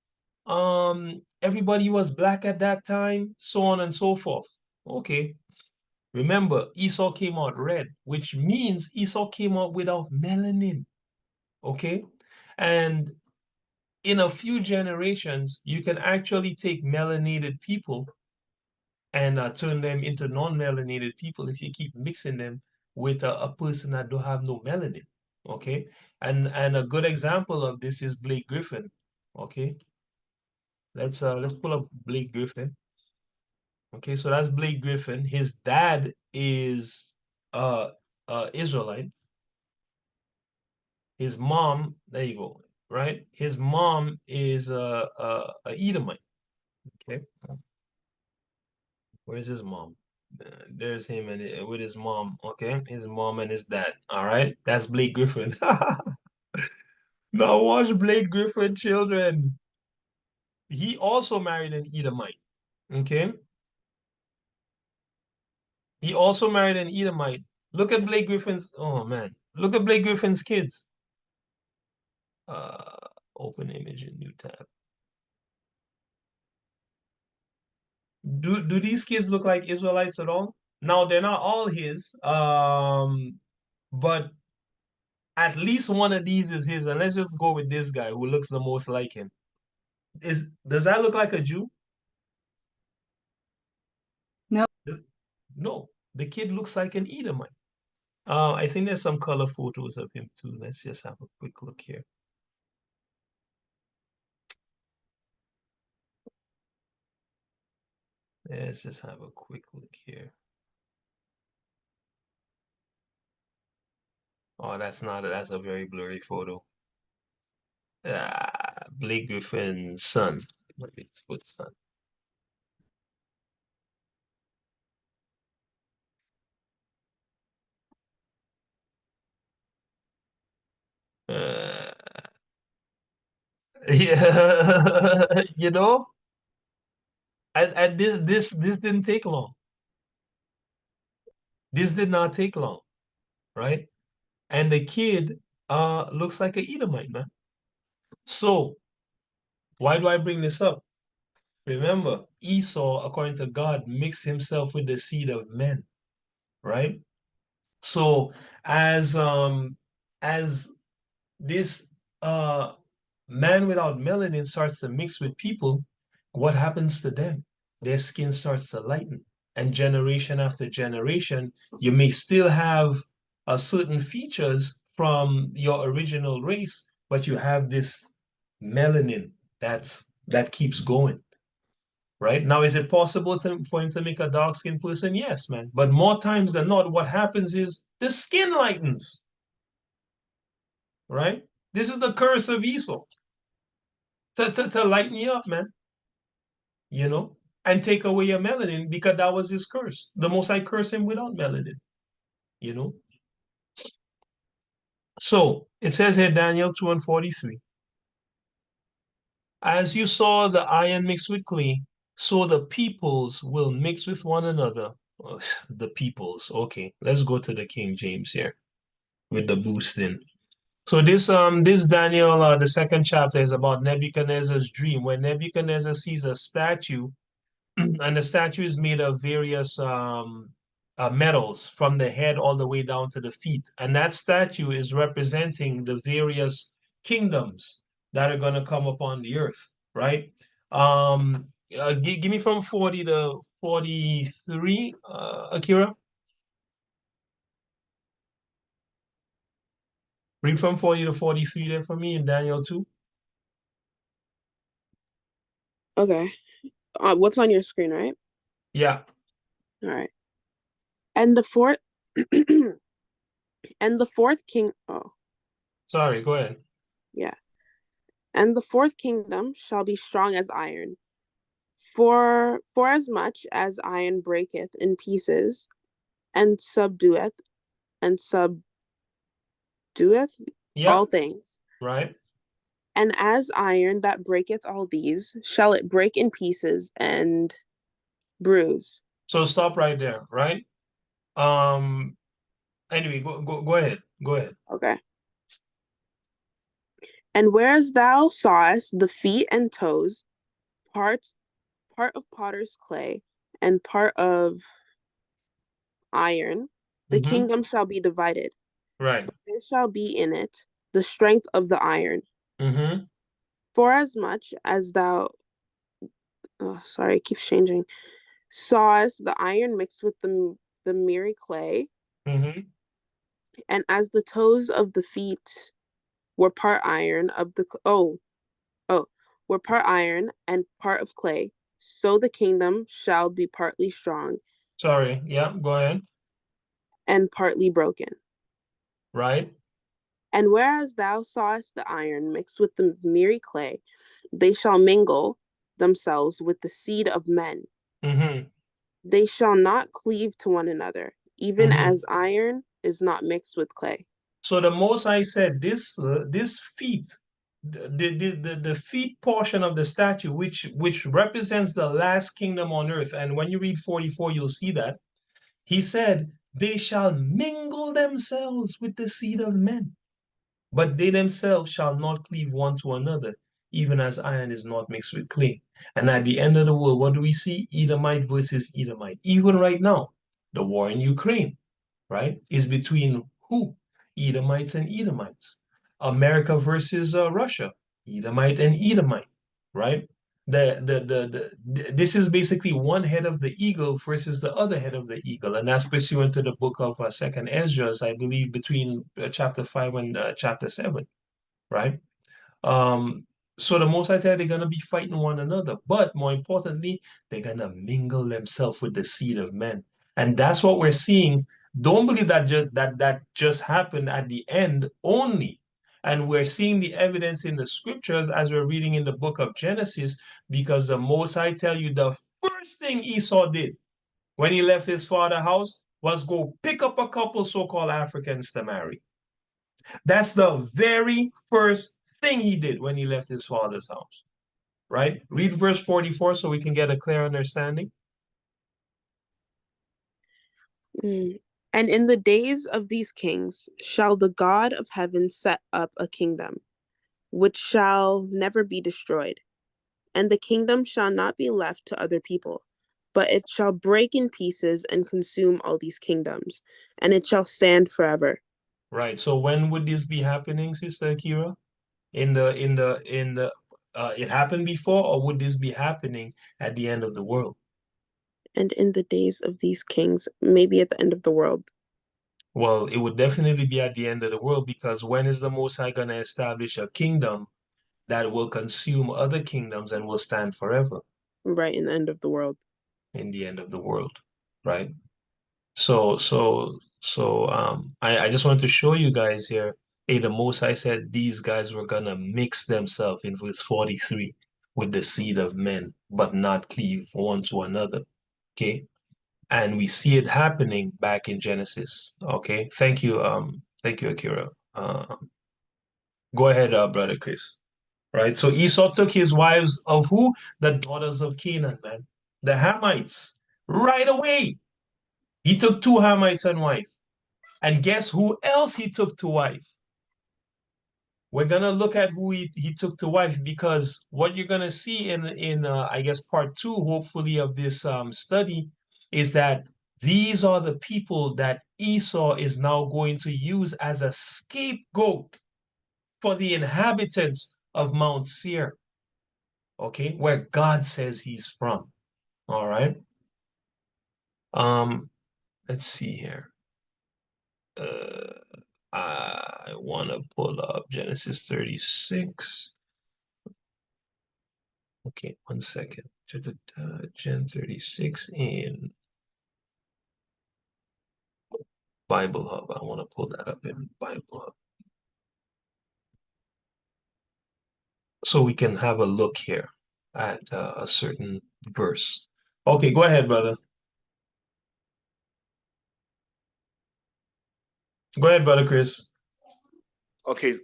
[SPEAKER 1] Everybody was black at that time, so on and so forth. Okay. Remember, Esau came out red, which means Esau came out without melanin. Okay. And in a few generations, you can actually take melanated people and turn them into non-melanated people if you keep mixing them with a person that don't have no melanin. Okay, and a good example of this is Blake Griffin. Okay, let's pull up Blake Griffin. Okay, so that's Blake Griffin. His dad is uh Israelite. His mom, there you go, right? His mom is a Edomite. Okay, where's his mom? There's him and with his mom. Okay, his mom and his dad. All right, that's Blake Griffin. Now watch Blake Griffin, children. He also married an Edomite. Okay, he also married an Edomite. Look at Blake Griffin's. Oh man, look at Blake Griffin's kids. Uh, Open image in new tab. Do these kids look like Israelites at all? Now they're not all his, but at least one of these is his. And let's just go with this guy who looks the most like him. Does that look like a Jew?
[SPEAKER 9] No.
[SPEAKER 1] No, the kid looks like an Edomite. I think there's some color photos of him too. Let's just have a quick look here. Let's just have a quick look here. Oh, that's a very blurry photo. Blake Griffin's son. Let me put son. Uh, yeah, you know, and this didn't take long. This did not take long, right? And the kid looks like an Edomite, man. So why do I bring this up? Remember, Esau, according to God, mixed himself with the seed of men, right? So as this man without melanin starts to mix with people, what happens to them? Their skin starts to lighten. And generation after generation, you may still have certain features from your original race, but you have this melanin that keeps going. Right now, is it possible for him to make a dark skinned person? Yes, man. But more times than not, what happens is the skin lightens. Right? This is the curse of Esau to lighten you up, man. You know, and take away your melanin because that was his curse. The Most High cursed him without melanin. You know. So it says here, Daniel 2:43. As you saw the iron mixed with clay, so the peoples will mix with one another. The peoples. Okay, let's go to the King James here with the boosting. So this Daniel the second chapter is about Nebuchadnezzar's dream, where Nebuchadnezzar sees a statue, and the statue is made of various metals from the head all the way down to the feet, and that statue is representing the various kingdoms that are going to come upon the earth, right? Give me from 40 to 43, Akira. Read from 40 to 43 there for me in Daniel 2.
[SPEAKER 4] Okay. What's on your screen, right?
[SPEAKER 1] Yeah.
[SPEAKER 4] All right. And the fourth and the fourth king
[SPEAKER 1] Sorry, go ahead.
[SPEAKER 4] Yeah. And the fourth kingdom shall be strong as iron. For as much as iron breaketh in pieces and subdueth
[SPEAKER 1] Yeah,
[SPEAKER 4] all things,
[SPEAKER 1] right.
[SPEAKER 4] and as iron that breaketh all these, shall it break in pieces and bruise.
[SPEAKER 1] So stop right there, right? Anyway, go ahead. Go ahead.
[SPEAKER 4] Okay. And whereas thou sawest the feet and toes, part of potter's clay and part of iron, the kingdom shall be divided.
[SPEAKER 1] Right.
[SPEAKER 4] There shall be in it the strength of the iron. For as much as thou, sorry, it keeps changing. sawest the iron mixed with the miry clay,
[SPEAKER 1] Mm-hmm.
[SPEAKER 4] and as the toes of the feet were part iron of the were part iron and part of clay, so the kingdom shall be partly strong
[SPEAKER 1] Sorry. Yeah, go ahead.
[SPEAKER 4] and partly broken.
[SPEAKER 1] Right.
[SPEAKER 4] And whereas thou sawest the iron mixed with the miry clay, they shall mingle themselves with the seed of men.
[SPEAKER 1] Mm-hmm.
[SPEAKER 4] They shall not cleave to one another, even
[SPEAKER 1] Mm-hmm.
[SPEAKER 4] as iron is not mixed with clay.
[SPEAKER 1] So the Most High said this feet, the feet portion of the statue, which represents the last kingdom on earth. And when you read 44, you'll see that. He said, they shall mingle themselves with the seed of men, but they themselves shall not cleave one to another, even as iron is not mixed with clay. And at the end of the world, what do we see? Edomite versus Edomite. Even right now, the war in Ukraine, right, is between who? Edomites and Edomites. America versus Russia, Edomite and Edomite, right? This is basically one head of the eagle versus the other head of the eagle, and that's pursuant to the book of Second Esdras, I believe, between chapter 5 and chapter 7, right? Um, so the Most High they're gonna be fighting one another, but more importantly, they're gonna mingle themselves with the seed of men, and that's what we're seeing. Don't believe that just happened at the end only, and we're seeing the evidence in the scriptures as we're reading in the book of Genesis, because the Most High tell you the first thing Esau did when he left his father's house was go pick up a couple so-called Africans to marry. That's the very first thing he did when he left his father's house, right? Read verse 44 so we can get a clear understanding.
[SPEAKER 4] Mm. And in the days of these kings shall the God of heaven set up a kingdom, which shall never be destroyed. And the kingdom shall not be left to other people, but it shall break in pieces and consume all these kingdoms, and it shall stand forever.
[SPEAKER 1] Right. So when would this be happening, Sister Akira? In the it happened before, or would this be happening at the end of the world?
[SPEAKER 4] And in the days of these kings, maybe at the end of the world.
[SPEAKER 1] Well, it would definitely be at the end of the world, because when is the Most High going to establish a kingdom that will consume other kingdoms and will stand forever?
[SPEAKER 4] Right, in the end of the world.
[SPEAKER 1] In the end of the world, right? I just wanted to show you guys here. Hey, the Most High said these guys were gonna mix themselves in verse 43 with the seed of men, but not cleave one to another. Okay. And we see it happening back in Genesis. Okay. Thank you, Akira. Go ahead, brother Chris. Right. So Esau took his wives of who? The daughters of Canaan, man. The Hamites. Right away. He took two Hamites and wife. And guess who else he took to wife? We're gonna look at who he took to wife, because what you're gonna see in I guess part two, hopefully, of this study is that these are the people that Esau is now going to use as a scapegoat for the inhabitants of Mount Seir, okay, where God says he's from. All right. Um, let's see here. Uh, I want to pull up Genesis 36. Okay, 1 second. Gen 36 in Bible Hub. I want to pull that up in Bible Hub so we can have a look here at a certain verse. Okay, go ahead, brother. Go ahead, brother Chris.
[SPEAKER 2] Okay.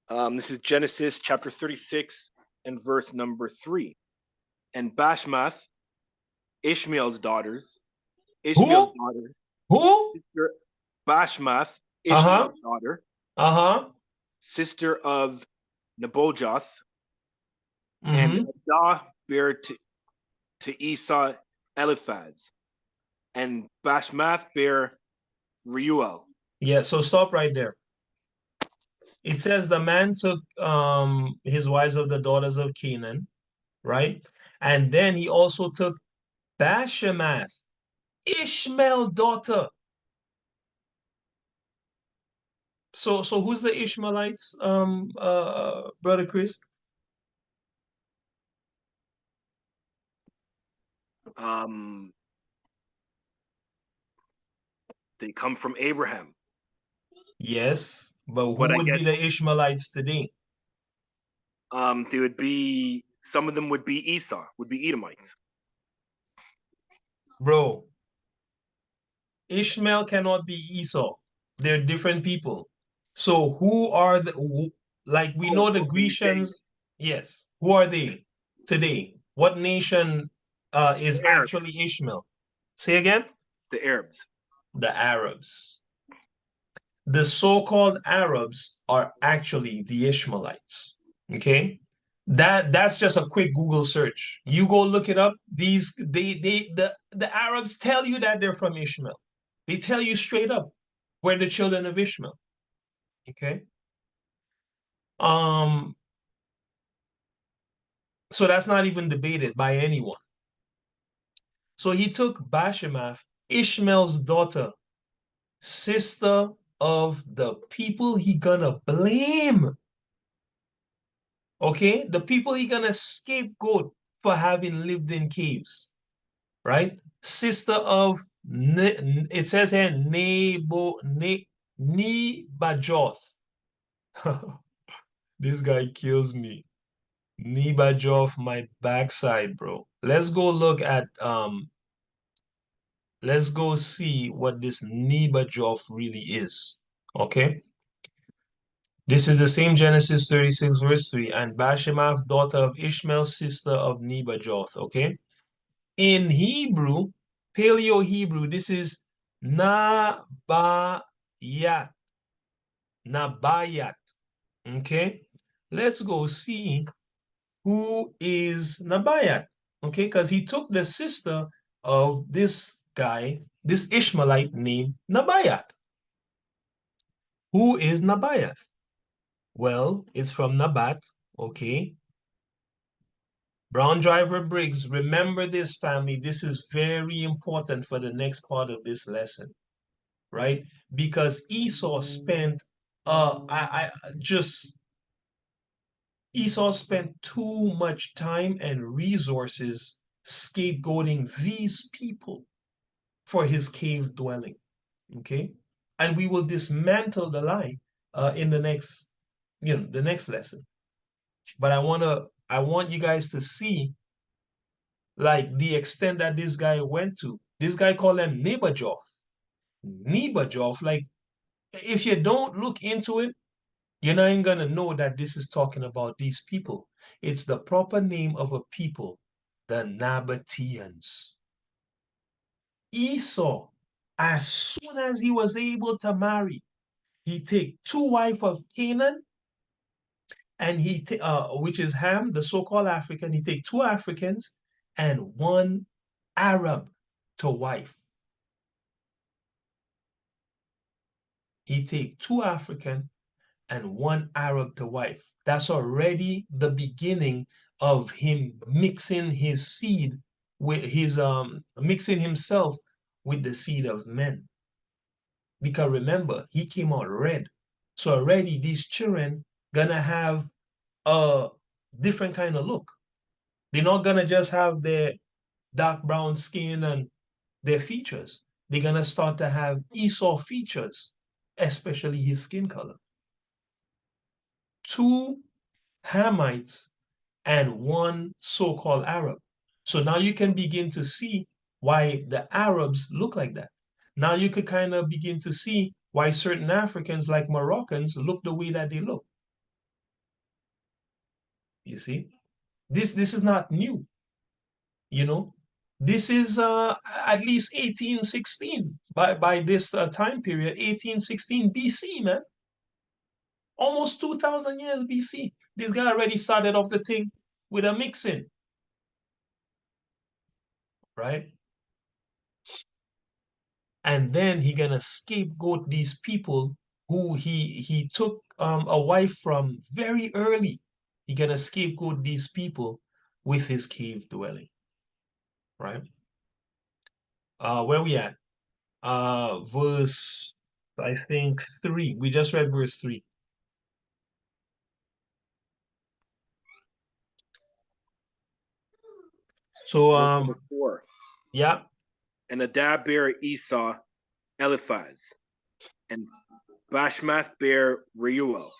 [SPEAKER 2] This is Genesis chapter 36 and verse number 3. And Bashmath, Ishmael's daughter,
[SPEAKER 1] Who? Who?
[SPEAKER 2] sister Bashmath,
[SPEAKER 1] Uh-huh.
[SPEAKER 2] Ishmael's daughter,
[SPEAKER 1] Uh-huh.
[SPEAKER 2] sister of Nebojoth, and
[SPEAKER 1] Mm-hmm.
[SPEAKER 2] Adah bare to Esau Eliphaz, and Bashmath bare Reuel.
[SPEAKER 1] Yeah, so stop right there. It says the man took his wives of the daughters of Canaan, right? And then he also took Bashemath, Ishmael daughter. So who's the Ishmaelites, brother Chris?
[SPEAKER 2] They come from Abraham.
[SPEAKER 1] Yes, but who
[SPEAKER 2] But I
[SPEAKER 1] would be
[SPEAKER 2] guess
[SPEAKER 1] the Ishmaelites today?
[SPEAKER 2] they would be, some of them would be Esau, would be Edomites.
[SPEAKER 1] Bro, Ishmael cannot be Esau. They're different people. So who are like we know the
[SPEAKER 2] When you say
[SPEAKER 1] Grecians, yes. Who are they today? What nation is
[SPEAKER 2] the Arabs,
[SPEAKER 1] actually Ishmael? Say again?
[SPEAKER 2] the Arabs.
[SPEAKER 1] The Arabs. The so-called Arabs are actually the Ishmaelites. Okay? That's just a quick Google search. You go look it up. The Arabs tell you that they're from Ishmael. They tell you straight up we're the children of Ishmael. Okay. Um, so that's not even debated by anyone. So he took Bashemath, Ishmael's daughter, sister of the people he gonna blame. Okay, the people he gonna scapegoat for having lived in caves, right? Sister of it says here Nebajoth. This guy kills me. Nebajoth, my backside, bro. Let's go see what this Nebajoth really is. Okay. This is the same Genesis 36, verse 3. And Bashemath, daughter of Ishmael, sister of Nebajoth. Okay. In Hebrew, Paleo Hebrew, this is Nabayat. Nabayat. Okay. Let's go see who is Nabayat. Okay, because he took the sister of this guy, this Ishmaelite named Nabayat. Who is Nabayat? Well, it's from Nabat. Okay. Brown Driver Briggs, remember this, family. This is very important for the next part of this lesson, right? Because Esau spent too much time and resources scapegoating these people for his cave dwelling. Okay, and we will dismantle the lie in the next lesson. But I want you guys to see like the extent that this guy went to. This guy called him Nebajoth. Nebajoth, like if you don't look into it, you're not even gonna know that this is talking about these people. It's the proper name of a people, the Nabateans. Esau, as soon as he was able to marry, he take two wives of Canaan, and which is Ham, the so-called African. He take two Africans and one Arab to wife. He take two African and one Arab to wife. That's already the beginning of him mixing his seed with his mixing himself with the seed of men. Because remember, he came out red. So already these children gonna have a different kind of look. They're not gonna just have their dark brown skin and their features. They're gonna start to have Esau features, especially his skin color. Two Hamites and one so-called Arab. So now you can begin to see why the Arabs look like that. Now you could kind of begin to see why certain Africans like Moroccans look the way that they look. You see? This is not new, you know. This is at least 1816 by this time period, 1816 BC, man. Almost 2,000 years BC. This guy already started off the thing with a mixing, right? And then he gonna scapegoat these people who he took a wife from very early. He gonna scapegoat these people with his cave dwelling, right? Where we at? Verse, I think 3. We just read verse 3. So,
[SPEAKER 2] Verse number 4.
[SPEAKER 1] yeah,
[SPEAKER 2] And Nadab bare Esau Eliphaz, and Bashmath bare Reuel,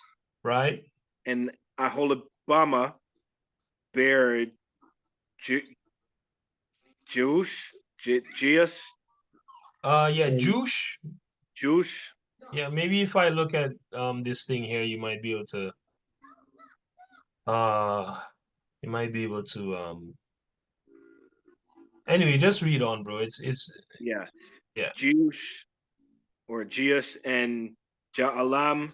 [SPEAKER 1] right.
[SPEAKER 2] and Aholibama bare Jeush, Jeus,
[SPEAKER 1] Yeah,
[SPEAKER 2] and
[SPEAKER 1] Jush.
[SPEAKER 2] Jush.
[SPEAKER 1] Yeah, maybe if I look at this thing here, uh you might be able to anyway, just read on, bro. It's
[SPEAKER 2] Yeah,
[SPEAKER 1] yeah.
[SPEAKER 2] Jeush or Jeus and Jaalam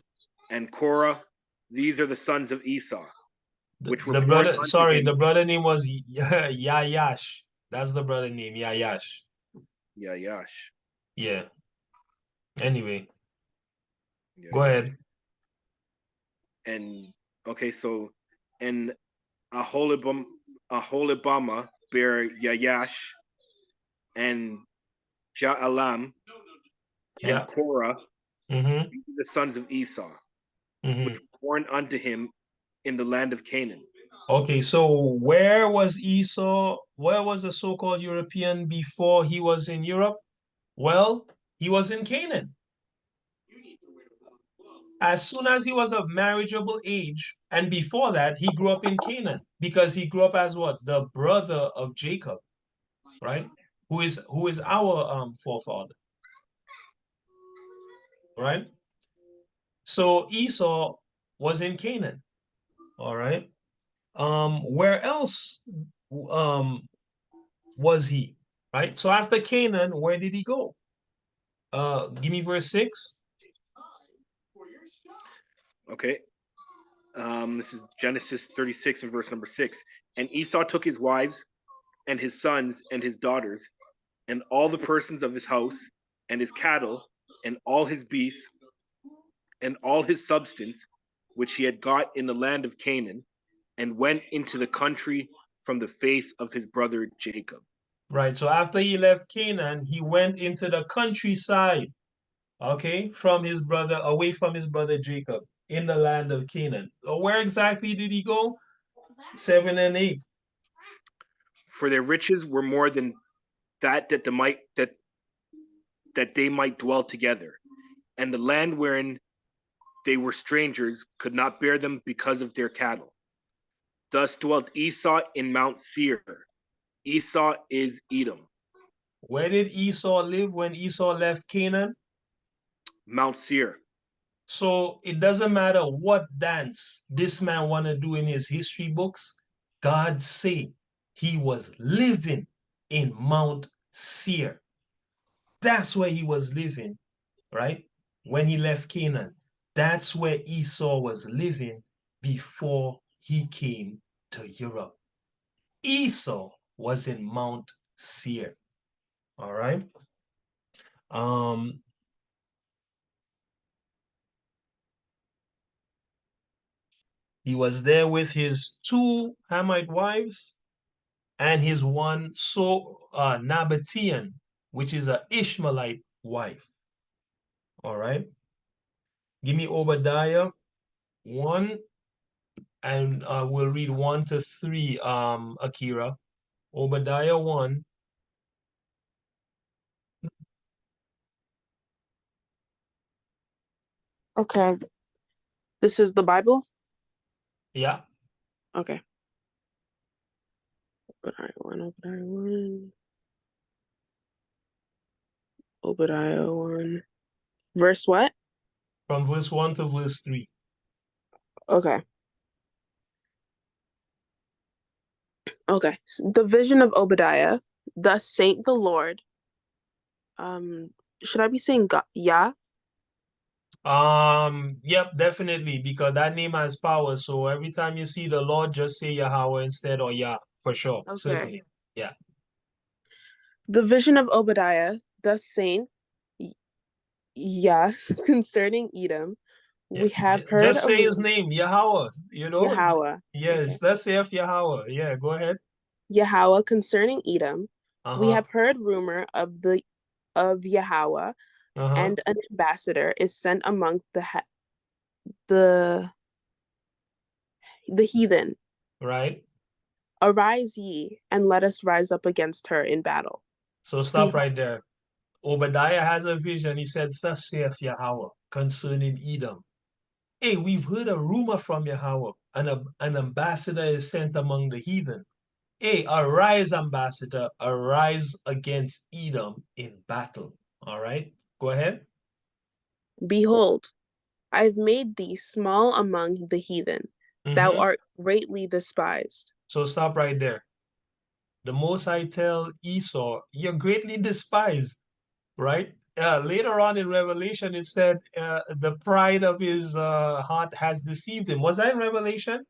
[SPEAKER 2] and Korah. These are the sons of Esau, which were
[SPEAKER 1] The
[SPEAKER 2] born
[SPEAKER 1] brother,
[SPEAKER 2] unto
[SPEAKER 1] sorry, the
[SPEAKER 2] him.
[SPEAKER 1] brother name was Yayash. That's the brother name, Yayash.
[SPEAKER 2] Yash.
[SPEAKER 1] Yeah. Anyway, go
[SPEAKER 2] Yash.
[SPEAKER 1] ahead.
[SPEAKER 2] And okay, so and Aholibama bare Yayash and Jaalam and
[SPEAKER 1] Yeah.
[SPEAKER 2] Korah,
[SPEAKER 1] Mm-hmm.
[SPEAKER 2] the sons of Esau,
[SPEAKER 1] Mm-hmm.
[SPEAKER 2] which were born unto him in the land of Canaan.
[SPEAKER 1] Okay, so where was Esau? Where was the so-called European before he was in Europe? Well, he was in Canaan. As soon as he was of marriageable age, and before that, he grew up in Canaan because he grew up as what? The brother of Jacob, right? Who is our forefather, right? So Esau was in Canaan, all right? Where else was he? Right? So after Canaan, where did he go? Give me verse 6.
[SPEAKER 2] Okay. This is Genesis 36 and verse number 6. And Esau took his wives and his sons and his daughters and all the persons of his house and his cattle and all his beasts and all his substance which he had got in the land of Canaan, and went into the country from the face of his brother Jacob.
[SPEAKER 1] Right. So after he left Canaan, he went into the countryside, okay, from his brother, away from his brother Jacob, in the land of Canaan. So where exactly did he go? 7 and 8.
[SPEAKER 2] For their riches were more than that they might dwell together, and the land wherein they were strangers could not bear them because of their cattle. Thus dwelt Esau in Mount Seir. Esau is Edom.
[SPEAKER 1] Where did Esau live when Esau left Canaan?
[SPEAKER 2] Mount Seir.
[SPEAKER 1] So it doesn't matter what dance this man want to do in his history books. God say he was living in Mount Seir. That's where he was living, right? When he left Canaan. That's where Esau was living before he came to Europe. Esau was in Mount Seir. All right. Um, he was there with his 2 Hamite wives and his one Nabatean, which is an Ishmaelite wife. All right. Give me Obadiah 1, and we'll read 1 to 3, Akira. Obadiah 1.
[SPEAKER 4] Okay. This is the Bible?
[SPEAKER 1] Yeah.
[SPEAKER 4] Okay. Obadiah 1, Obadiah 1. Obadiah 1. Verse what?
[SPEAKER 1] From verse 1 to verse 3.
[SPEAKER 4] Okay. Okay. The vision of Obadiah. Thus saith the Lord. Should I be saying God? Yeah?
[SPEAKER 1] Yep, definitely, because that name has power. So every time you see the Lord, just say Yahweh instead, or Yah, for sure.
[SPEAKER 4] Okay.
[SPEAKER 1] Certainly. Yeah.
[SPEAKER 4] The vision of Obadiah. Thus saith Yah concerning Edom.
[SPEAKER 1] Yeah.
[SPEAKER 4] We have heard
[SPEAKER 1] Just
[SPEAKER 4] a
[SPEAKER 1] say his name, Yahweh, you know?
[SPEAKER 4] Yahweh.
[SPEAKER 1] Yes,
[SPEAKER 4] Okay.
[SPEAKER 1] let's say of Yahweh. Yeah, go ahead.
[SPEAKER 4] Yahweh concerning Edom. We
[SPEAKER 1] Uh-huh.
[SPEAKER 4] have heard rumor of Yahweh,
[SPEAKER 1] Uh-huh.
[SPEAKER 4] and an ambassador is sent among the the heathen.
[SPEAKER 1] Right.
[SPEAKER 4] Arise ye, and let us rise up against her in battle.
[SPEAKER 1] So stop
[SPEAKER 4] Behold,
[SPEAKER 1] right there. Obadiah has a vision. He said, thus saith Yahweh concerning Edom. Hey, we've heard a rumor from Yahweh. An ambassador is sent among the heathen. Hey, arise, ambassador, arise against Edom in battle. All right, go ahead.
[SPEAKER 4] behold, I have made thee small among the heathen. Thou
[SPEAKER 1] Mm-hmm.
[SPEAKER 4] art greatly despised.
[SPEAKER 1] So stop right there. The Most High tell Esau, you're greatly despised, right? Later on in Revelation, it said the pride of his heart has deceived him. Was that in Revelation?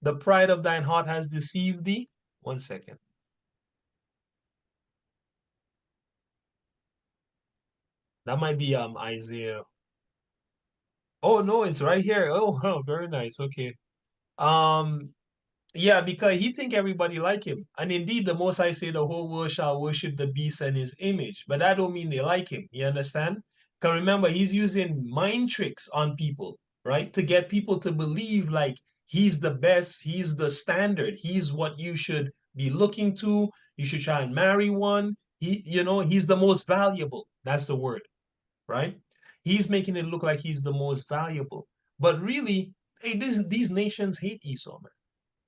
[SPEAKER 1] The pride of thine heart has deceived thee. One second. That might be Isaiah. Oh no, it's right here. Oh, oh, very nice. Okay. Um, yeah, because he think everybody like him. And indeed, the most I say the whole world shall worship the beast and his image. But that don't mean they like him. You understand? Because remember, he's using mind tricks on people, right? To get people to believe like he's the best, he's the standard, he's what you should be looking to. You should try and marry one. He's the most valuable. That's the word, right? He's making it look like he's the most valuable. But really, hey, these nations hate Esau, man,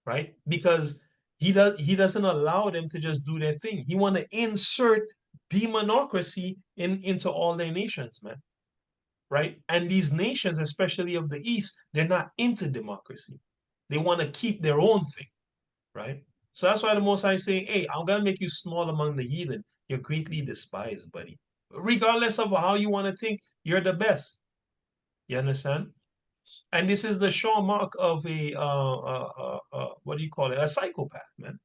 [SPEAKER 1] right? Because he doesn't allow them to just do their thing. He want to insert demonocracy into all their nations, man, right? And these nations, especially of the East, they're not into democracy. They want to keep their own thing, right? So that's why the Most High is saying, hey, I'm gonna make you small among the heathen. You're greatly despised, buddy. Regardless of how you want to think, you're the best. You understand? And this is the sure mark of a what do you call it? A psychopath, man.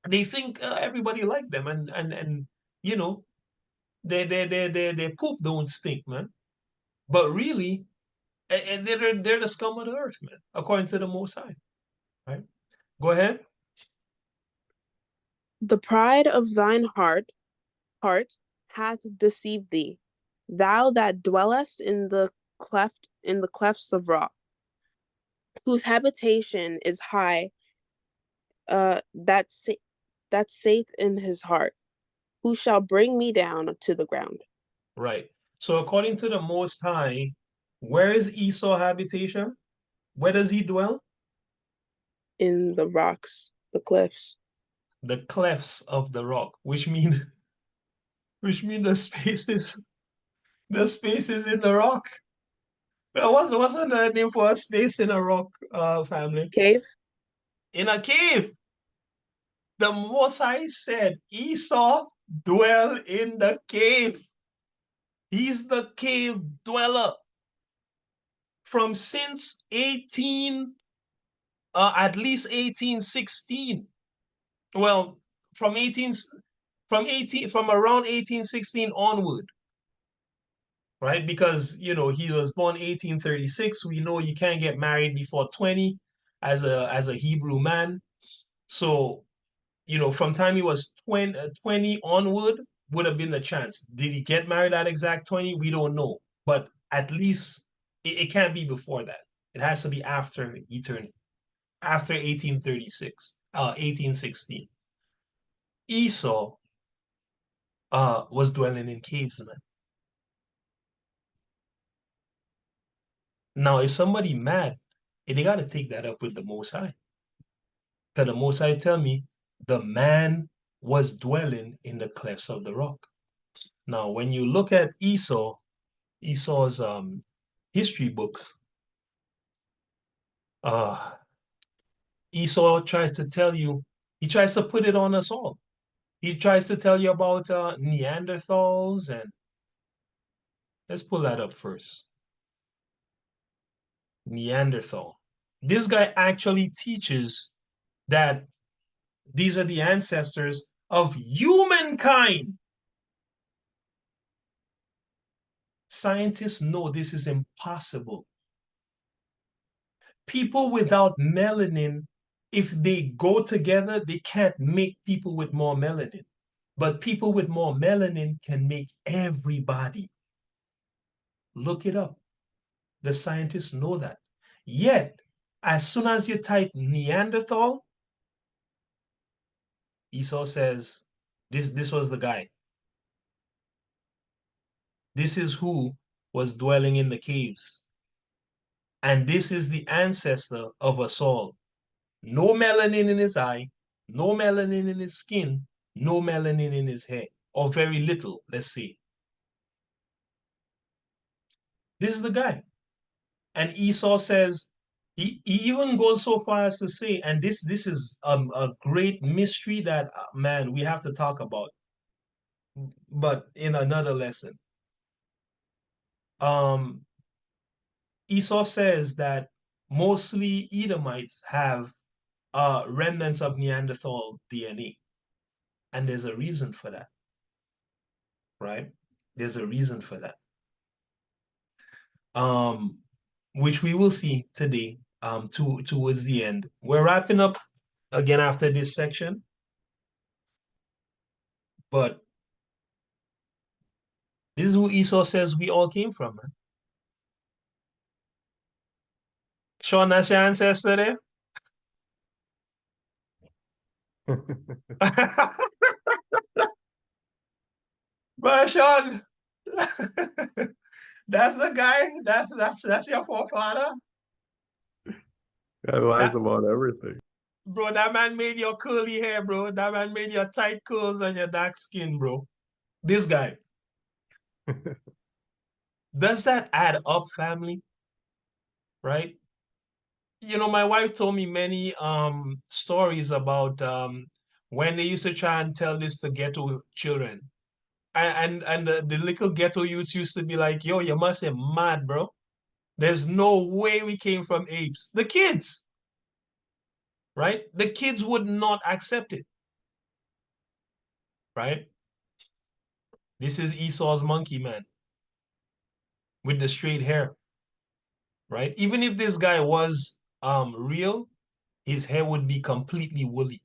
[SPEAKER 1] They think everybody like them, and you know their poop don't stink, man. But really, and they're the scum of the earth, man, according to the Most High. Right? Go ahead.
[SPEAKER 4] The pride of thine heart hath deceived thee, thou that dwellest in the clefts of rock, whose habitation is high, that saith in his heart, who shall bring me down to the ground?
[SPEAKER 1] Right. So according to the Most High, where is Esau habitation? Where does he dwell?
[SPEAKER 4] In the rocks, the cliffs.
[SPEAKER 1] The clefts of the rock, which mean the spaces in the rock. What's another name for a space in a rock, family?
[SPEAKER 4] Cave?
[SPEAKER 1] In a cave. The Most High said Esau dwell in the cave. He's the cave dweller. From since at least 1816. Well, from 18 from around 1816 onward, right? Because he was born 1836. We know you can't get married before 20 as a Hebrew man. So from time he was 20 onward would have been the chance. Did he get married at exact 20? We don't know. But at least it can't be before that. It has to be after eternity, after 1836, 1816. Esau was dwelling in caves, man. Now, if somebody mad, they got to take that up with the Most High. Because the Most High tell me the man was dwelling in the clefts of the rock. Now, when you look at Esau's history books, uh, Esau tries to tell you, he tries to put it on us all. He tries to tell you about Neanderthals, and let's pull that up first. Neanderthal. This guy actually teaches that these are the ancestors of humankind. Scientists know this is impossible. People without melanin if they go together, they can't make people with more melanin. But people with more melanin can make everybody. Look it up. The scientists know that. Yet, as soon as you type Neanderthal, Esau says, this was the guy. This is who was dwelling in the caves. And this is the ancestor of us all. No melanin in his eye, no melanin in his skin, no melanin in his hair, or very little, let's see. This is the guy. And Esau says, he even goes so far as to say, and this is a great mystery that, man, we have to talk about, but in another lesson. Esau says that mostly Edomites have remnants of Neanderthal DNA. And there's a reason for that, right? There's a reason for that. Which we will see today towards the end. We're wrapping up again after this section, but this is who Esau says we all came from, man. Sean, that's your ancestor there? Bro, Sean, that's the guy. That's your forefather.
[SPEAKER 6] Guy lies about everything.
[SPEAKER 1] Bro, that man made your curly hair, bro. That man made your tight curls and your dark skin, bro. This guy. Does that add up, family? Right? You know, my wife told me many stories about when they used to try and tell this to ghetto children. And the little ghetto youths used to be like, yo, you must be mad, bro. There's no way we came from apes. The kids, right? The kids would not accept it, right? This is Esau's monkey man with the straight hair, right? Even if this guy was real, his hair would be completely woolly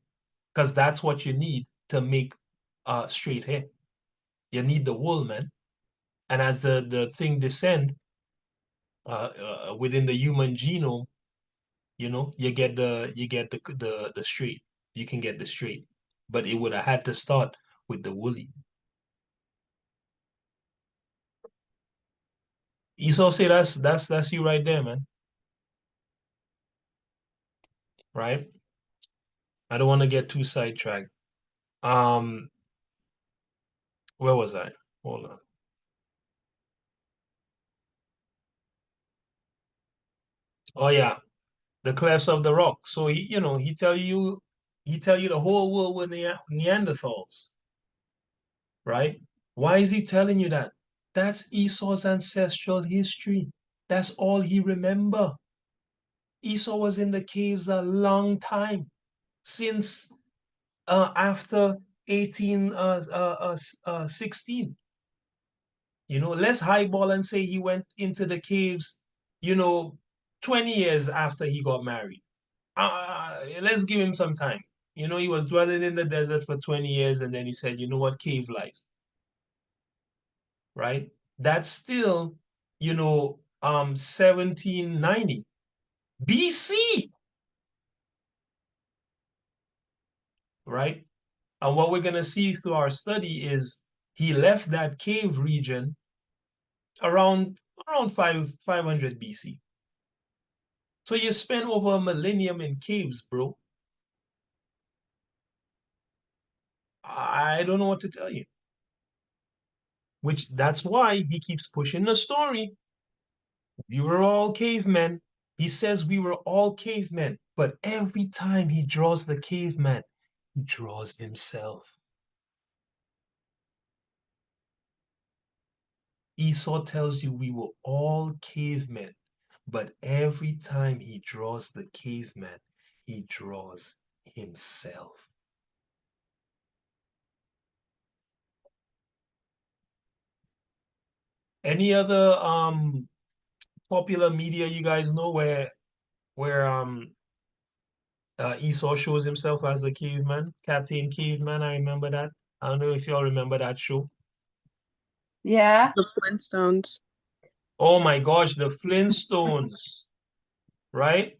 [SPEAKER 1] because that's what you need to make straight hair. You need the wool, man. And as the thing descend within the human genome, you know, you get the straight. You can get the straight, but it would have had to start with the woolly. Esau say that's you right there, man. Right? I don't want to get too sidetracked. Um, where was I? Hold on. Oh yeah, the clefts of the rock. So he tell you the whole world were Neanderthals, right? Why is he telling you that? That's Esau's ancestral history. That's all he remember. Esau was in the caves a long time, since after 1816. You know, let's highball and say he went into the caves, 20 years after he got married. Let's give him some time. He was dwelling in the desert for 20 years and then he said, you know what, cave life, right? That's still, 1790 BC, right? And what we're going to see through our study is he left that cave region around 500 BC. So you spend over a millennium in caves, bro. I don't know what to tell you. That's why he keeps pushing the story. We were all cavemen. He says we were all cavemen, but every time he draws the caveman, he draws himself. Esau tells you we were all cavemen, but every time he draws the caveman, he draws himself. Any other popular media you guys know where Esau shows himself as a caveman, Captain Caveman. I remember that. I don't know if y'all remember that show.
[SPEAKER 9] Yeah.
[SPEAKER 4] The Flintstones.
[SPEAKER 1] Oh my gosh, the Flintstones, right?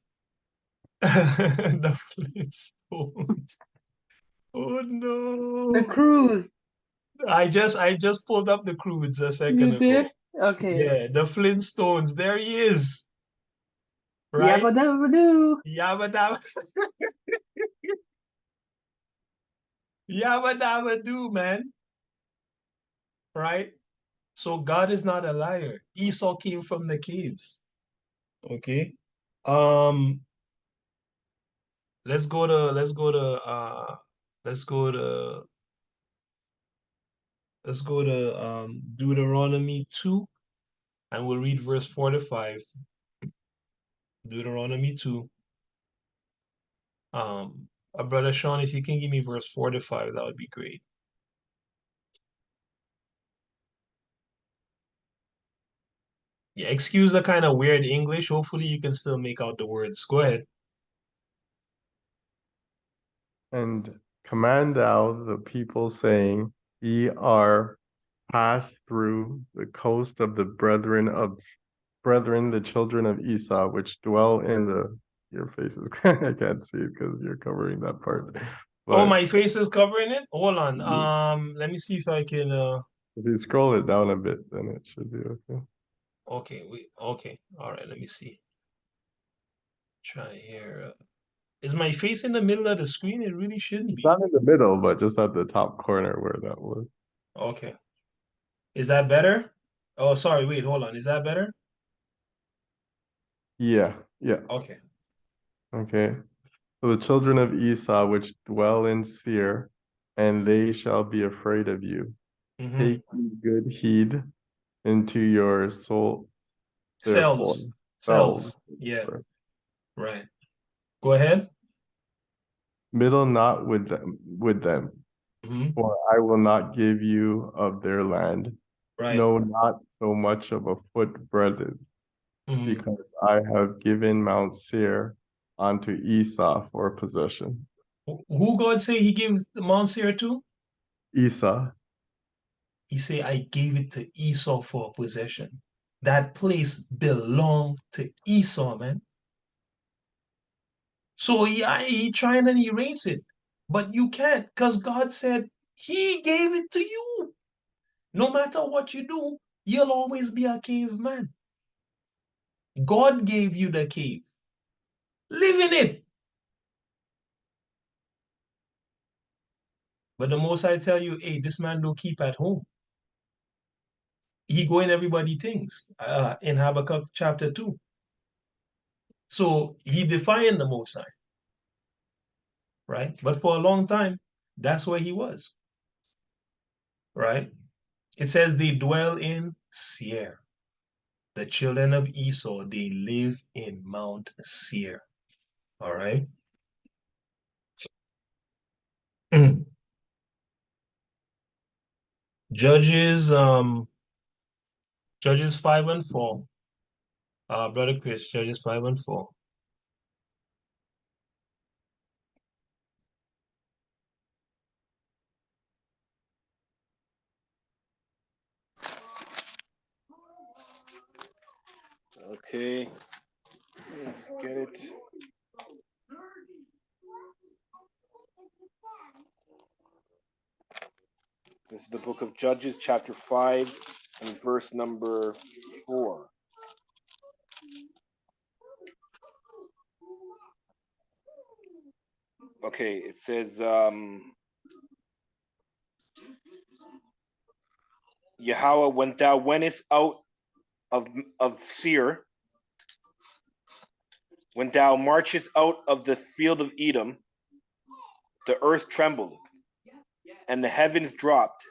[SPEAKER 1] The Flintstones. Oh
[SPEAKER 9] The
[SPEAKER 1] no.
[SPEAKER 9] cruise.
[SPEAKER 1] I just pulled up the crudes a second
[SPEAKER 9] You
[SPEAKER 1] ago.
[SPEAKER 9] did? Okay.
[SPEAKER 1] Yeah, the Flintstones. There he is, right?
[SPEAKER 9] Yabba dabba doo.
[SPEAKER 1] Yabba dabba, yabba dabba do, man. Right? So God is not a liar. Esau came from the caves. Okay. Um, let's go to let's go to let's go to let's go to Deuteronomy 2 and we'll read verse 4 to 5. Deuteronomy 2. Brother Sean, if you can give me verse 4 to 5, that would be great. Yeah, excuse the kind of weird English. Hopefully you can still make out the words. Go ahead.
[SPEAKER 6] And command thou the people, saying, Ye are passed through the coast of the brethren, the children of Esau, which dwell in the your faces. I can't see it because you're covering that part.
[SPEAKER 1] Oh,
[SPEAKER 6] But
[SPEAKER 1] my face is covering it? Hold on. Let me see if I can
[SPEAKER 6] if you scroll it down a bit, then it should be okay.
[SPEAKER 1] okay. All right, let me see. Try here. Is my face in the middle of the screen? It really shouldn't
[SPEAKER 6] It's
[SPEAKER 1] be.
[SPEAKER 6] not in the middle, but just at the top corner where that was.
[SPEAKER 1] Okay. Is that better? Oh, sorry. Wait, hold on. Is that better?
[SPEAKER 6] Yeah, yeah.
[SPEAKER 1] Okay.
[SPEAKER 6] Okay. So the children of Esau which dwell in Seir, and they shall be afraid of you.
[SPEAKER 1] Mm-hmm.
[SPEAKER 6] Take ye good heed into your soul, therefore, selves.
[SPEAKER 1] Selves. Yeah, right. Go ahead.
[SPEAKER 6] Middle not with them,
[SPEAKER 1] Mm-hmm.
[SPEAKER 6] for I will not give you of their land.
[SPEAKER 1] Right.
[SPEAKER 6] No, not so much of a foot breadth,
[SPEAKER 1] Mm-hmm.
[SPEAKER 6] because I have given Mount Seir unto Esau for possession.
[SPEAKER 1] Who God say he gave the Mount Seir to?
[SPEAKER 6] Esau,
[SPEAKER 1] He say, I gave it to Esau for possession. That place belonged to Esau, man. So yeah, he trying to erase it, but you can't because God said he gave it to you. No matter what you do, you'll always be a caveman. God gave you the cave. Live in it. But the most I tell you, hey, this man don't keep at home. He go in everybody things. In Habakkuk chapter 2. So he defying the most high, right? But for a long time, that's where he was, right? It says they dwell in Seir. The children of Esau, they live in Mount Seir. All right. Judges, Judges 5 and 4. Brother Chris, Judges 5 and 4.
[SPEAKER 2] Okay. Let's get it. This is the book of Judges, chapter 5, and verse number 4. Okay, it says, Yahweh, when thou wentest out of Seir, when thou marchest out of the field of Edom, the earth trembled, and the heavens dropped,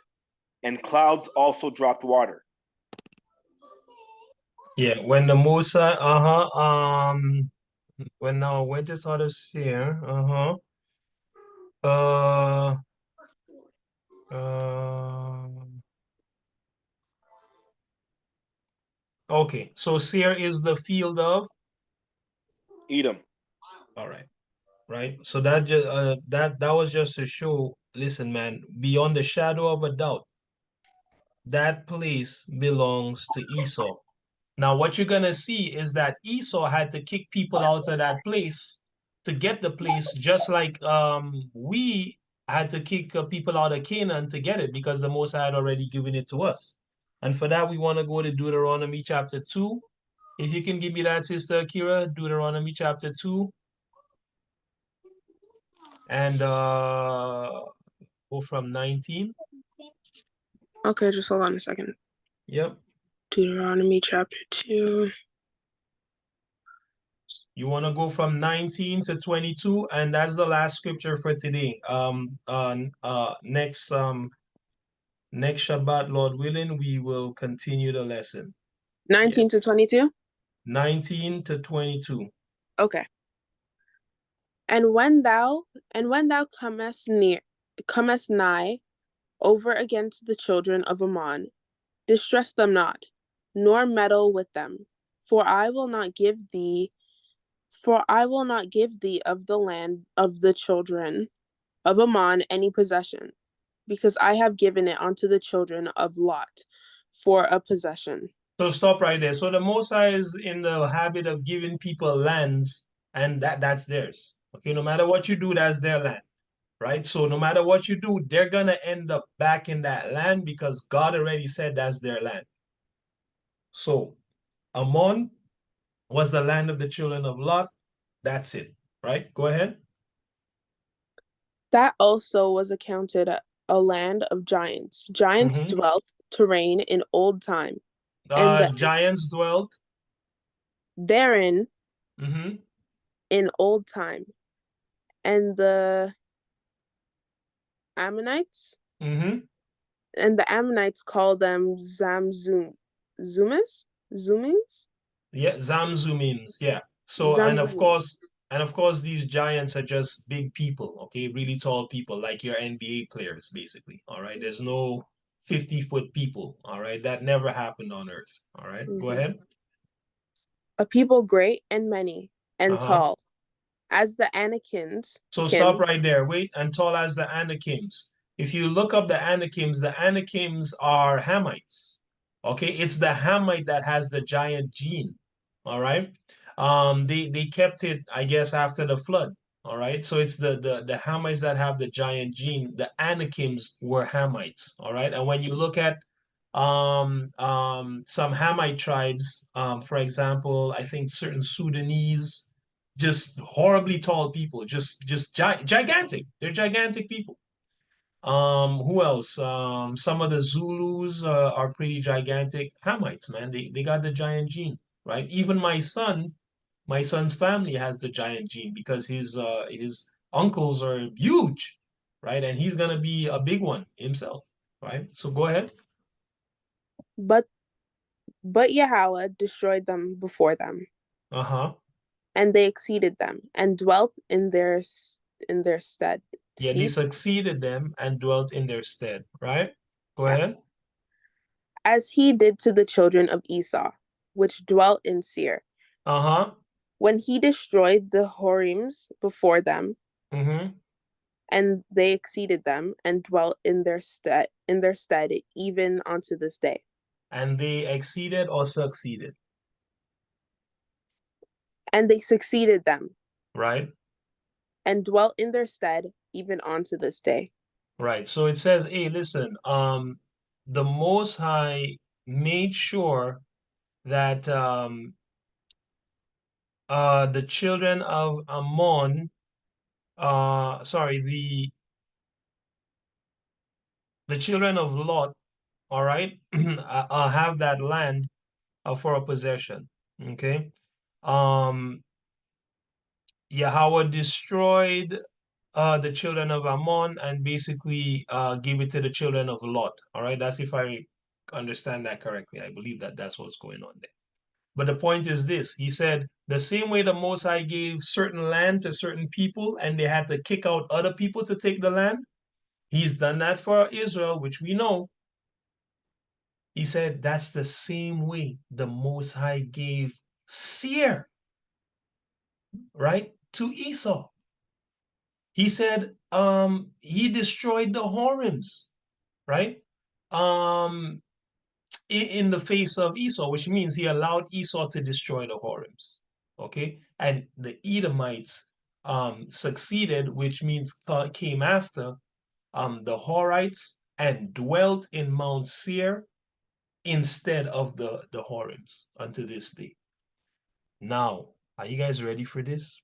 [SPEAKER 2] and clouds also dropped water.
[SPEAKER 1] Yeah, when the Musa, when now went is out of Seir, uh, uh, okay, so Seir is the field of,
[SPEAKER 2] Edom.
[SPEAKER 1] all right. right? So that just that was just to show, listen, man, beyond the shadow of a doubt, that place belongs to Esau. Now, what you're gonna see is that Esau had to kick people out of that place to get the place, just like we had to kick people out of Canaan to get it, because the Most High had already given it to us. And for that, we want to go to Deuteronomy chapter 2. If you can give me that, Sister Akira, Deuteronomy chapter 2, and go from 19.
[SPEAKER 4] Okay, just hold on a second.
[SPEAKER 1] Yep.
[SPEAKER 4] Deuteronomy chapter 2.
[SPEAKER 1] You want to go from 19 to 22, and that's the last scripture for today. Next Shabbat, Lord willing, we will continue the lesson.
[SPEAKER 4] 19 to 22?
[SPEAKER 1] 19 to 22.
[SPEAKER 4] Okay. And when thou comest nigh over against the children of Ammon, distress them not, nor meddle with them, for I will not give thee of the land of the children of Ammon any possession, because I have given it unto the children of Lot for a possession.
[SPEAKER 1] So stop right there. So the Most High is in the habit of giving people lands, and that's theirs. Okay, no matter what you do, that's their land, right? So no matter what you do, they're gonna end up back in that land because God already said that's their land. So Ammon was the land of the children of Lot. That's it, right? Go ahead.
[SPEAKER 4] That also was accounted a land of giants. Giants dwelt to reign in old time, and the
[SPEAKER 1] Giants dwelt
[SPEAKER 4] therein in old time, and the Ammonites called them Zumims.
[SPEAKER 1] Yeah, Zamzumims. Yeah. So and of course these giants are just big people, okay? Really tall people, like your NBA players, basically. All right. There's no 50-foot people, all right? That never happened on Earth. All right. Go ahead.
[SPEAKER 4] A people great and many and tall, as the Anakims.
[SPEAKER 1] So stop right there. Wait, and tall as the Anakims. If you look up the Anakims are Hamites. Okay, it's the Hamite that has the giant gene. All right. They kept it, I guess, after the flood. All right. So it's the Hamites that have the giant gene. The Anakims were Hamites. All right. And when you look at some Hamite tribes, for example, I think certain Sudanese, just horribly tall people, just gigantic. They're gigantic people. Who else? Some of the Zulus are pretty gigantic. Hamites, man. They got the giant gene, right? Even my son's family has the giant gene because his uncles are huge, right? And he's gonna be a big one himself, right? So go ahead.
[SPEAKER 4] But Yahweh destroyed them before them. And they exceeded them and dwelt in their stead.
[SPEAKER 1] Yeah, they succeeded them and dwelt in their stead, right? Go ahead.
[SPEAKER 4] As he did to the children of Esau, which dwelt in Seir. When he destroyed the Horims before them, and they exceeded them and dwelt in their stead, even unto this day.
[SPEAKER 1] And they exceeded or succeeded?
[SPEAKER 4] And they succeeded them.
[SPEAKER 1] Right.
[SPEAKER 4] And dwelt in their stead, even unto this day.
[SPEAKER 1] Right. So it says, hey, listen, the Most High made sure that the children of Ammon, the children of Lot, all right, have that land for a possession. Okay. Yahweh destroyed the children of Ammon and basically gave it to the children of Lot. All right, that's if I understand that correctly. I believe that that's what's going on there. But the point is this: he said the same way the Most High gave certain land to certain people, and they had to kick out other people to take the land. He's done that for Israel, which we know. He said that's the same way the Most High gave Seir, right, to Esau. He said he destroyed the Horims, right? In the face of Esau, which means he allowed Esau to destroy the Horims. Okay, and the Edomites succeeded, which means came after the Horites and dwelt in Mount Seir instead of the Horims unto this day. Now, are you guys ready for this?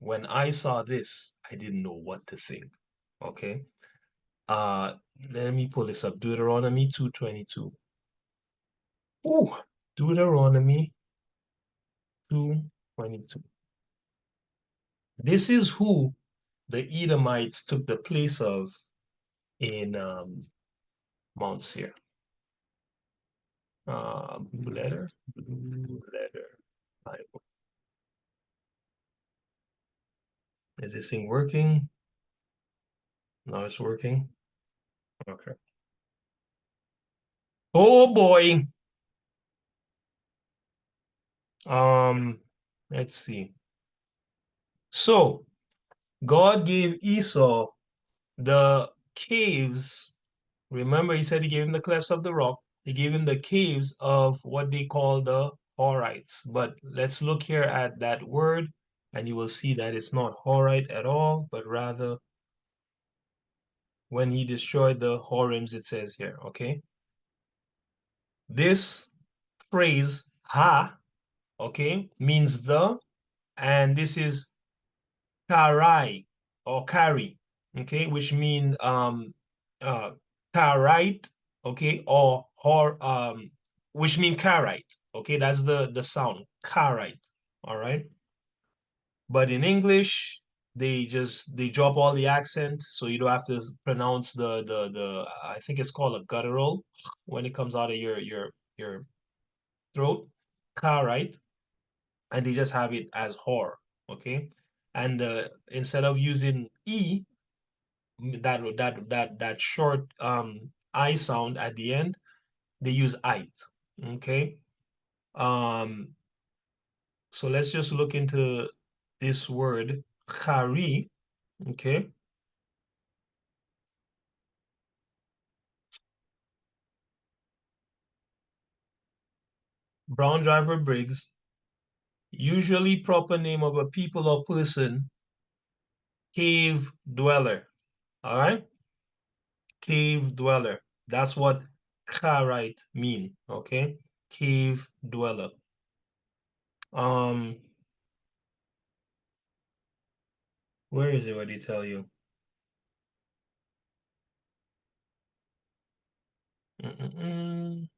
[SPEAKER 1] When I saw this, I didn't know what to think. Okay. Uh, Let me pull this up. Deuteronomy 2:22. Oh, Deuteronomy 2:22. This is who the Edomites took the place of in Mount Seir. Blue letter Bible. Is this thing working? No, it's working. Okay. Oh boy. Let's see. So God gave Esau the caves. Remember, he said he gave him the clefts of the rock. He gave him the caves of what they call the Horites. But let's look here at that word, and you will see that it's not Horite at all, but rather when he destroyed the Horims, it says here, okay? This phrase, ha, okay, means the, and this is karai or kari, okay, which mean uh karite, okay, or which mean karite, okay, that's the sound, karite, all right. But in English, they drop all the accent, so you don't have to pronounce the I think it's called a guttural when it comes out of your throat, karite, and they just have it as whore, okay? And instead of using e, that short I sound at the end, they use it, okay? Um, so let's just look into this word khari, okay? Brown Driver Briggs, usually proper name of a people or person, cave dweller, all right? Cave dweller. That's what Kharite mean, okay? Cave dweller. Um, where is it? What they tell you? Mm-mm-mm.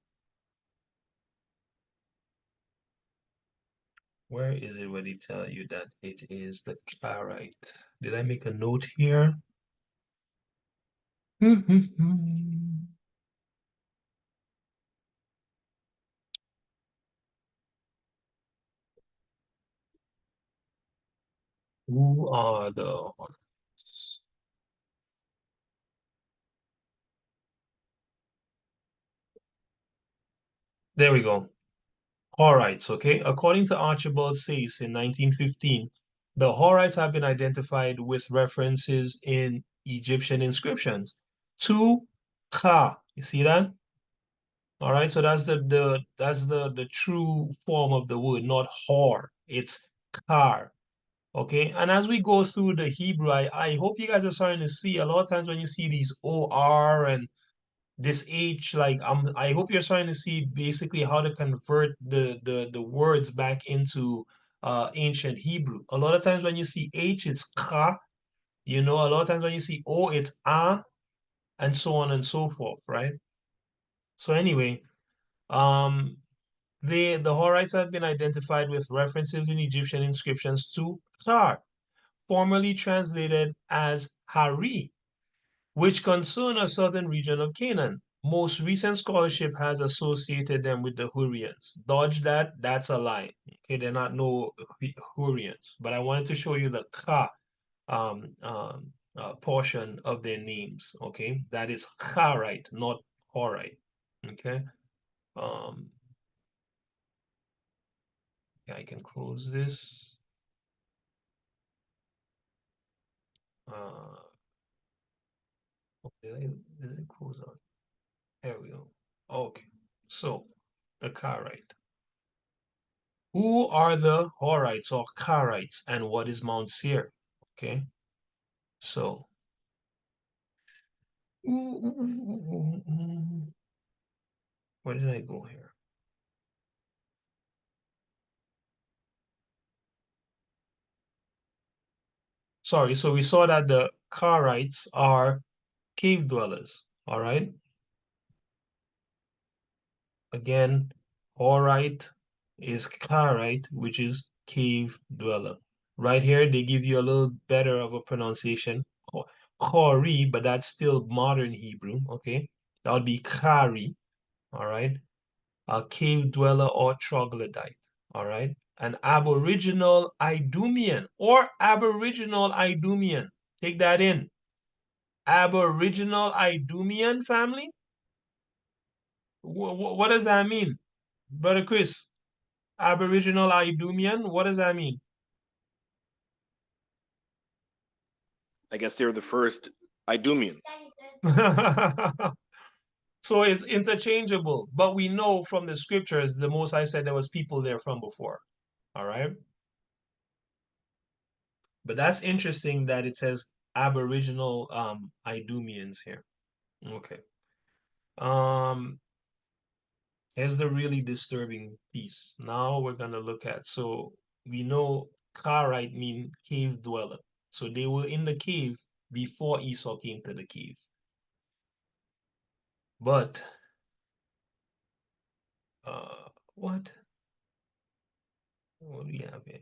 [SPEAKER 1] Where is it? Where they tell you that it is the Kharite? Did I make a note here? Who are the There we go. Horites, okay? According to Archibald Sayce in 1915, the Horites have been identified with references in Egyptian inscriptions to Ka. You see that? All right, so that's the true form of the word, not Hor. It's Kar. Okay, and as we go through the Hebrew, I hope you guys are starting to see a lot of times when you see these OR and this H, like I hope you're starting to see basically how to convert the words back into ancient Hebrew. A lot of times when you see H, it's ka, you know, a lot of times when you see O, it's a, and so on and so forth, right? So anyway, um the Horites have been identified with references in Egyptian inscriptions to Kar, formerly translated as Hari, which concern a southern region of Canaan. Most recent scholarship has associated them with the Hurrians. Dodge that, that's a lie. Okay, they're not no Hurrians. But I wanted to show you the Ka portion of their names. Okay, that is Harite, not Horite. Okay, um, yeah, I can close this. Did it close out? There we go. Okay. So, the Karite. Who are the Horites or Karites, and what is Mount Seir? Okay. So, where did I go here? Sorry, so we saw that the Karites are cave dwellers, all right? Again, Horite is Karite, which is cave dweller. Right here, they give you a little better of a pronunciation, Kori, but that's still modern Hebrew, okay? That would be Kari, all right? A cave dweller or troglodyte, all right? An aboriginal Idumean or aboriginal Idumean. Take that in. Aboriginal Idumean family? What does that mean? Brother Chris, Aboriginal Idumean, what does that mean?
[SPEAKER 2] I guess they were the first Idumeans.
[SPEAKER 1] So it's interchangeable, but we know from the scriptures, the Most High said there was people there from before. All right. But that's interesting that it says Aboriginal Idumeans here. Okay. Um, here's the really disturbing piece. Now we're gonna look at, so we know Karite mean cave dweller. So they were in the cave before Esau came to the cave. But what? What do we have here?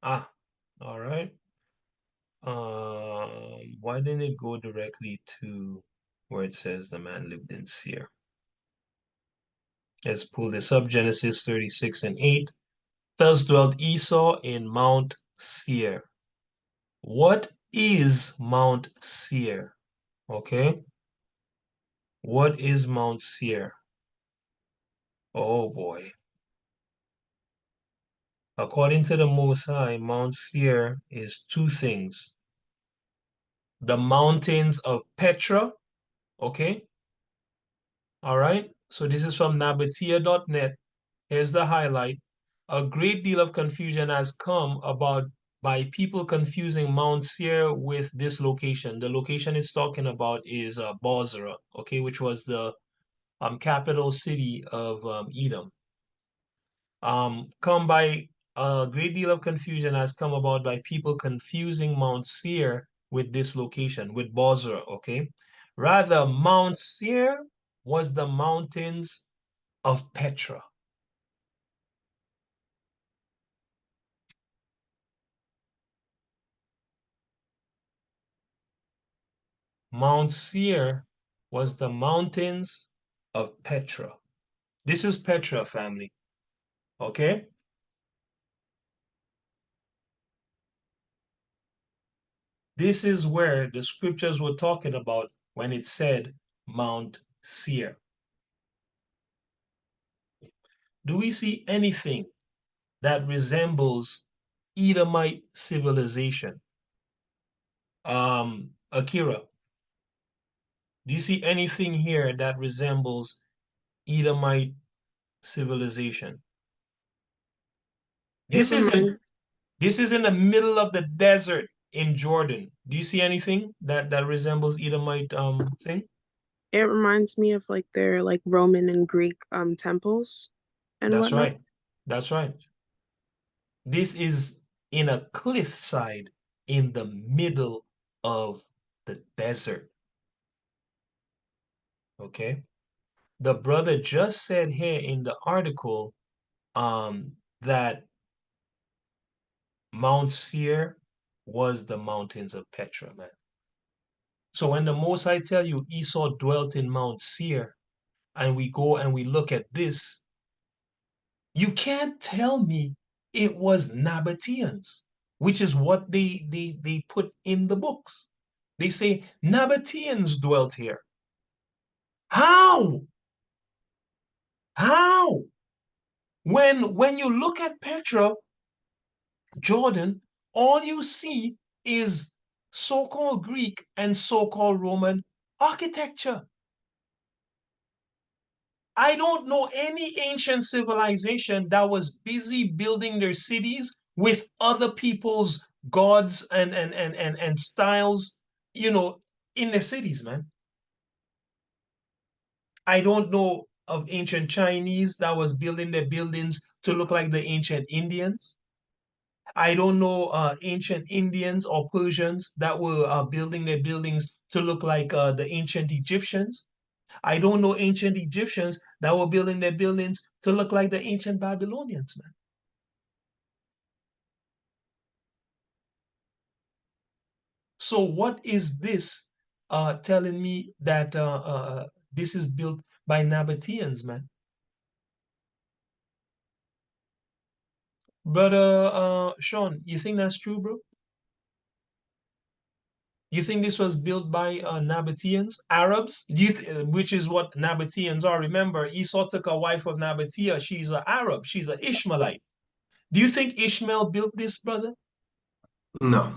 [SPEAKER 1] Ah, all right. Why didn't it go directly to where it says the man lived in Seir? Let's pull this up. Genesis 36 and 8. Thus dwelt Esau in Mount Seir. What is Mount Seir? Okay. What is Mount Seir? Oh boy. According to the Most High, Mount Seir is two things. The mountains of Petra, okay? All right. So this is from nabatea.net. Here's the highlight. A great deal of confusion has come about by people confusing Mount Seir with this location. The location it's talking about is Bozrah, okay, which was the capital city of Edom. Come by a great deal of confusion has come about by people confusing Mount Seir with this location, with Bozrah, okay? Rather, Mount Seir was the mountains of Petra. Mount Seir was the mountains of Petra. This is Petra, family. Okay? This is where the scriptures were talking about when it said Mount Seir. Do we see anything that resembles Edomite civilization? Akira, do you see anything here that resembles Edomite civilization?
[SPEAKER 4] It
[SPEAKER 1] This is
[SPEAKER 4] reminds
[SPEAKER 1] in the middle of the desert in Jordan. Do you see anything that resembles Edomite thing?
[SPEAKER 4] it reminds me of like their like Roman and Greek temples and
[SPEAKER 1] That's
[SPEAKER 4] whatnot.
[SPEAKER 1] right. That's right. This is in a cliffside in the middle of the desert. Okay. The brother just said here in the article that Mount Seir was the mountains of Petra, man. So when the Most High tell you Esau dwelt in Mount Seir, and we go and we look at this, you can't tell me it was Nabateans, which is what they put in the books. They say Nabateans dwelt here. How? How? When you look at Petra, Jordan, all you see is so-called Greek and so-called Roman architecture. I don't know any ancient civilization that was busy building their cities with other people's gods and styles, you know, in the cities, man. I don't know of ancient Chinese that was building their buildings to look like the ancient Indians. I don't know ancient Indians or Persians that were building their buildings to look like the ancient Egyptians. I don't know ancient Egyptians that were building their buildings to look like the ancient Babylonians, man. So what is this telling me that this is built by Nabateans, man? But Sean, you think that's true, bro? You think this was built by Nabateans, Arabs? Which is what Nabateans are. Remember, Esau took a wife of Nabatea. She's an Arab. She's an Ishmaelite. Do you think Ishmael built this, brother?
[SPEAKER 6] No.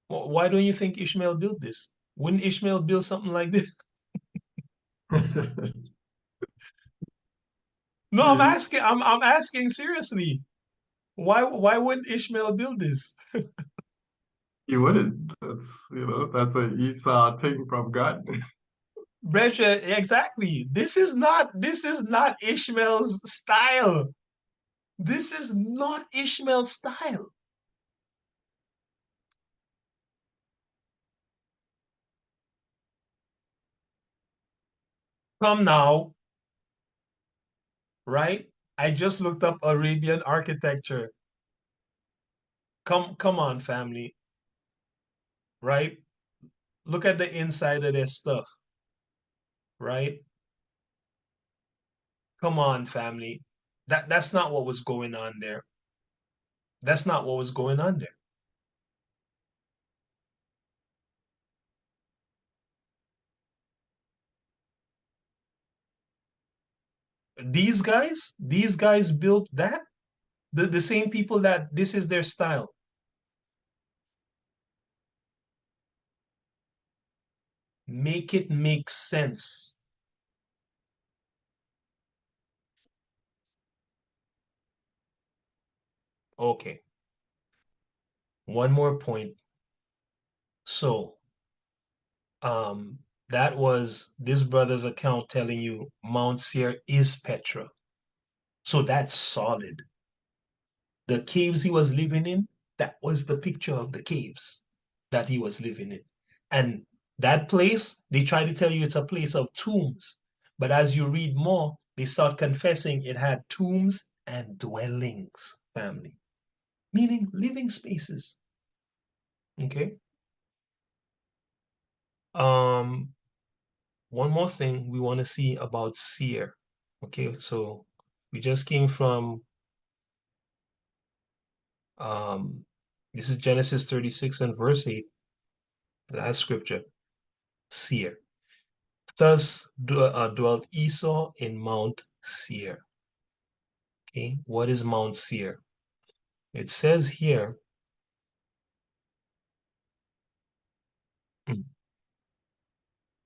[SPEAKER 1] Why don't you think Ishmael built this? Wouldn't Ishmael build something like this? No, I'm
[SPEAKER 6] Yeah,
[SPEAKER 1] asking. I'm asking seriously. Why wouldn't Ishmael build this?
[SPEAKER 6] you wouldn't. That's an Esau thing from God.
[SPEAKER 1] Brescia, exactly. This is not Ishmael's style. This is not Ishmael's style. Come now, right? I just looked up Arabian architecture. Come on, family, right? Look at the inside of their stuff, right? Come on, family. That's not what was going on there. That's not what was going on there. These guys built that. The same people that this is their style. Make it make sense. Okay. One more point. So, um, that was this brother's account telling you Mount Seir is Petra. So that's solid. The caves he was living in, that was the picture of the caves that he was living in. And that place, they try to tell you it's a place of tombs. But as you read more, they start confessing it had tombs and dwellings, family, meaning living spaces. Okay. Um, one more thing we want to see about Seir. Okay, so we just came from um this is Genesis 36 and verse 8, last scripture, Seir. Thus dwelt Esau in Mount Seir. Okay, what is Mount Seir? It says here,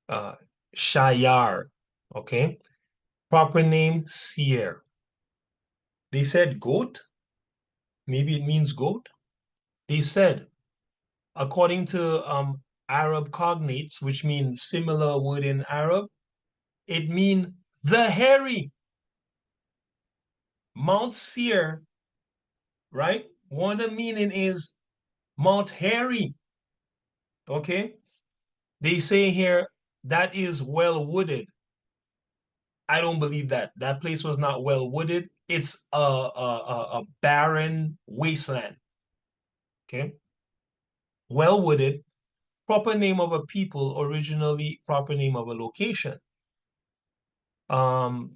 [SPEAKER 1] uh, Shayar. Okay, proper name Seir. They said goat. Maybe it means goat. They said, according to Arab cognates, which means similar word in Arab, it means the hairy. Mount Seir, right? One of the meaning is Mount Hairy. Okay. They say here that is well wooded. I don't believe that. That place was not well wooded. It's a barren wasteland. Okay. Well wooded, proper name of a people, originally proper name of a location.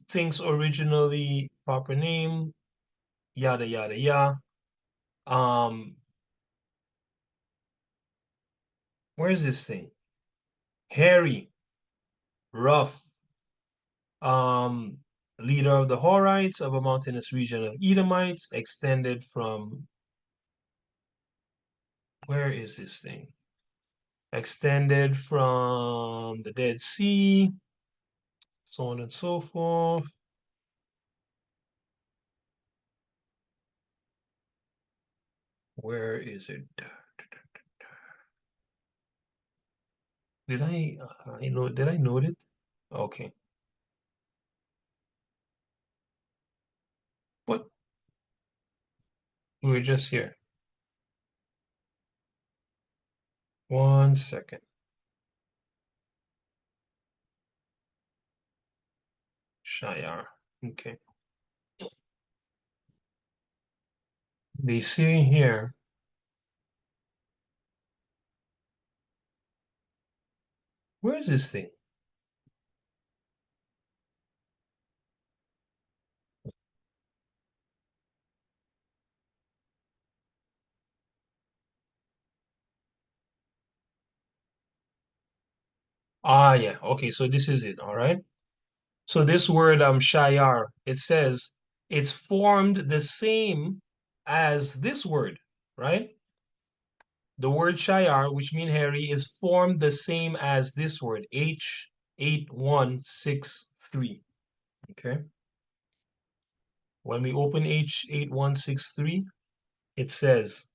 [SPEAKER 1] Things originally proper name, yada yada yada. Um, where's this thing? Hairy, rough, um, leader of the Horites of a mountainous region of Edomites, extended from Where is this thing? Extended from the Dead Sea, so on and so forth. Where is it? Did did I note it? Okay. What? We were just here. 1 second. Shayar. Okay. They say here, where is this thing? Ah, yeah. Okay, so this is it. All right. So this word shayar, it says it's formed the same as this word, right? The word shayar, which mean hairy, is formed the same as this word, H8163. Okay. When we open H8163, it says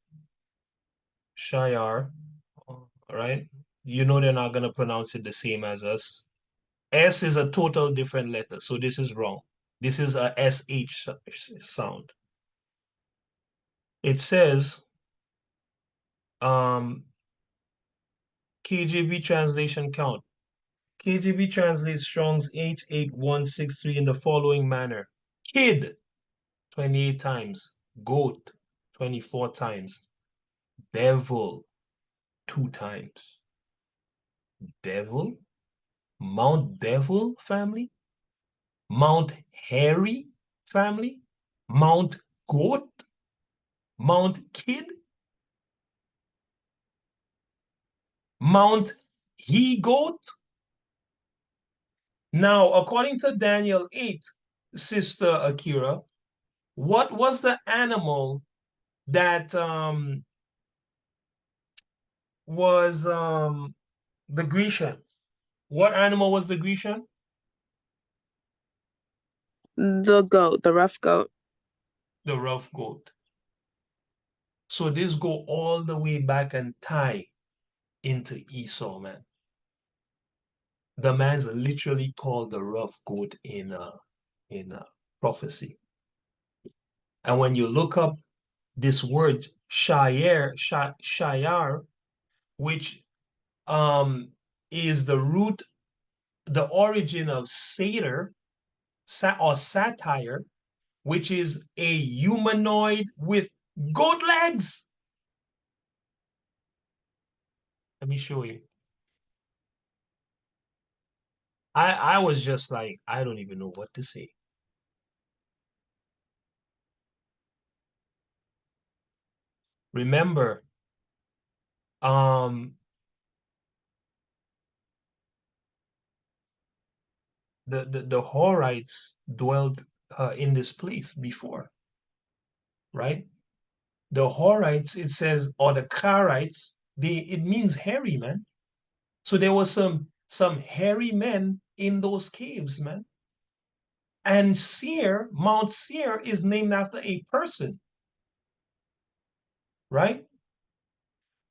[SPEAKER 1] shayar, all right? You know they're not going to pronounce it the same as us. S is a total different letter, so this is wrong. This is a SH sound. It says, KJV translation count. KJV translates Strong's H8163 in the following manner. Kid, 28 times. Goat, 24 times. Devil, 2 times. Devil? Mount Devil family? Mount Hairy family? Mount Goat? Mount Kid? Mount He-Goat? Now, according to Daniel 8, Sister Akira, what was the animal that was the Grecian? What animal was the Grecian?
[SPEAKER 4] The goat, the rough goat.
[SPEAKER 1] The rough goat. So this go all the way back and tie into Esau, man. The man's literally called the rough goat in prophecy. And when you look up this word shayar, which is the root, the origin of satyr or satire, which is a humanoid with goat legs. Let me show you. I was just like, I don't even know what to say. Remember, the Horites dwelt in this place before, right? The Horites, it says, or the Karites, it means hairy, man. So there was some hairy men in those caves, man. And Seir, Mount Seir, is named after a person, right?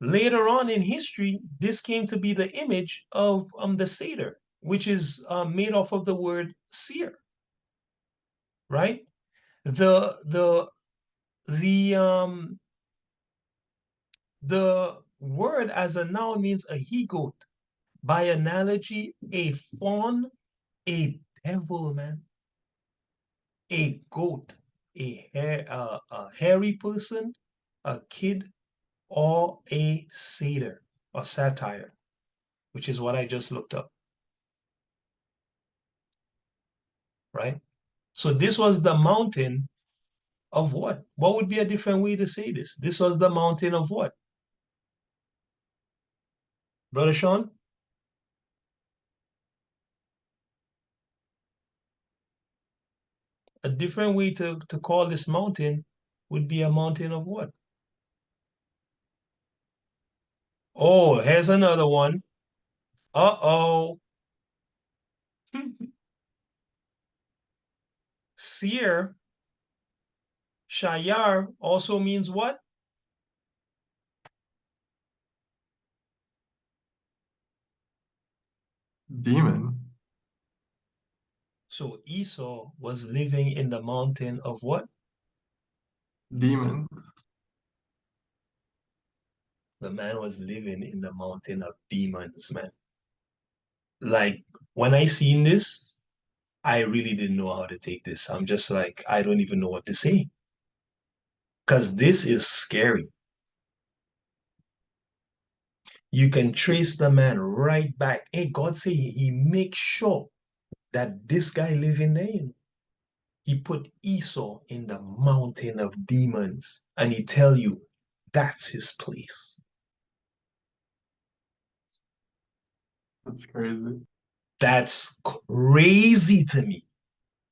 [SPEAKER 1] Later on in history, this came to be the image of the satyr, which is made off of the word seer, right? The the word as a noun means a he-goat. By analogy, a fawn, a devil, man, a goat, a hairy person, a kid, or a satyr or satire, which is what I just looked up, right? So this was the mountain of what? What would be a different way to say this? This was the mountain of what? Brother Sean? A different way to call this mountain would be a mountain of what? Oh, here's another one. Uh-oh. Seer, Shayar also means what?
[SPEAKER 6] Demon.
[SPEAKER 1] So Esau was living in the mountain of what?
[SPEAKER 6] Demons.
[SPEAKER 1] The man was living in the mountain of demons, man. Like when I seen this, I really didn't know how to take this. I'm just like, I don't even know what to say. Because this is scary. You can trace the man right back. Hey, God say he makes sure that this guy living there, he put Esau in the mountain of demons. And he tell you that's his place.
[SPEAKER 6] That's crazy.
[SPEAKER 1] That's crazy to me.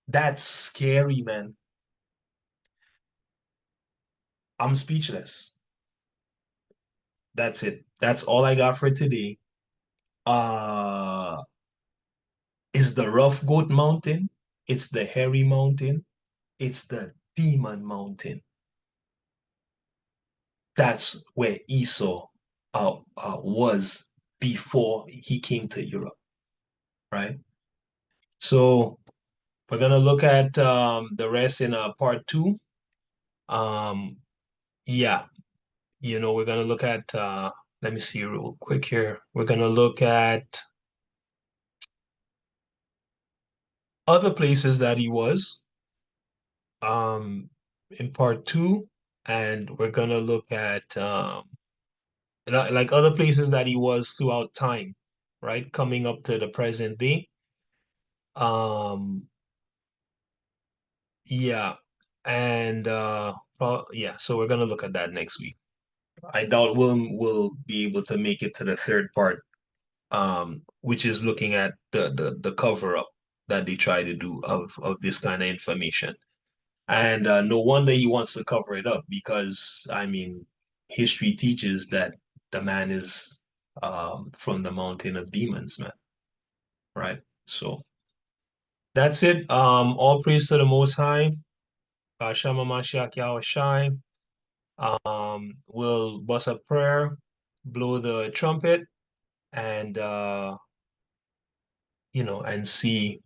[SPEAKER 1] That's scary, man. I'm speechless. That's it. That's all I got for today. Uh, it's the Rough Goat Mountain. It's the Hairy Mountain. It's the Demon Mountain. That's where Esau was before he came to Europe, right? So we're gonna look at the rest in part two. Um, yeah, we're gonna look at let me see real quick here. We're gonna look at other places that he was um in part two, and we're gonna look at like other places that he was throughout time, right? Coming up to the present day. Um, yeah, and yeah, so we're gonna look at that next week. I doubt we'll be able to make it to the third part, which is looking at the cover up that they try to do of this kind of information. And no wonder he wants to cover it up because I mean, history teaches that the man is from the mountain of demons, man. Right? So that's it. All praise to the Most High. Shama Mashiach Yahweh Shai. We'll bust a prayer, blow the trumpet, and and see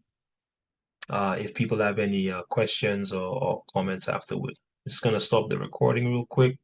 [SPEAKER 1] if people have any questions or comments afterward. Just gonna stop the recording real quick.